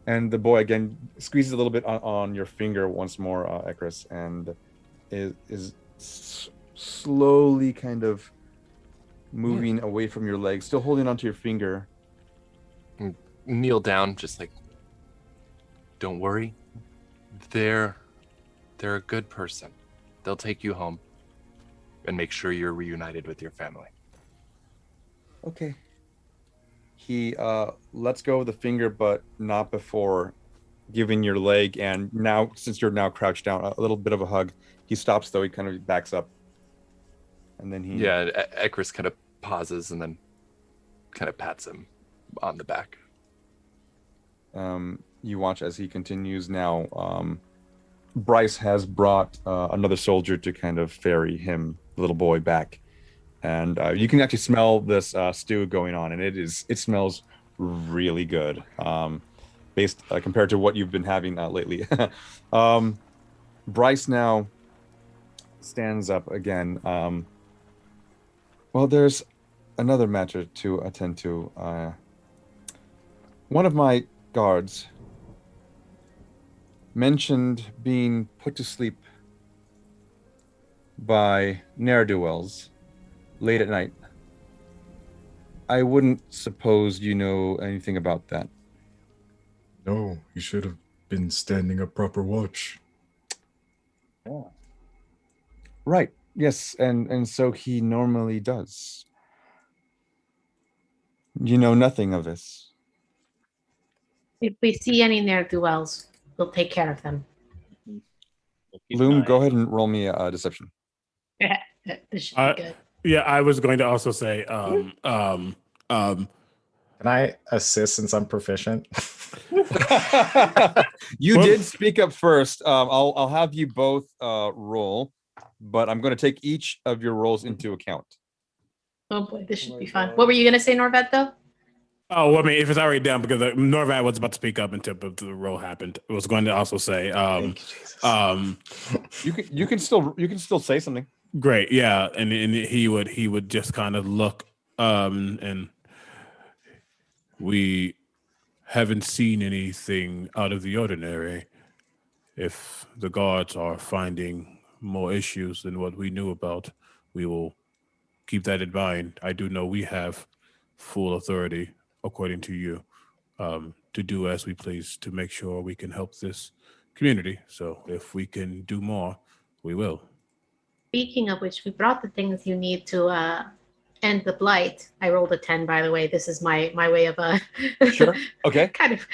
And the boy again squeezes a little bit on your finger once more, Ekris, and is slowly kind of moving away from your leg, still holding onto your finger. Kneel down, just like, don't worry. They're a good person. They'll take you home and make sure you're reunited with your family. Okay. He lets go of the finger, but not before giving your leg. And now, since you're now crouched down, a little bit of a hug. He stops, though. He kind of backs up. And then he... Yeah, Ekris kind of pauses and then kind of pats him on the back. You watch as he continues now. Bryce has brought another soldier to kind of ferry him, the little boy, back. And you can actually smell this stew going on, and it smells really good, based compared to what you've been having lately. Bryce now stands up again. Well, there's another matter to attend to. One of my guards mentioned being put to sleep by ne'er-do-wells late at night. I wouldn't suppose you know anything about that. No, he should have been standing a proper watch. Oh. Right. Yes, and so he normally does. You know nothing of this. If we see any ne'er-do-wells, we'll take care of them. Loom, go ahead and roll me a deception. This should be good. Yeah, I was going to also say, Can I assist since I'm proficient? You did speak up first. I'll have you both roll, but I'm going to take each of your rolls into account. Oh boy, this should be fun. What were you going to say, Norvad, though? oh, well, I mean, if it's already down, because Norvad was about to speak up until the roll happened. I was going to also say, you can still say something. Great, yeah, and he would just kind of look, and we haven't seen anything out of the ordinary. If the guards are finding more issues than what we knew about, we will keep that in mind. I do know we have full authority, according to you, to do as we please to make sure we can help this community. So if we can do more, we will. Speaking of which, we brought the things you need to end the blight. I rolled a 10, by the way. This is my way of Sure. Okay. kind of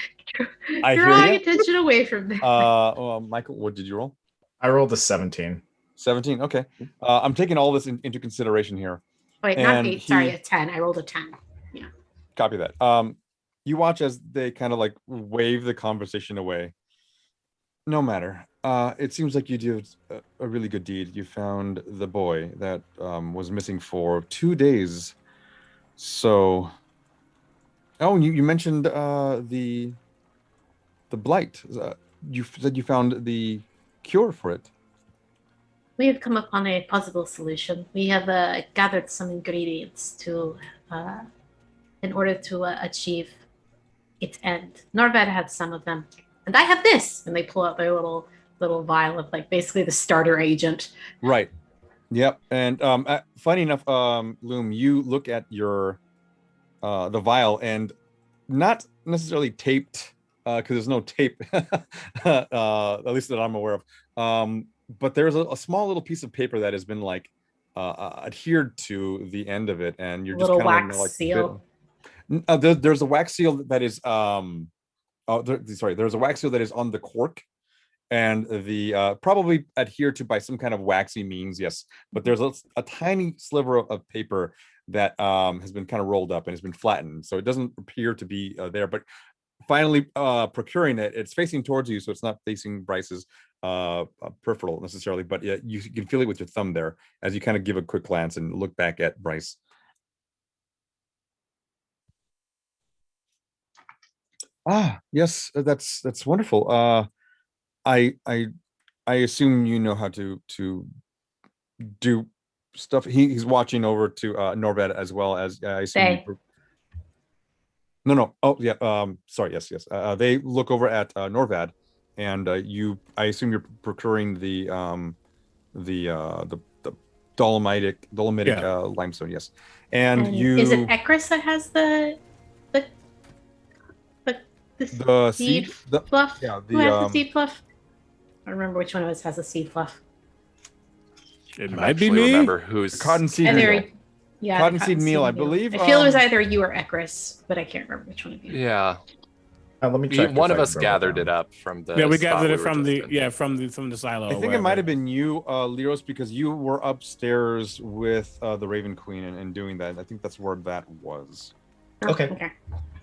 I hear drawing you. attention away from that. Well, Michael, what did you roll? I rolled a 17. 17. Okay. I'm taking all this into consideration here. Wait, not 8. Sorry, a 10. I rolled a 10. Yeah. Copy that. You watch as they kind of like wave the conversation away. No matter. It seems like you did a really good deed. You found the boy that was missing for 2 days. So, oh, you mentioned the blight. You said you found the cure for it. We have come upon a possible solution. We have gathered some ingredients to, in order to achieve its end. Norvad had some of them, and I have this. And they pull out their little vial of like basically the starter agent. Right. Yep. And funny enough, Loom, you look at your the vial and not necessarily taped because there's no tape, at least that I'm aware of. But there's a small little piece of paper that has been like adhered to the end of it, and you're Little just kind wax of like seal. there's a wax seal that is there's a wax seal that is on the cork, and the probably adhered to by some kind of waxy means, yes. But there's a tiny sliver of paper that has been kind of rolled up and has been flattened, so it doesn't appear to be there. But finally procuring it, it's facing towards you, so it's not facing Bryce's peripheral necessarily, but yeah, you can feel it with your thumb there as you kind of give a quick glance and look back at Bryce. Yes, that's wonderful. I assume you know how to do stuff. He's watching over to Norvad as well as I assume. No. Oh yeah. Sorry. Yes. They look over at Norvad, and I assume you're procuring the dolomitic limestone. Yes. And you. Is it Ekris that has the seed fluff? Yeah. Who has the seed fluff? I don't remember which one of us has the seed fluff. It I might be actually me. remember who's cottonseed And meal. there, yeah, the Cottonseed meal, I believe. I feel it was either you or Ekris, but I can't remember which one of you. Yeah. Let me check. One if of I us wrote gathered down. it up from the. Yeah, we spot gathered it were from just in. from the silo. I think it might have been you, Lirros, because you were upstairs with the Raven Queen and doing that. I think that's where that was. Okay.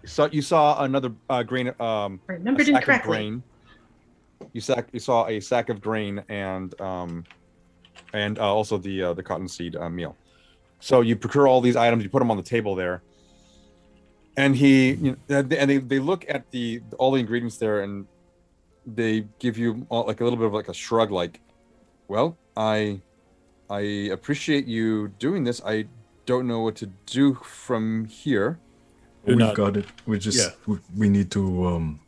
So you saw another grain. Remembered a sack incorrectly. of grain. You saw a sack of grain and also the cottonseed meal. So you procure all these items. You put them on the table there. And they look at all the ingredients there, and they give you like a little bit of like a shrug, like, well, I appreciate you doing this. I don't know what to do from here. We've got it. We just we need to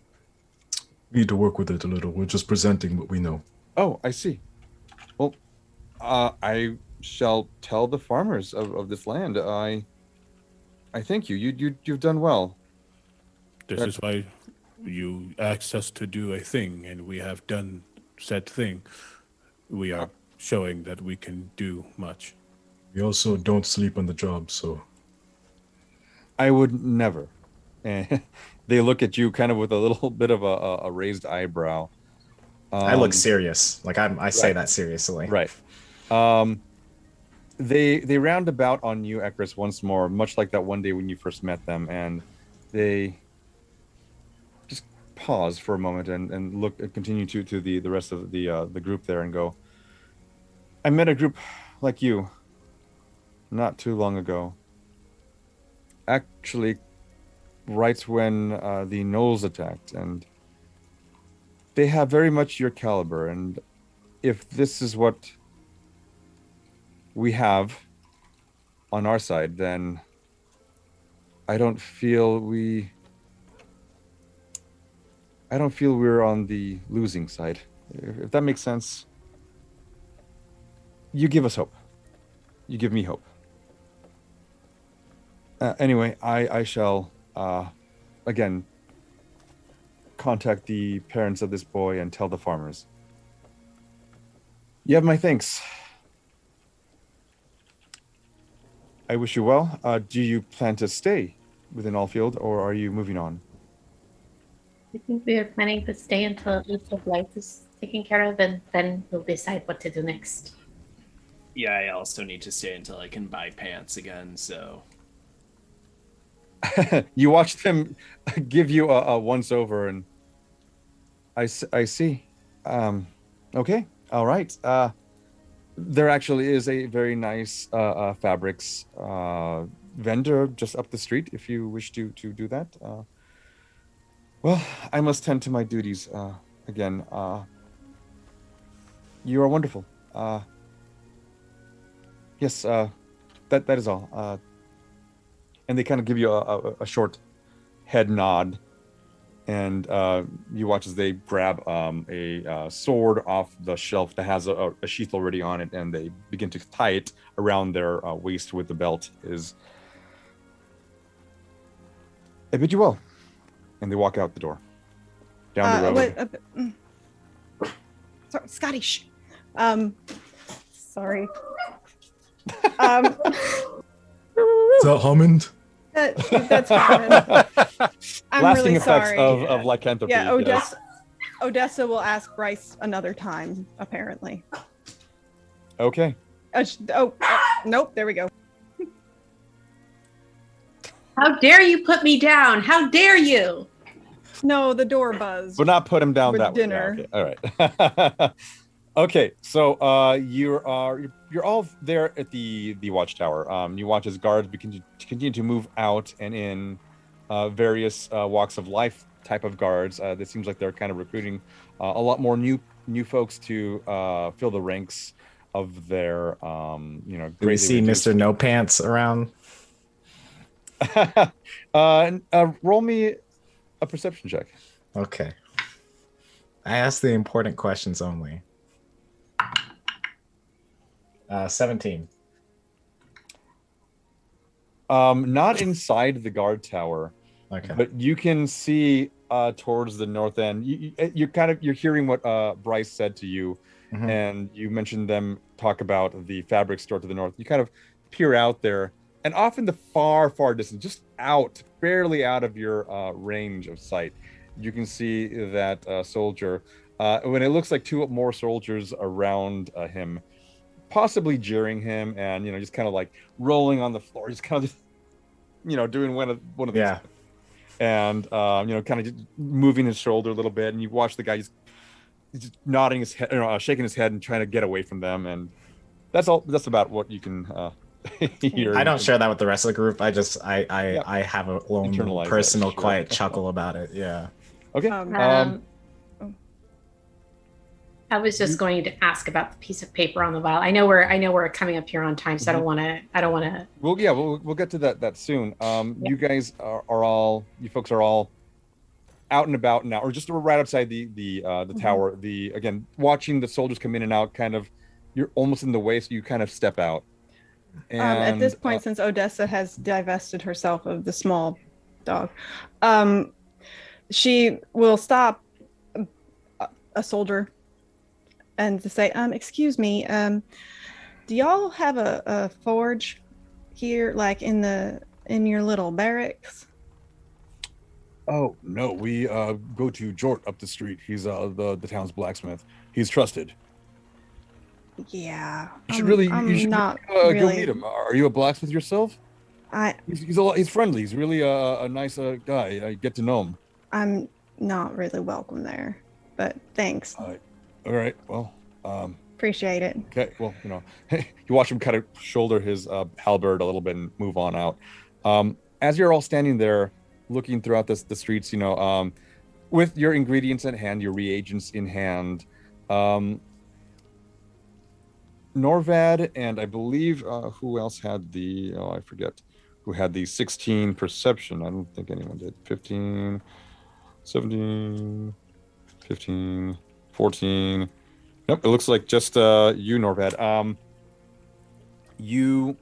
work with it a little. We're just presenting what we know. Oh, I see. Well, I shall tell the farmers of this land. I thank you. You've done well. This is why you asked us to do a thing, and we have done said thing. We are showing that we can do much. We also don't sleep on the job, so. I would never. And they look at you kind of with a little bit of a raised eyebrow. I look serious. Like I say that seriously. Right. They round about on you, Ekris, once more, much like that one day when you first met them, and they just pause for a moment and look and continue to the rest of the group there and go, I met a group like you not too long ago. Actually, right when the gnolls attacked, and they have very much your caliber, and if this is what we have on our side, then I don't feel we're on the losing side. If that makes sense. You give us hope. You give me hope. Anyway, I shall again contact the parents of this boy and tell the farmers. You have my thanks. I wish you well. Do you plan to stay within Allfield, or are you moving on? I think we are planning to stay until East of Life is taken care of, and then we'll decide what to do next. Yeah, I also need to stay until I can buy pants again, so... You watch them give you a once-over, and I see. Okay, all right. There actually is a very nice fabrics vendor just up the street if you wish to do that. Well, I must tend to my duties again. You are wonderful. Yes, that is all. And they kind of give you a short head nod, and you watch as they grab a sword off the shelf that has a sheath already on it, and they begin to tie it around their waist with the belt. I bid you well, and they walk out the door down the road. Sorry, Scotty. Shh. Sorry. Is that Harmond? That's Harmond. I'm Lasting really effects sorry. of lycanthropy. Yeah, yes. Odessa will ask Bryce another time, apparently. Okay. Nope, there we go. How dare you put me down? How dare you? No, the door buzzed. But not put him down With that dinner. way. Yeah, okay. All right. Okay, so you're all there at the watchtower. You watch as guards continue to move out and in, various walks of life type of guards. It seems like they're kind of recruiting a lot more new folks to fill the ranks. of their Do we greatly see reduced- Mr. No Pants around? roll me a perception check. Okay. I ask the important questions only. 17. Not inside the guard tower, Okay. but you can see towards the north end. You're hearing what Bryce said to you, Mhm. and you mentioned them talk about the fabric store to the north. You kind of peer out there, and off in the far distance, just out, barely out of your range of sight, you can see that soldier. When it looks like two more soldiers around him, possibly jeering him, and just kind of like rolling on the floor, just kind of just doing one of these. Yeah. And kind of just moving his shoulder a little bit, and you watch the guy just nodding his head, shaking his head, and trying to get away from them. And that's all. That's about what you can hear. I don't share that with the rest of the group. I have a own Internalize that, personal sure. quiet chuckle about it. Yeah. Okay. I was just going to ask about the piece of paper on the vial. I know we're coming up here on time, so I don't want to. Well, yeah, we'll get to that soon. You guys are all, you folks are all out and about now, or just right outside the tower. Again, watching the soldiers come in and out. Kind of, you're almost in the way, so you kind of step out. And At this point, since Odessa has divested herself of the small dog, she will stop a soldier and to say, excuse me, do y'all have a forge here, like in your little barracks? Oh no, we go to Jort up the street. He's the town's blacksmith. He's trusted. Yeah, You should really not go really. meet him. Are you a blacksmith yourself? He's friendly. He's really a nice guy. I get to know him. I'm not really welcome there, but thanks. All right. Well, Appreciate it. okay. Well, you watch him kind of shoulder his halberd a little bit and move on out. As you're all standing there, looking throughout the streets, with your ingredients at hand, your reagents in hand, Norvad and I believe who else had the? Oh, I forget who had the 16 perception. I don't think anyone did. 15, 17, 15. 14. Nope, it looks like just you, Norvad. You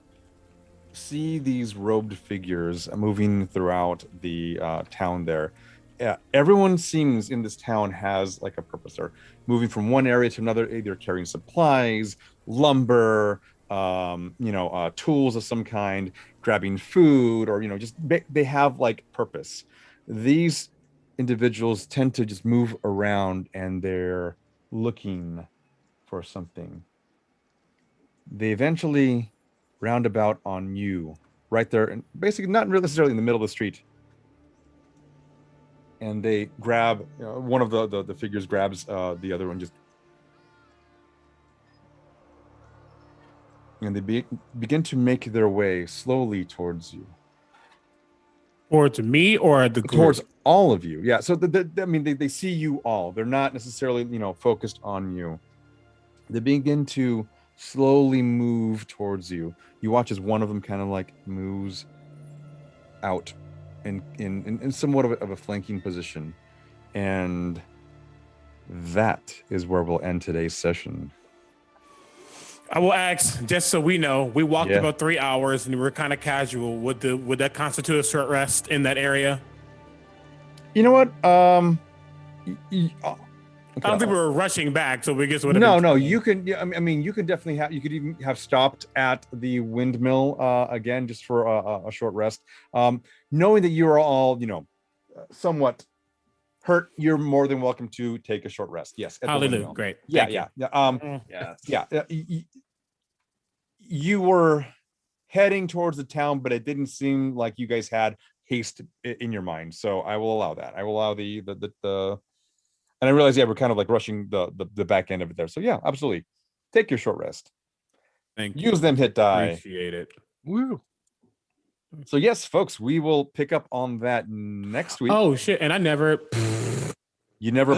see these robed figures moving throughout the town there. Yeah, everyone seems in this town has like a purpose. They're moving from one area to another, either carrying supplies, lumber, tools of some kind, grabbing food, or just they have like purpose. These individuals tend to just move around and they're looking for something. They eventually roundabout on you right there, and basically not necessarily in the middle of the street. And they grab one of the figures grabs the other one, just and they begin to make their way slowly towards you. Towards me or the group? Towards all of you. Yeah. So they see you all. They're not necessarily, focused on you. They begin to slowly move towards you. You watch as one of them kind of like moves out in somewhat of a flanking position. And that is where we'll end today's session. I will ask, just so we know, we walked Yeah. about 3 hours and we were kind of casual. Would that constitute a short rest in that area? You know what? I don't think we were rushing back, so we guess would have No, you can. Yeah, I mean, you could definitely have. You could even have stopped at the windmill again, just for a short rest. Knowing that you are all, somewhat hurt, you're more than welcome to take a short rest. Yes. at the Hallelujah. windmill. Great. Yeah, Thank you. yeah. Yeah. You were heading towards the town, but it didn't seem like you guys had haste in your mind. So I will allow that. I will allow the and I realize, we're kind of like rushing the back end of it there. So yeah, absolutely. Take your short rest. Thank you. Use them hit die. Appreciate it. Woo. So yes, folks, we will pick up on that next week. Oh shit! And I never. You never.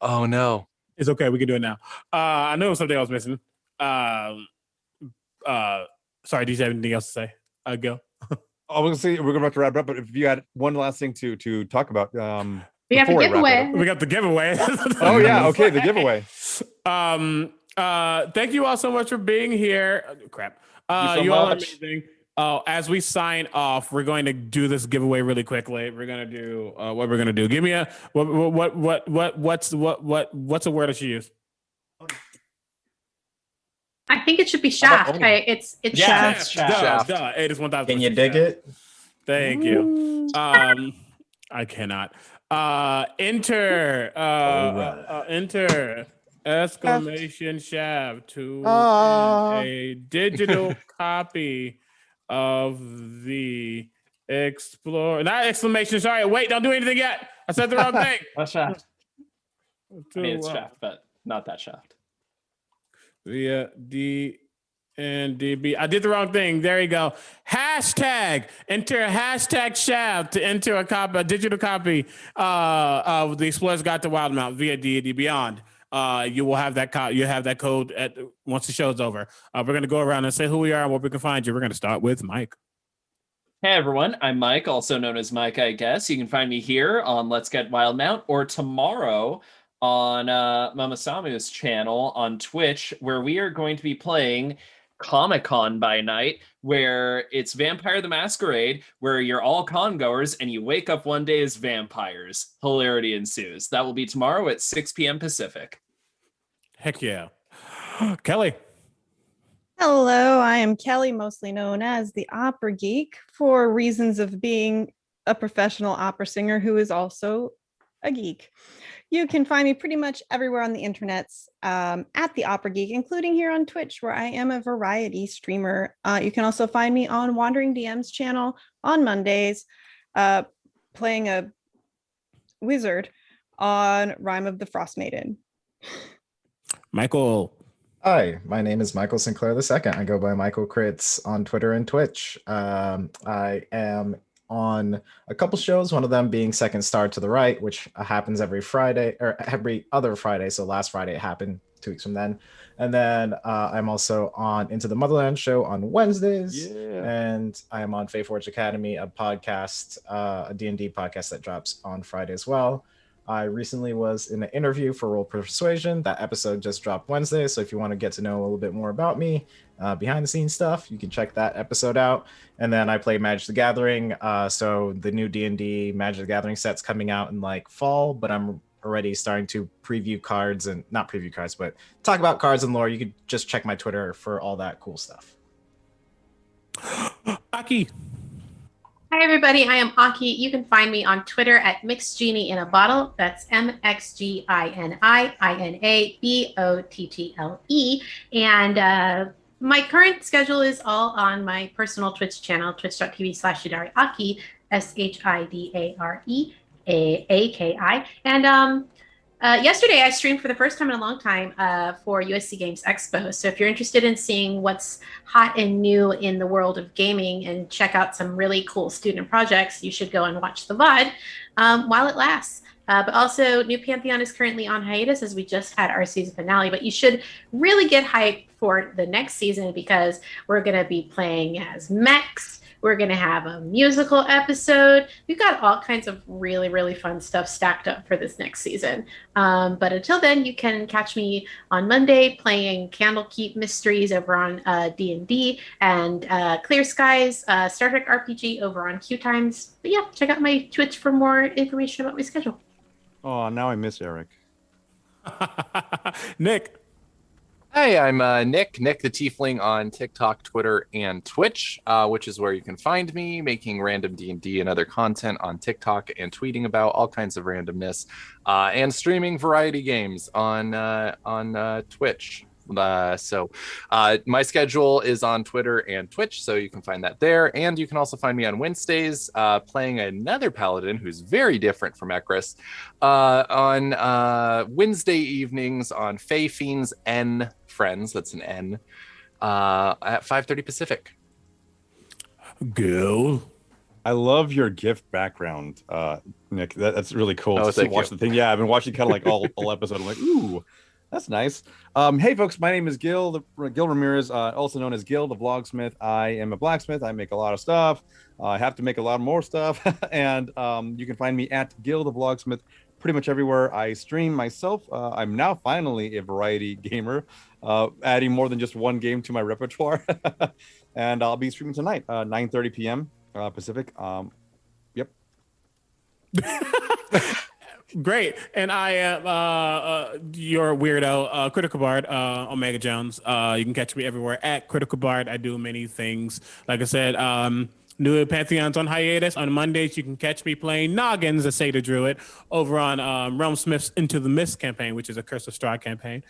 Oh no. It's okay. We can do it now. I know something I was missing. Sorry, do you have anything else to say? Go. Obviously, we're going to wrap up, but if you had one last thing to talk about, We have a before I wrap it giveaway. up. We got the giveaway. Oh yeah, okay, the giveaway. Thank you all so much for being here. Crap. Thank you so you all are much. amazing. As we sign off, we're going to do this giveaway really quickly. We're gonna do what we're gonna do. Give me a what's a word I should use? I think it should be shaft. Oni? Okay, it's Yeah. shaft. Shaft. Duh. It is 1,000. Can you dig it? Thank you. I cannot. Enter. Enter. Exclamation shaft to win a digital copy of the Explore. Not exclamation. Sorry. Wait. Don't do anything yet. I said the wrong thing. Not shaft. I mean, it's To, shaft, but not that shaft. via D&D. I did the wrong thing. There you go. Hashtag. Enter hashtag shaft to enter a digital copy of the Explorer's Guide to Wildemount via D&D Beyond. You will have that you have that code once the show's over. We're gonna go around and say who we are and where we can find you. We're gonna start with Mike. Hey everyone, I'm Mike, also known as Mike, I guess. You can find me here on Let's Get Wildemount or tomorrow on Mama Samu's channel on Twitch, where we are going to be playing Comic-Con by night, where it's Vampire the Masquerade, where you're all con goers and you wake up one day as vampires. Hilarity ensues. That will be tomorrow at 6 p.m. Pacific. Heck yeah. Kelly. Hello, I am Kelly, mostly known as the Opera Geek, for reasons of being a professional opera singer who is also a geek. You can find me pretty much everywhere on the internets at the Opera Geek, including here on Twitch, where I am a variety streamer. You can also find me on Wandering DM's channel on Mondays, playing a wizard on Rime of the Frost Maiden. Michael. Hi, my name is Michael Sinclair II. I go by Michael Crits on Twitter and Twitch. I am on a couple shows, one of them being Second Star to the Right, which happens every Friday or every other Friday. So last Friday it happened 2 weeks from then. And then I'm also on Into the Motherland show on Wednesdays. Yeah. And I am on Faeforge Academy, a podcast, a D&D podcast that drops on Friday as well. I recently was in an interview for Roll Persuasion. That episode just dropped Wednesday. So if you want to get to know a little bit more about me, behind the scenes stuff, you can check that episode out. And then I play Magic the Gathering. So the new D&D Magic the Gathering set's coming out in like fall, but I'm already starting to preview cards and not preview cards, but talk about cards and lore. You could just check my Twitter for all that cool stuff. Aki. Hi, everybody. I am Aki. You can find me on Twitter at MixGenie. That's MXGINIINABOTTLE. And my current schedule is all on my personal Twitch channel, twitch.tv/ShidareAki, SHIDAREAAKI. And yesterday, I streamed for the first time in a long time for USC Games Expo. So if you're interested in seeing what's hot and new in the world of gaming and check out some really cool student projects, you should go and watch the VOD while it lasts. But also, New Pantheon is currently on hiatus as we just had our season finale. But you should really get hyped for the next season because we're going to be playing as mechs. We're going to have a musical episode. We've got all kinds of really, really fun stuff stacked up for this next season. But until then, you can catch me on Monday playing Candlekeep Mysteries over on D&D and Clear Skies Star Trek RPG over on Q Times. But yeah, check out my Twitch for more information about my schedule. Oh, now I miss Eric. Nick. Hey, I'm Nick the Tiefling on TikTok, Twitter, and Twitch, which is where you can find me making random D&D and other content on TikTok and tweeting about all kinds of randomness and streaming variety games on Twitch. So my schedule is on Twitter and Twitch, so you can find that there. And you can also find me on Wednesdays playing another paladin who's very different from Ekris on Wednesday evenings on Fae Fiends N Friends. That's an N at 5:30 Pacific. Go. I love your gift background, Nick. That's really cool. Oh, to thank watch you. the thing. Yeah, I've been watching kind of like all episode. I'm like, ooh, That's nice. Hey, folks, my name is Gil Ramirez, also known as Gil the Vlogsmith. I am a blacksmith. I make a lot of stuff. I have to make a lot more stuff. And you can find me at Gil the Vlogsmith pretty much everywhere. I stream myself. I'm now finally a variety gamer, adding more than just one game to my repertoire. And I'll be streaming tonight, 9:30 p.m. Pacific. Yep. Great. And I am your weirdo, Critical Bard, Omega Jones. You can catch me everywhere at Critical Bard. I do many things. Like I said, new Pantheon's on hiatus. On Mondays, you can catch me playing Noggins, a Seder Druid, over on Realm Smith's Into the Mist campaign, which is a Curse of Strahd campaign.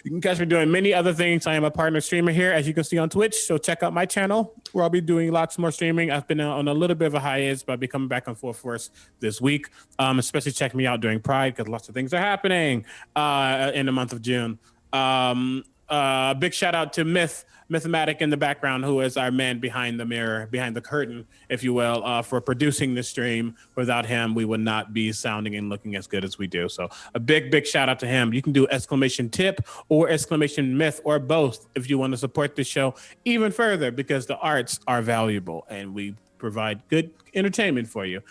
You can catch me doing many other things. I am a partner streamer here, as you can see on Twitch. So check out my channel, where I'll be doing lots more streaming. I've been on a little bit of a hiatus, but I'll be coming back on full force this week. Especially check me out during Pride, because lots of things are happening in the month of June. Big shout out to Mythematic in the background, who is our man behind the mirror, behind the curtain, if you will, for producing the stream. Without him, we would not be sounding and looking as good as we do. So a big shout out to him. You can do !tip or !myth or both if you want to support the show even further, because the arts are valuable and we provide good entertainment for you.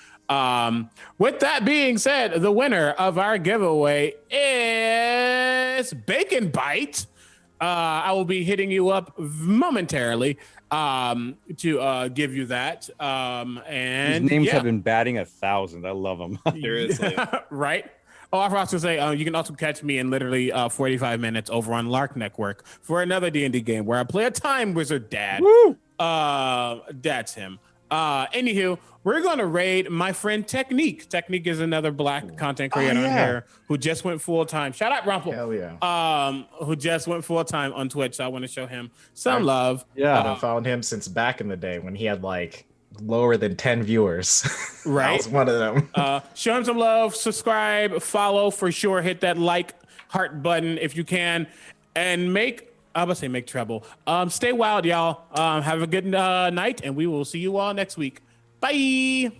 With that being said, the winner of our giveaway is Bacon Bite. I will be hitting you up momentarily to give you that. And these names have been batting 1,000. I love them. Seriously. Right? Oh, I forgot to say, you can also catch me in literally 45 minutes over on Lark Network for another D&D game where I play a time wizard dad. Woo! That's him. Anywho, we're going to raid my friend Technique. Technique is another black content creator on here who just went full time. Shout out Rumple. Hell yeah. Who just went full time on Twitch. So I want to show him some love. Yeah. I've found him since back in the day when he had like lower than 10 viewers. Right. I was one of them. Show him some love, subscribe, follow for sure. Hit that like heart button if you can, and make trouble. Stay wild, y'all. Have a good night, and we will see you all next week. Bye.